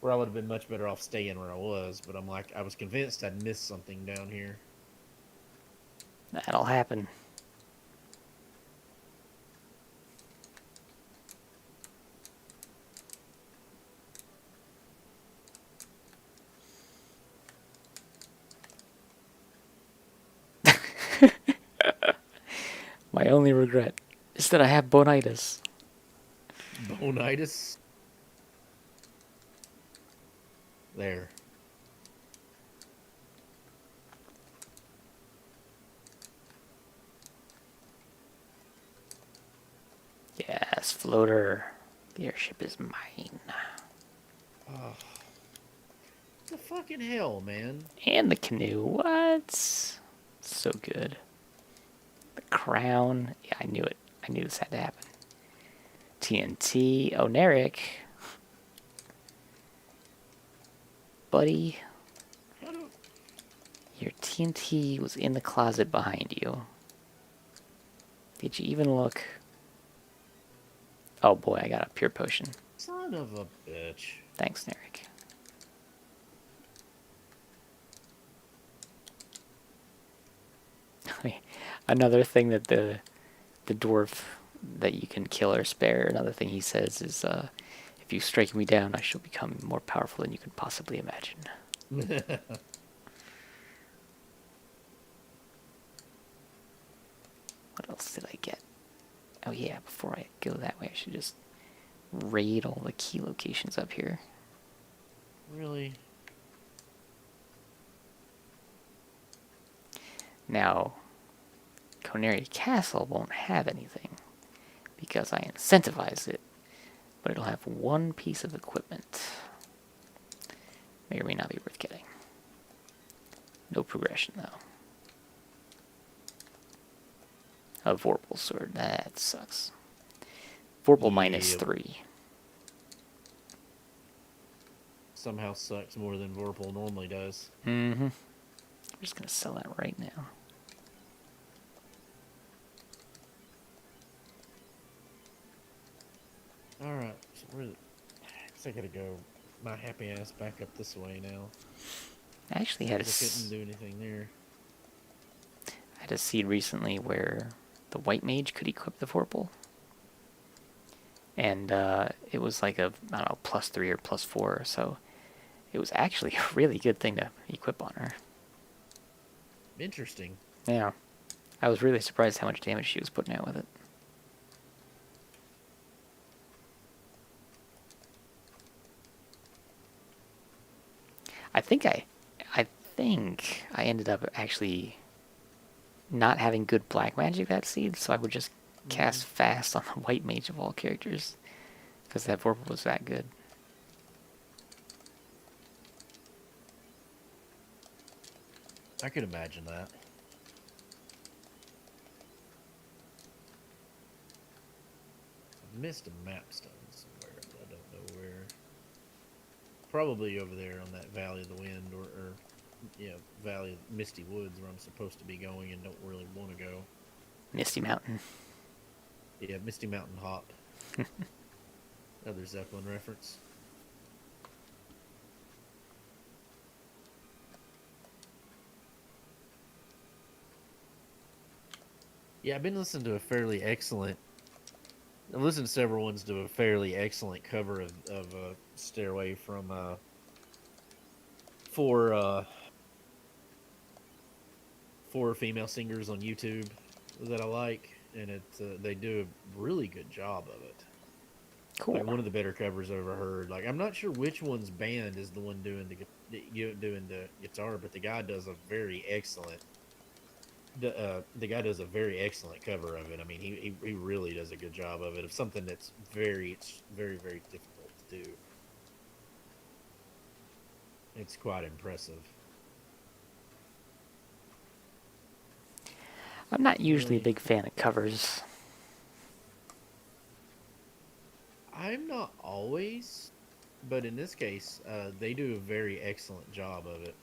Speaker 3: Where I would have been much better off staying where I was, but I'm like, I was convinced I'd missed something down here.
Speaker 1: That'll happen. My only regret is that I have bonitis.
Speaker 3: Bonitis? There.
Speaker 1: Yes, floater. The airship is mine.
Speaker 3: Oh. The fucking hell, man.
Speaker 1: And the canoe. What? So good. The crown. Yeah, I knew it. I knew this had to happen. TNT. Oneric. Buddy.
Speaker 3: How do...
Speaker 1: Your TNT was in the closet behind you. Did you even look? Oh boy, I got a pure potion.
Speaker 3: Son of a bitch.
Speaker 1: Thanks, Narek. Another thing that the dwarf that you can kill or spare, another thing he says is, if you strike me down, I shall become more powerful than you can possibly imagine. What else did I get? Oh yeah, before I go that way, I should just raid all the key locations up here.
Speaker 3: Really?
Speaker 1: Now, Connery Castle won't have anything because I incentivize it, but it'll have one piece of equipment. May or may not be worth getting. No progression, though. A Vorpal sword. That sucks. Vorpal minus 3.
Speaker 3: Somehow sucks more than Vorpal normally does.
Speaker 1: Mm-hmm. I'm just going to sell that right now.
Speaker 3: Alright, so where... I gotta go my happy ass back up this way now.
Speaker 1: I actually had
Speaker 3: I couldn't do anything there.
Speaker 1: I had a seed recently where the white mage could equip the Vorpal. And it was like a, I don't know, +3 or +4, so it was actually a really good thing to equip on her.
Speaker 3: Interesting.
Speaker 1: Yeah. I was really surprised how much damage she was putting out with it. I think I ended up actually not having good black magic that seed, so I would just cast fast on the white mage of all characters, because that Vorpal was that good.
Speaker 3: I could imagine that. I've missed a map stone somewhere, but I don't know where. Probably over there on that Valley of the Wind, or yeah, Valley of Misty Woods, where I'm supposed to be going and don't really want to go.
Speaker 1: Misty Mountain.
Speaker 3: Yeah, Misty Mountain Hop. Another Zeppelin reference. Yeah, I've been listening to a fairly excellent. I've listened to several ones to a fairly excellent cover of Stairway from four female singers on YouTube that I like, and they do a really good job of it.
Speaker 1: Cool.
Speaker 3: Like one of the better covers I've ever heard. Like I'm not sure which one's band is the one doing the guitar, but the guy does a very excellent. The guy does a very excellent cover of it. I mean, he really does a good job of it. Of something that's very difficult to do. It's quite impressive.
Speaker 1: I'm not usually a
Speaker 3: Really,
Speaker 1: big fan of covers.
Speaker 3: I'm not always, but in this case, they do a very excellent job of it.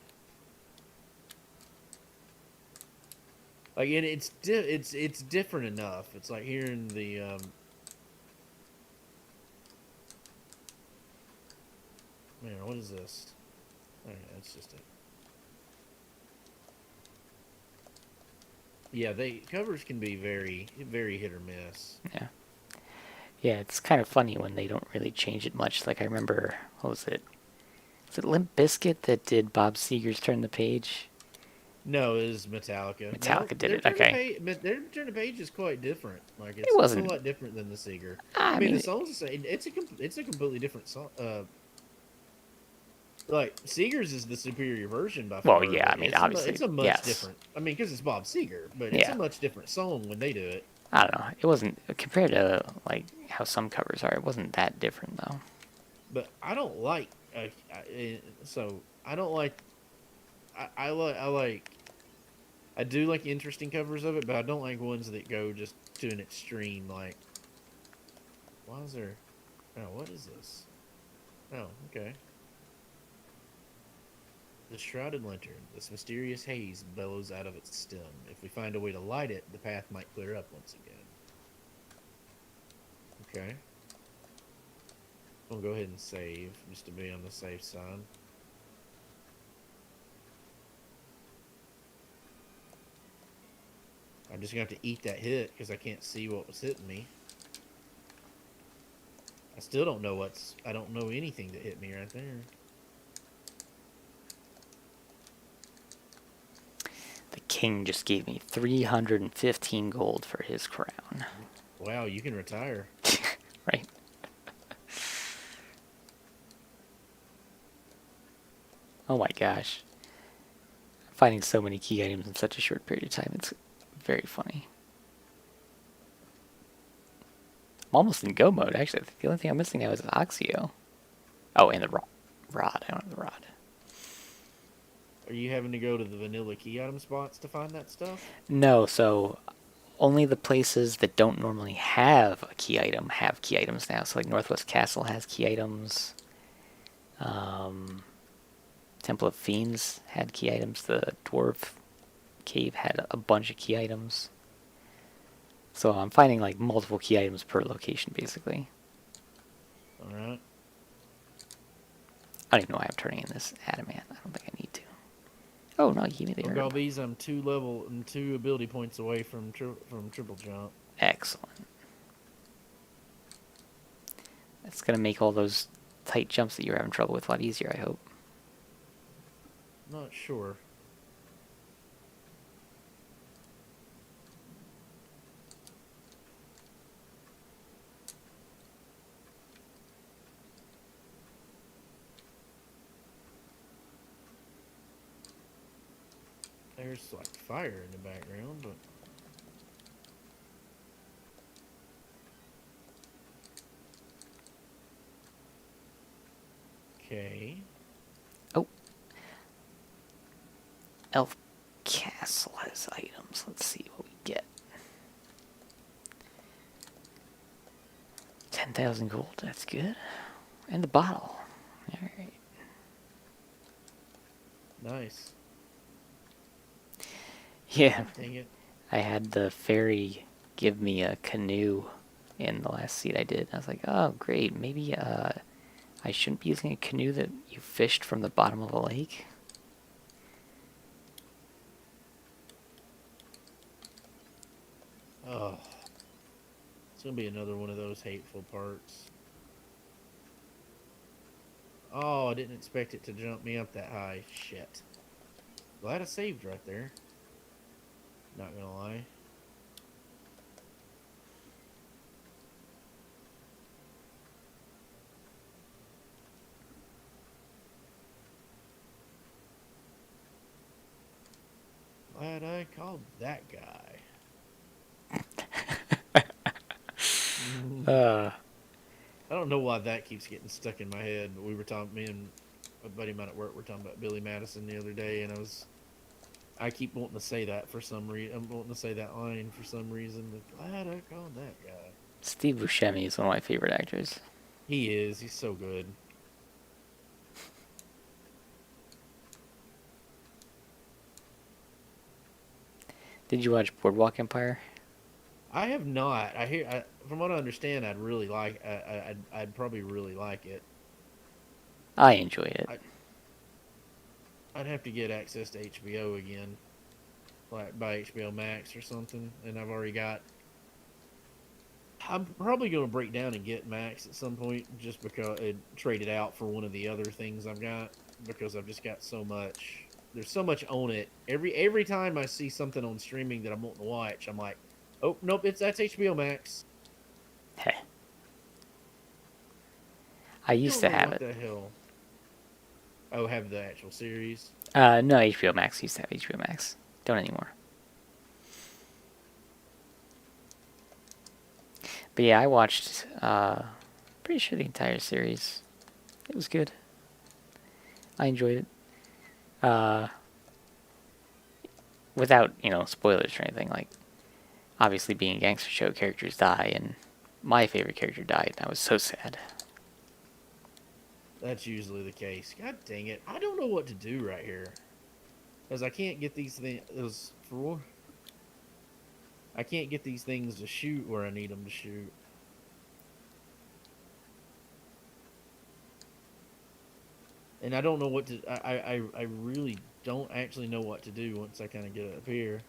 Speaker 3: Like it's different enough. It's like hearing the man, what is this? Oh, yeah, it's just a yeah. They covers can be very hit or miss.
Speaker 1: Yeah. Yeah, it's kind of funny when they don't really change it much. Like I remember, what was it? Was it Limp Bizkit that did Bob Seger's Turn the Page?
Speaker 3: No, it is Metallica. No,
Speaker 1: Metallica did it. Okay.
Speaker 3: Their turn to page is quite different. Like
Speaker 1: It
Speaker 3: it's a
Speaker 1: wasn't.
Speaker 3: lot different than the Seeger. I
Speaker 1: I
Speaker 3: mean, the
Speaker 1: mean,
Speaker 3: song's the same. It's a completely different song. Like Seeger's is the superior version by
Speaker 1: well,
Speaker 3: far,
Speaker 1: yeah. I
Speaker 3: but
Speaker 1: mean,
Speaker 3: it's
Speaker 1: obviously,
Speaker 3: a much
Speaker 1: yes.
Speaker 3: different. I mean, because it's Bob Seger, but it's a
Speaker 1: Yeah.
Speaker 3: much different song when they do it.
Speaker 1: I don't know. It wasn't compared to like how some covers are. It wasn't that different though.
Speaker 3: But I don't like. So I don't like. I like. I do like interesting covers of it, but I don't like ones that go just to an extreme. Like, why is there? Oh, what is this? Oh, okay. The Shrouded Lantern. This mysterious haze bellows out of its stem. If we find a way to light it, the path might clear up once again. Okay. I'll go ahead and save, just to be on the safe side. I'm just going to have to eat that hit, because I can't see what was hitting me. I still don't know I don't know anything that hit me right there.
Speaker 1: The king just gave me 315 gold for his crown.
Speaker 3: Wow, you can retire.
Speaker 1: Right? Oh my gosh. Finding so many key items in such a short period of time, it's very funny. I'm almost in go mode, actually. The only thing I'm missing now is Oxio. Oh, and the rod. I don't have the rod.
Speaker 3: Are you having to go to the vanilla key item spots to find that stuff?
Speaker 1: No, so only the places that don't normally have a key item have key items now. So like Northwest Castle has key items. Um, Temple of Fiends had key items. The Dwarf Cave had a bunch of key items. So I'm finding like multiple key items per location, basically.
Speaker 3: Alright.
Speaker 1: I don't even know why I'm turning in this adamant. I don't think I need to. Oh no, you gave me the herb.
Speaker 3: Golbeeze, I'm 2 ability points away from triple jump.
Speaker 1: Excellent. That's gonna make all those tight jumps that you're having trouble with a lot easier, I hope.
Speaker 3: Not sure. There's like fire in the background, but okay.
Speaker 1: Oh, Elf Castle has items. Let's see what we get. 10,000 gold. That's good. And the bottle. All right.
Speaker 3: Nice.
Speaker 1: Yeah,
Speaker 3: Dang it.
Speaker 1: I had the fairy give me a canoe in the last seed I did. I was like, oh, great. Maybe I shouldn't be using a canoe that you fished from the bottom of a lake.
Speaker 3: Oh, it's gonna be another one of those hateful parts. Oh, I didn't expect it to jump me up that high. Shit. Glad I saved right there. Not gonna lie. Glad I called that guy.
Speaker 1: Uh,
Speaker 3: I don't know why that keeps getting stuck in my head, but we were talking, me and a buddy of mine at work were talking about Billy Madison the other day, and I was I keep wanting to say that for some reason. I'm wanting to say that line for some reason. Glad I called that guy.
Speaker 1: Steve Buscemi is one of my favorite actors.
Speaker 3: He is. He's so good.
Speaker 1: Did you watch Boardwalk Empire?
Speaker 3: I have not. From what I understand, I'd really like. I'd probably really like it.
Speaker 1: I enjoyed it.
Speaker 3: I'd have to get access to HBO again, like by HBO Max or something. And I've already got. I'm probably going to break down and get Max at some point, just because it trade it out for one of the other things I've got, because I've just got so much. There's so much on it. Every time I see something on streaming that I'm wanting to watch, I'm like, oh nope, that's HBO Max.
Speaker 1: Hey. I used to have
Speaker 3: What
Speaker 1: it.
Speaker 3: the hell? Oh, have the actual series?
Speaker 1: No, HBO Max used to have HBO Max. Don't anymore. But yeah, I watched, pretty sure the entire series. It was good. I enjoyed it. Without, spoilers or anything. Like, obviously being a gangster show, characters die, and my favorite character died, and I was so sad.
Speaker 3: That's usually the case. God dang it! I don't know what to do right here, because I can't get these things. I can't get these things to shoot where I need them to shoot. And I don't know what to. I really don't actually know what to do once I kind of get it up here.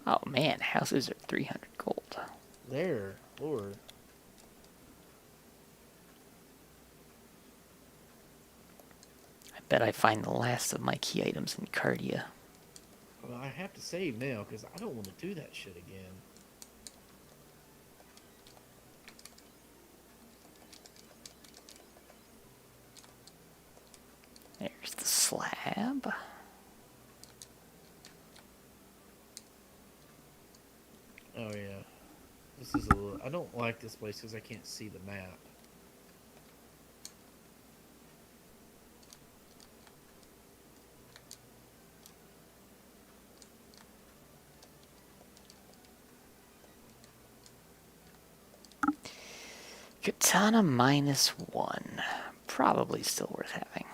Speaker 1: Oh man, houses are 300 gold.
Speaker 3: There, Lord.
Speaker 1: I bet I find the last of my key items in Cardia.
Speaker 3: Well, I have to save now because I don't want to do that shit again.
Speaker 1: There's the slab.
Speaker 3: Oh yeah, this is a little. I don't like this place because I can't see the map.
Speaker 1: Katana -1. Probably still worth having.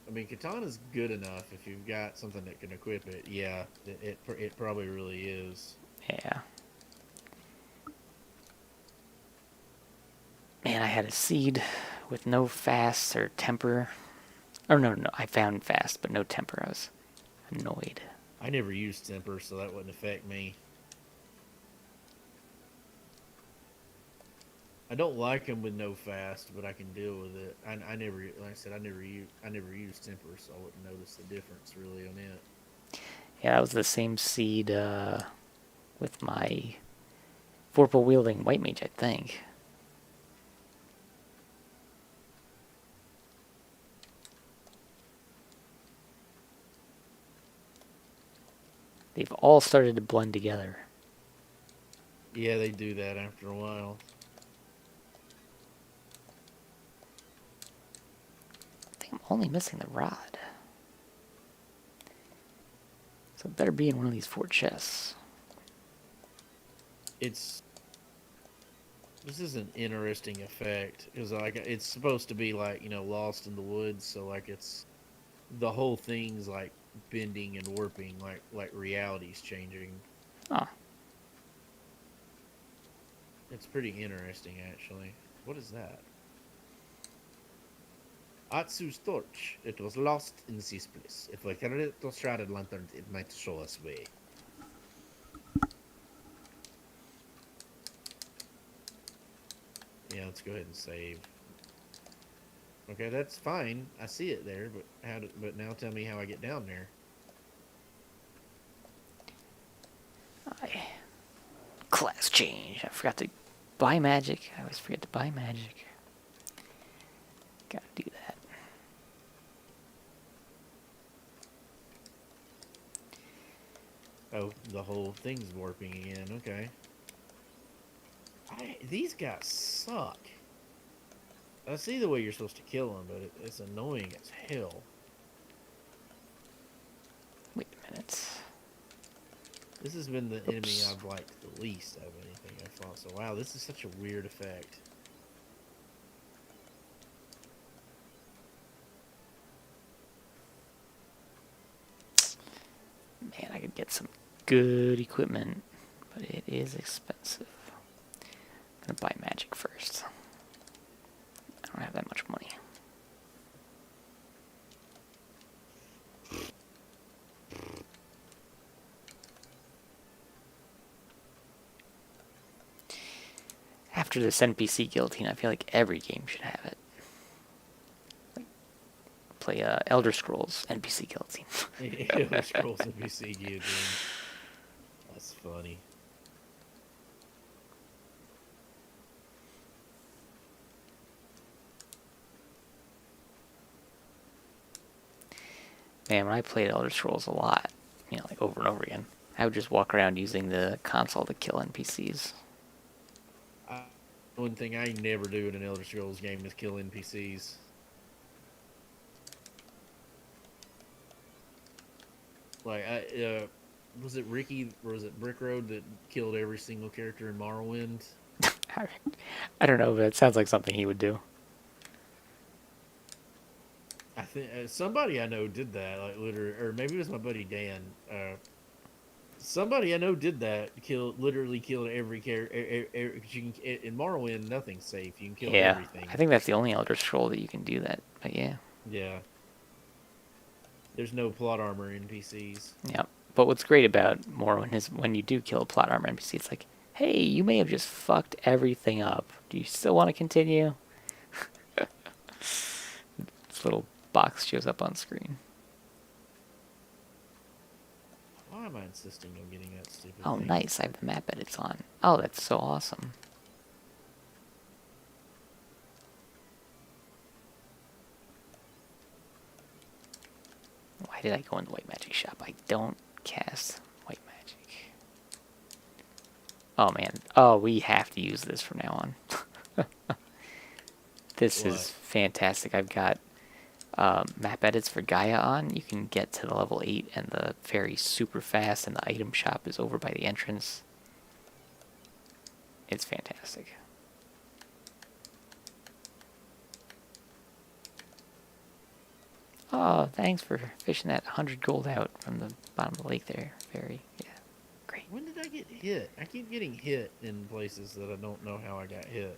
Speaker 3: I mean, katana's good enough if you've got something that can equip it. Yeah, it probably really is.
Speaker 1: Yeah. Man, I had a seed with no fast or temper. Or no, I found fast, but no temper. I was annoyed.
Speaker 3: I never used temper, so that wouldn't affect me. I don't like them with no fast, but I can deal with it. I never, like I said, I never used temper, so I wouldn't notice the difference really on it.
Speaker 1: Yeah, that was the same seed with my Vorpal wielding white mage, I think. They've all started to blend together.
Speaker 3: Yeah, they do that after a while.
Speaker 1: I think I'm only missing the rod. So it better be in one of these 4 chests.
Speaker 3: This is an interesting effect because like it's supposed to be like lost in the woods, so like it's the whole thing's like bending and warping, like reality's changing.
Speaker 1: Oh.
Speaker 3: It's pretty interesting actually. What is that? Atsu's torch. It was lost in this place. If we carry it to Shrouded Lantern, it might show us way. Yeah, let's go ahead and save. Okay, that's fine. I see it there, but now tell me how I get down there.
Speaker 1: Class change. I forgot to buy magic. I always forget to buy magic. Gotta do that.
Speaker 3: Oh, the whole thing's warping again. Okay. These guys suck. I see the way you're supposed to kill them, but it's annoying as hell.
Speaker 1: Wait a minute.
Speaker 3: This has been the enemy
Speaker 1: Oops.
Speaker 3: I've liked the least of anything I've fought. So wow, this is such a weird effect.
Speaker 1: Man, I could get some good equipment, but it is expensive. I'm gonna buy magic first. I don't have that much money. After this NPC guillotine, I feel like every game should have it. Like, play Elder Scrolls NPC guillotine.
Speaker 3: Elder Scrolls NPC guillotine. That's funny.
Speaker 1: Man, when I played Elder Scrolls a lot, like over and over again, I would just walk around using the console to kill NPCs.
Speaker 3: One thing I never do in an Elder Scrolls game is kill NPCs. Like, was it Ricky or was it Brick Road that killed every single character in Morrowind?
Speaker 1: I don't know, but it sounds like something he would do.
Speaker 3: I think somebody I know did that, like literally, or maybe it was my buddy Dan. Somebody I know did that. Literally killed every character. In Morrowind, nothing's safe. You can kill
Speaker 1: Yeah,
Speaker 3: everything.
Speaker 1: I think that's the only Elder Scroll that you can do that. But yeah.
Speaker 3: Yeah. There's no plot armor NPCs.
Speaker 1: Yeah. But what's great about Morrowind is when you do kill a plot armor NPC, it's like, hey, you may have just fucked everything up. Do you still want to continue? This little box shows up on screen.
Speaker 3: Why am I insisting on getting that stupid
Speaker 1: Oh,
Speaker 3: thing?
Speaker 1: nice. I have the map edits on. Oh, that's so awesome. Why did I go in the white magic shop? I don't cast white magic. Oh, man. Oh, we have to use this from now on. This
Speaker 3: What?
Speaker 1: is fantastic. I've got map edits for Gaia on. You can get to the level 8 and the ferry super fast, and the item shop is over by the entrance. It's fantastic. Oh, thanks for fishing that 100 gold out from the bottom of the lake there, ferry. Yeah, great.
Speaker 3: When did I get hit? I keep getting hit in places that I don't know how I got hit.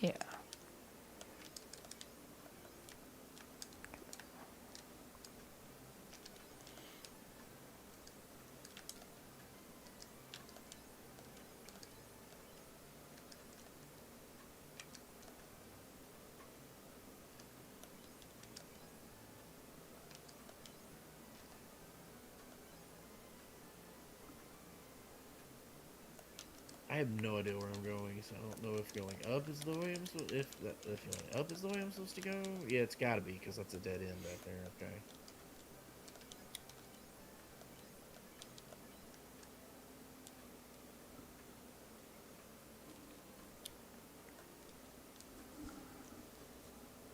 Speaker 1: Yeah.
Speaker 3: I have no idea where I'm going, so I don't know if going up is the way I'm supposed. If going up is the way I'm supposed to go. Yeah, it's got to be because that's a dead end back there. Okay.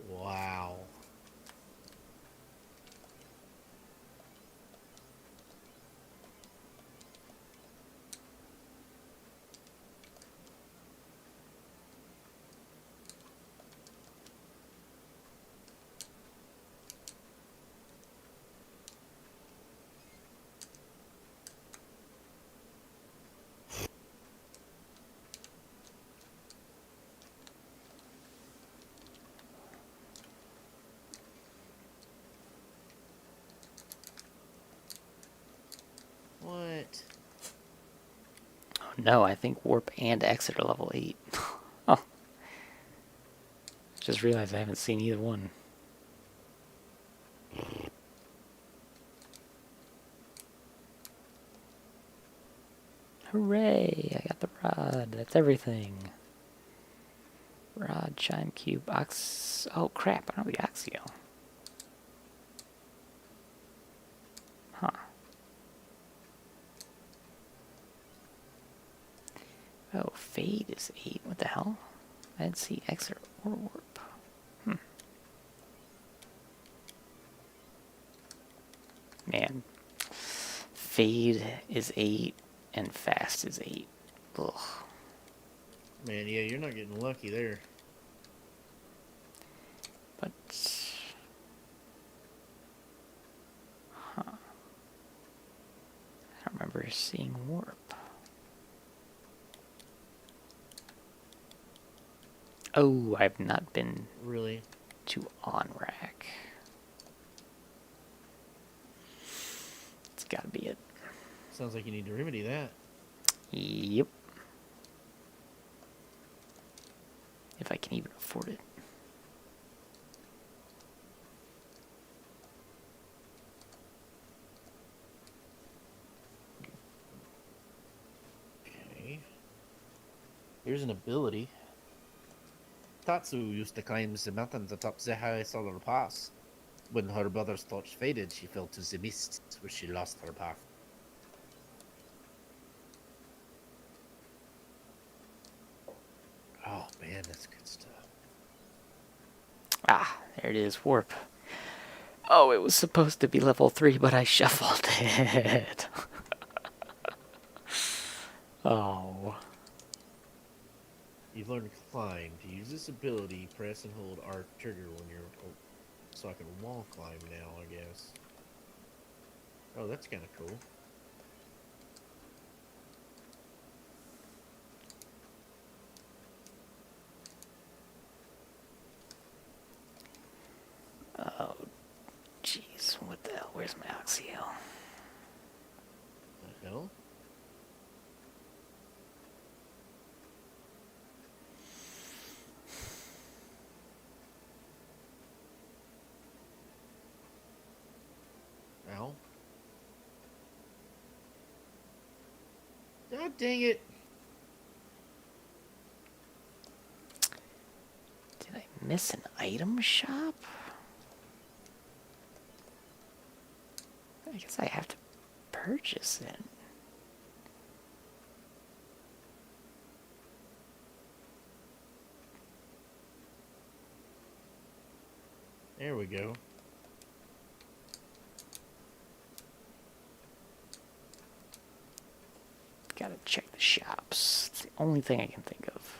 Speaker 3: Wow. What?
Speaker 1: Oh, no, I think warp and exit are level 8. Oh. Just realized I haven't seen either one. Hooray! I got the rod. That's everything. Rod, chime, cube, ox... Oh, crap. I don't have the Oxio. Huh. Oh, fade is 8. What the hell? I didn't see exit or warp. Man. Fade is 8 and fast is 8. Ugh.
Speaker 3: Man, yeah, you're not getting lucky there.
Speaker 1: But... Huh. I don't remember seeing warp. Oh, I've not been
Speaker 3: Really?
Speaker 1: to on-rack. It's gotta be it.
Speaker 3: Sounds like you need to remedy that.
Speaker 1: Yep. If I can even afford it.
Speaker 3: Okay. Here's an ability. Tatsu used to climb the mountains atop the high solar pass. When her brother's torch faded, she fell to the mist, where she lost her path. Oh man, that's good stuff.
Speaker 1: Ah, there it is, warp. Oh, it was supposed to be level 3, but I shuffled it. Oh.
Speaker 3: You've learned climb. To use this ability, press and hold R trigger when you're... Oh, so I can wall climb now, I guess. Oh, that's kind of cool.
Speaker 1: Oh, jeez. What the hell? Where's my Oxio?
Speaker 3: The hell? Ow. God dang it.
Speaker 1: Did I miss an item shop? I guess I have to purchase it.
Speaker 3: There we go.
Speaker 1: Gotta check the shops. It's the only thing I can think of.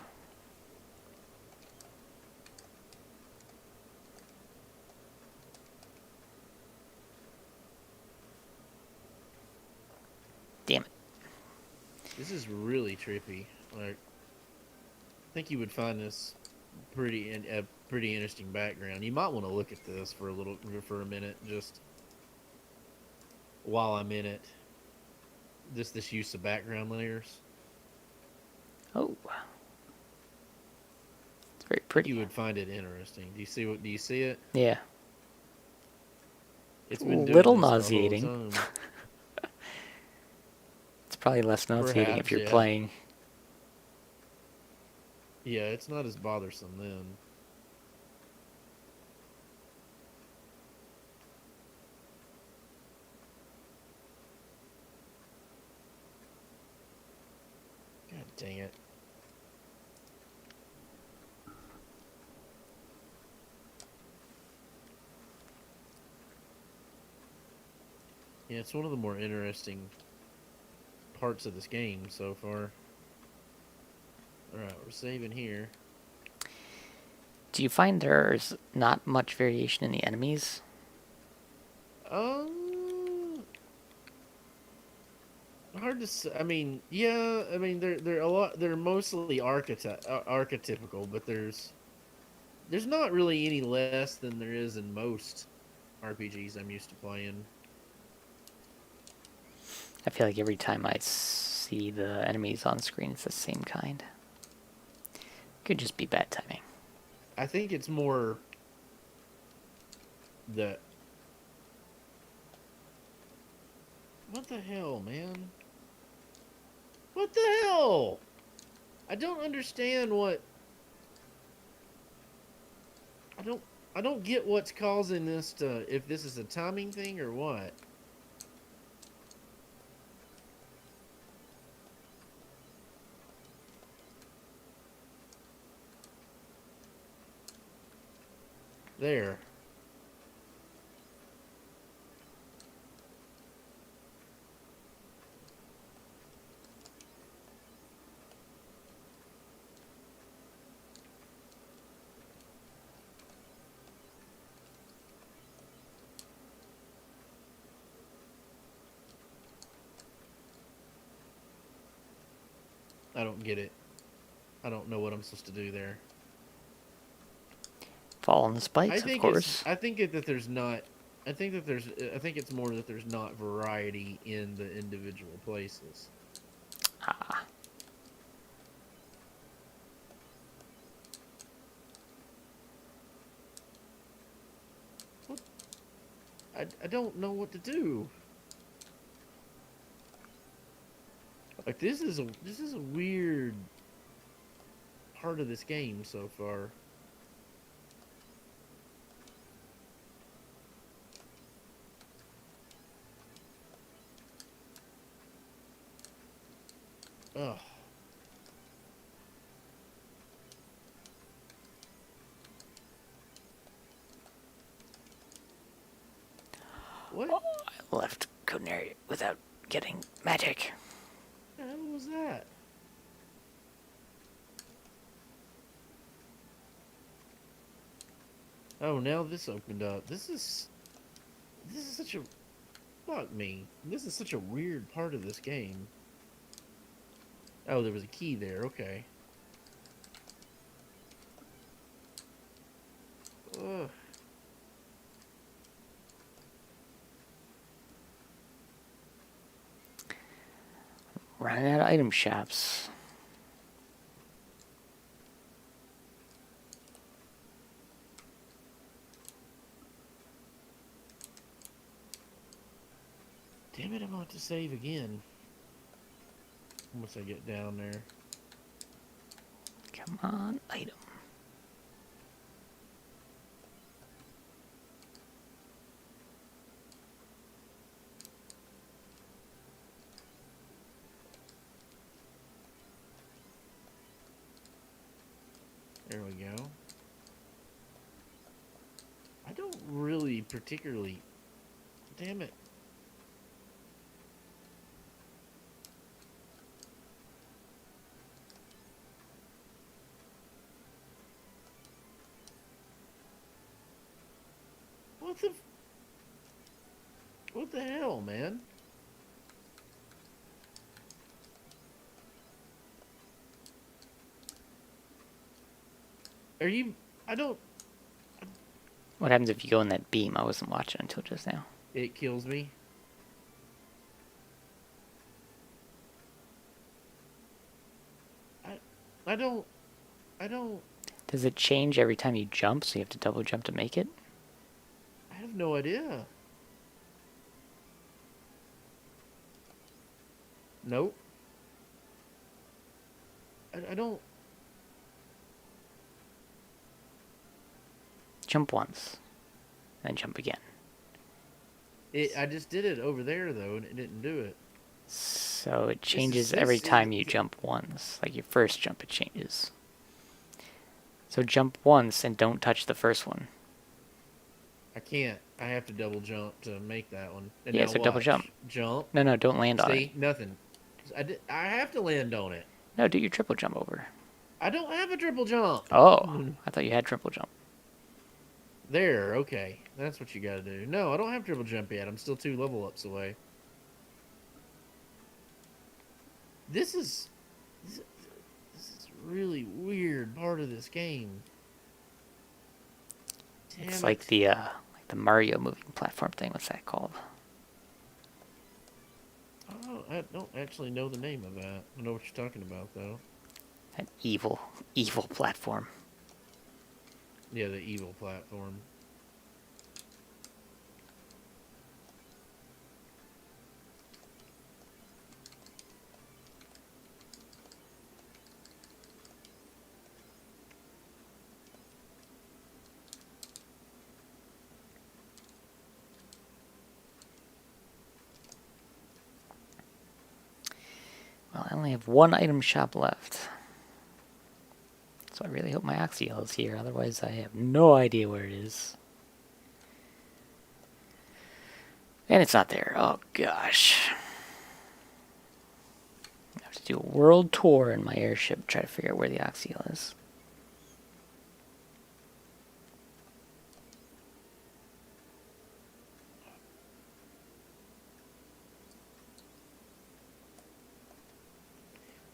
Speaker 1: Damn it.
Speaker 3: This is really trippy. Like, I think you would find this a pretty interesting background. You might want to look at this for a minute, just while I'm in it. Just this use of background layers.
Speaker 1: Oh. It's very pretty.
Speaker 3: You would find it interesting. Do you see it?
Speaker 1: Yeah.
Speaker 3: It's been doing
Speaker 1: Little
Speaker 3: this the whole
Speaker 1: nauseating.
Speaker 3: time.
Speaker 1: It's probably less nauseating if
Speaker 3: Perhaps,
Speaker 1: you're
Speaker 3: yeah.
Speaker 1: playing.
Speaker 3: Yeah, it's not as bothersome then. God dang it. Yeah, it's one of the more interesting parts of this game so far. Alright, we're saving here.
Speaker 1: Do you find there's not much variation in the enemies?
Speaker 3: Hard to say. I mean, yeah. I mean, they're a lot. They're mostly archetypical, but there's not really any less than there is in most RPGs I'm used to playing.
Speaker 1: I feel like every time I see the enemies on screen, it's the same kind. Could just be bad timing.
Speaker 3: I think it's more the... What the hell, man? What hell? I don't understand what. I don't. I don't get what's causing this to. If this is a timing thing or what. There. I don't get it. I don't know what I'm supposed to do there.
Speaker 1: Fall on the spikes, of course.
Speaker 3: I think that there's not. I think that there's. I think it's more that there's not variety in the individual places.
Speaker 1: Ah.
Speaker 3: What? I don't know what to do. Like this is a weird part of this game so far. Ugh. What?
Speaker 1: Oh, I left Codenary without getting magic.
Speaker 3: The hell was that? Oh, now this opened up. This is such a fuck me. This is such a weird part of this game. Oh, there was a key there. Okay. Ugh.
Speaker 1: Running out of item shops.
Speaker 3: Damn it, I'm going to have to save again. Once I get down there.
Speaker 1: Come on, item.
Speaker 3: There we go. I don't really particularly... Damn it. What the hell, man? Are you... I don't...
Speaker 1: What happens if you go in that beam? I wasn't watching until just now.
Speaker 3: It kills me. I don't...
Speaker 1: Does it change every time you jump, so you have to double jump to make it?
Speaker 3: I have no idea. Nope. I don't...
Speaker 1: Jump once, then jump again.
Speaker 3: I just did it over there, though, and it didn't do it.
Speaker 1: So it changes every time you jump once. Like your first jump, it changes. So jump once and don't touch the first one.
Speaker 3: I can't. I have to double jump to make that one. And
Speaker 1: Yeah,
Speaker 3: now
Speaker 1: so double
Speaker 3: watch.
Speaker 1: jump.
Speaker 3: Jump.
Speaker 1: No, don't land on it.
Speaker 3: See? Nothing. I have to land on it.
Speaker 1: No, do your triple jump over.
Speaker 3: I don't have a triple jump.
Speaker 1: Oh, I thought you had triple jump.
Speaker 3: There, okay. That's what you gotta do. No, I don't have triple jump yet. I'm still 2 level ups away. This is really weird part of this game. Damn
Speaker 1: It's
Speaker 3: it.
Speaker 1: like the Mario moving platform thing. What's that called?
Speaker 3: Oh, I don't actually know the name of that. I know what you're talking about, though.
Speaker 1: That evil platform.
Speaker 3: Yeah, the evil platform.
Speaker 1: only have one item shop left. So I really hope my Oxyel is here, otherwise I have no idea where it is. And it's not there. Oh gosh. I have to do a world tour in my airship to try to figure out where the Oxyel is.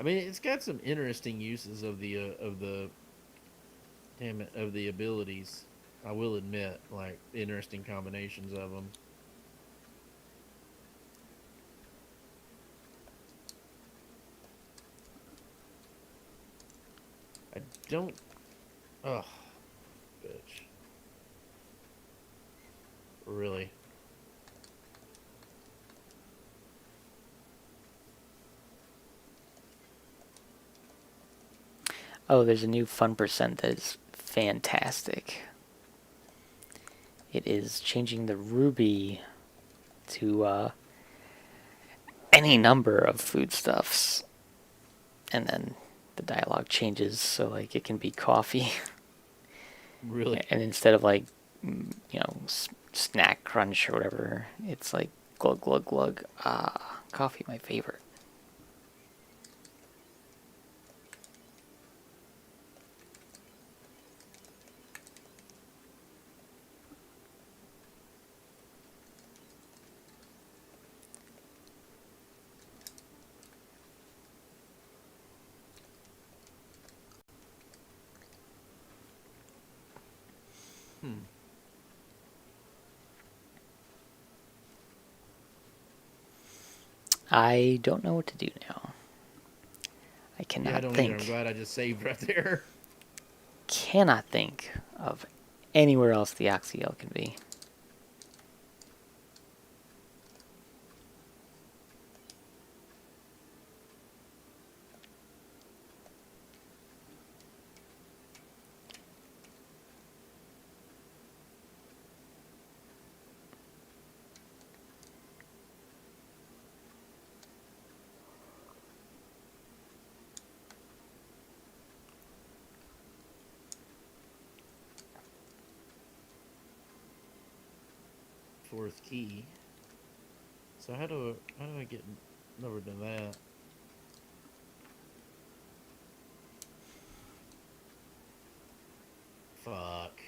Speaker 3: I mean, it's got some interesting uses of the of the abilities. I will admit, like interesting combinations of them. I don't. Ugh, bitch. Really.
Speaker 1: Oh, there's a new fun percent that is fantastic. It is changing the ruby to any number of foodstuffs. And then the dialogue changes, so like it can be coffee.
Speaker 3: Really.
Speaker 1: And instead of like, snack crunch or whatever, it's like glug glug glug. Ah, coffee, my favorite.
Speaker 3: Hmm.
Speaker 1: I don't know what to do now. I
Speaker 3: Yeah, I
Speaker 1: cannot
Speaker 3: don't either. I'm
Speaker 1: think.
Speaker 3: glad I just saved right there.
Speaker 1: Cannot think of anywhere else the Oxyel can be.
Speaker 3: Fourth key. So how do I get over to that? Fuck.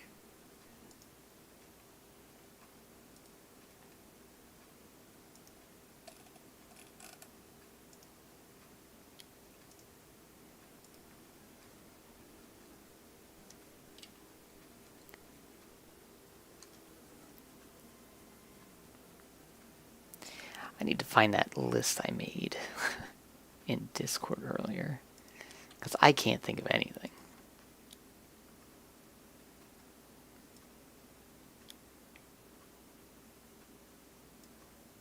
Speaker 1: I need to find that list I made in Discord earlier. Because I can't think of anything.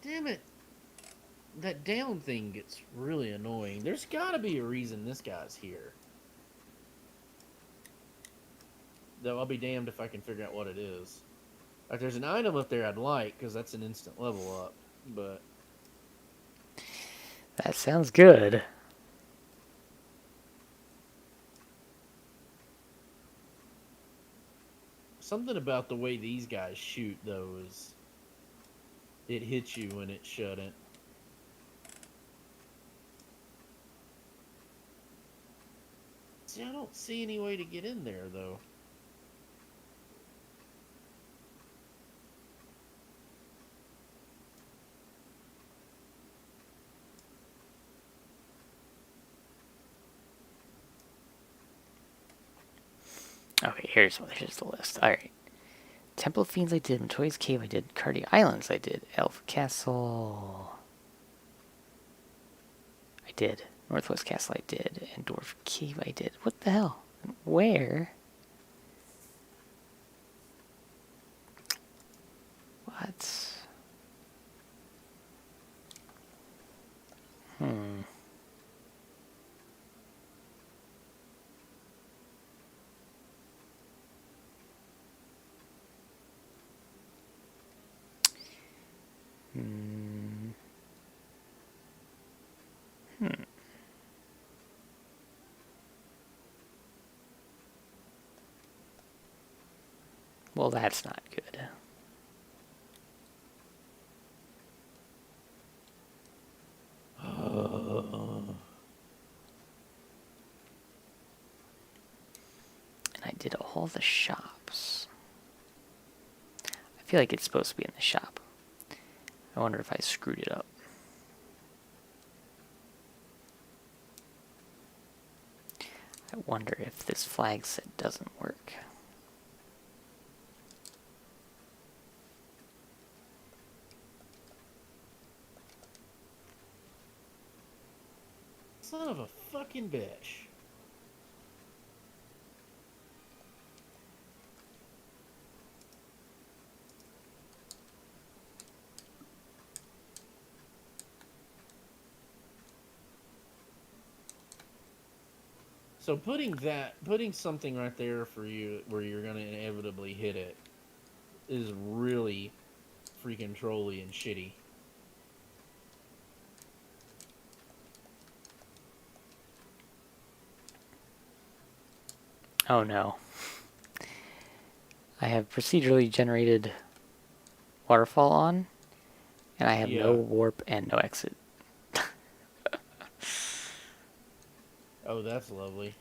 Speaker 3: Damn it. That down thing gets really annoying. There's got to be a reason this guy's here. Though I'll be damned if I can figure out what it is. Like, there's an item up there I'd like, because that's an instant level up. But
Speaker 1: That sounds good.
Speaker 3: something about the way these guys shoot, though, is... It hits you when it shouldn't. See, I don't see any way to get in there, though.
Speaker 1: Okay, here's the list. Alright. Temple of Fiends I did, Matoi's Cave I did, Cardi Islands I did, Elf Castle I did, Northwest Castle I did, and Dwarf Cave I did. What the hell? Where? What? Hmm. Hmm. Well, that's not good. And I did all the shops. I feel like it's supposed to be in the shop. I wonder if I screwed it up. I wonder if this flag set doesn't work.
Speaker 3: Son of a fucking bitch. So putting something right there for you where you're gonna inevitably hit it is really freaking trolly and shitty.
Speaker 1: Oh no. I have procedurally generated waterfall on, and I have no warp and no exit.
Speaker 3: Oh, that's lovely.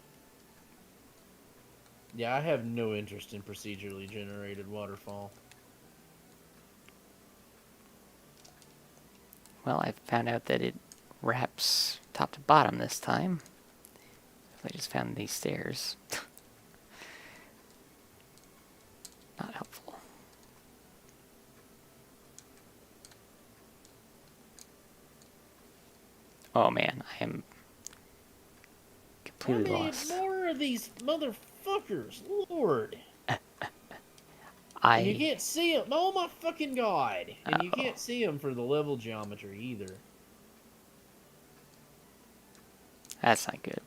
Speaker 3: Yeah, I have no interest in procedurally generated waterfall.
Speaker 1: Well, I found out that it wraps top to bottom this time. I just found these stairs. Not helpful. Oh man, I am completely lost.
Speaker 3: More of these motherfuckers, Lord.
Speaker 1: I
Speaker 3: And you can't see them. Oh my fucking god! And you can't see them for the level geometry either.
Speaker 1: That's not good.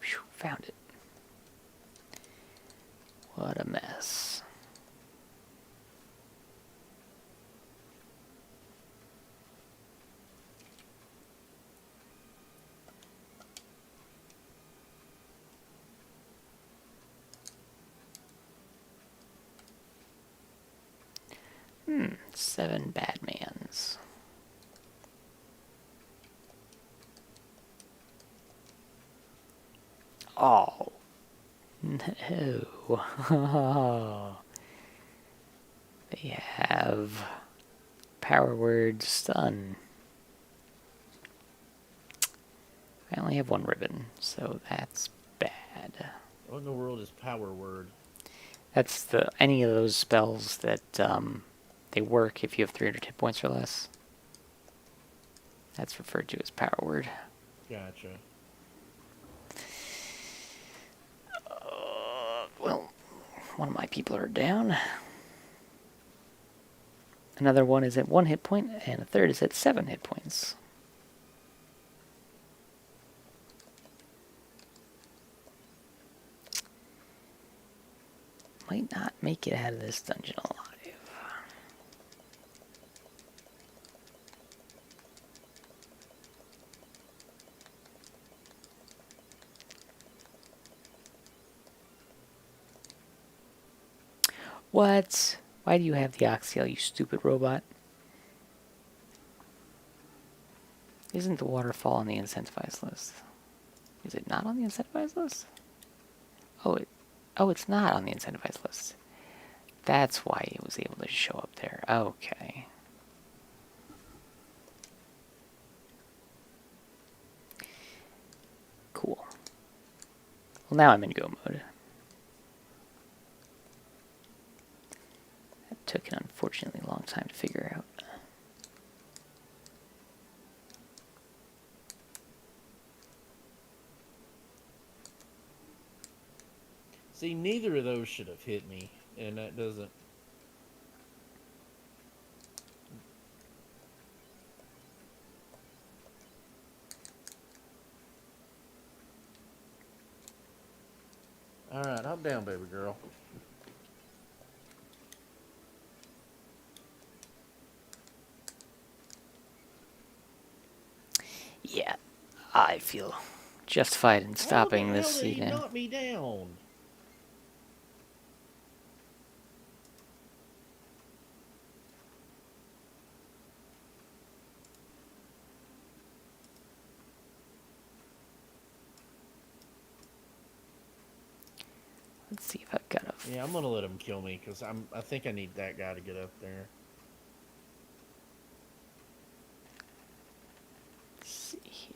Speaker 1: Phew, found it. What a mess. Hmm, 7 Badmans. Oh, no. They have power word stun. I only have 1 ribbon, so that's bad.
Speaker 3: What in the world is power word?
Speaker 1: That's any of those spells that they work if you have 300 hit points or less. That's referred to as power word.
Speaker 3: Gotcha.
Speaker 1: Well, one of my people are down. Another one is at 1 hit point, and a third is at 7 hit points. Might not make it out of this dungeon alive. What? Why do you have the Oxtail, you stupid robot? Isn't the waterfall on the incentivized list? Is it not on the incentivized list? Oh, it's not on the incentivized list. That's why it was able to show up there. Okay. Cool. Well, now I'm in go mode. That took an unfortunately long time to figure out.
Speaker 3: See, neither of those should have hit me, and that doesn't... Calm down, baby girl.
Speaker 1: Yeah, I feel justified in stopping
Speaker 3: How the
Speaker 1: this
Speaker 3: hell did he
Speaker 1: scene.
Speaker 3: knock me down?
Speaker 1: Let's see if I've got a.
Speaker 3: Yeah, I'm gonna let him kill me because I think I need that guy to get up there.
Speaker 1: Let's see here.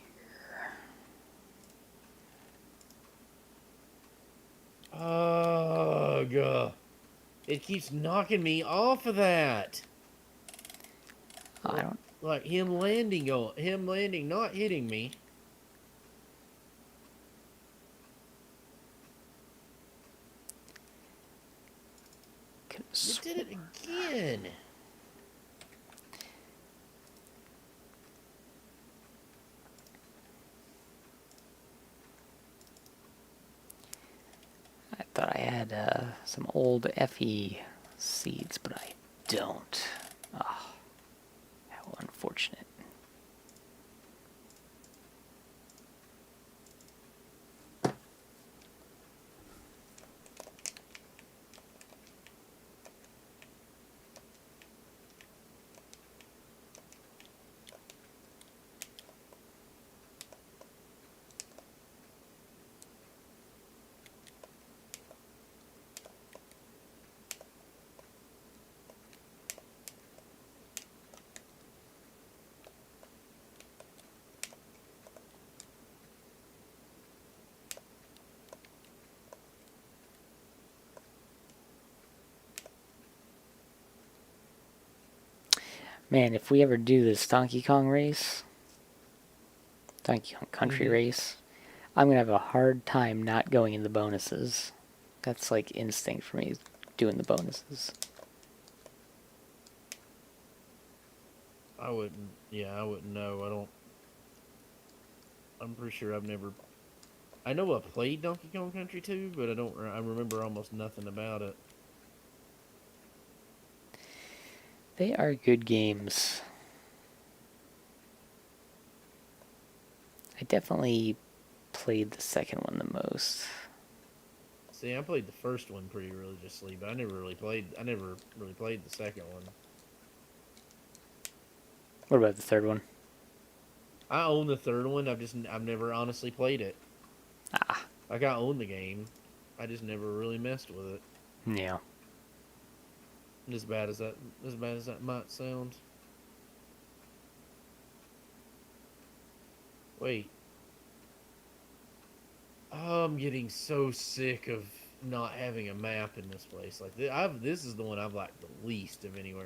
Speaker 3: Ugh. It keeps knocking me off of that.
Speaker 1: I don't.
Speaker 3: Like him landing, not hitting me. It did it again.
Speaker 1: I thought I had some old FE seeds, but I don't. Oh, how unfortunate. Man, if we ever do this Donkey Kong race, Donkey Kong Country race, I'm gonna have a hard time not going in the bonuses. That's like instinct for me, doing the bonuses.
Speaker 3: I wouldn't. Yeah, I wouldn't know. I don't. I'm pretty sure I've never. I know I played Donkey Kong Country 2, but I don't. I remember almost nothing about it.
Speaker 1: They are good games. I definitely played the second one the most.
Speaker 3: See, I played the first one pretty religiously, but I never really played. I never really played the second one.
Speaker 1: What about the third one?
Speaker 3: I own the third one. I've never honestly played it.
Speaker 1: Ah,
Speaker 3: Like I own the game, I just never really messed with it.
Speaker 1: yeah.
Speaker 3: As bad as that might sound. Wait. Oh, I'm getting so sick of not having a map in this place. Like this is the one I've liked the least of anywhere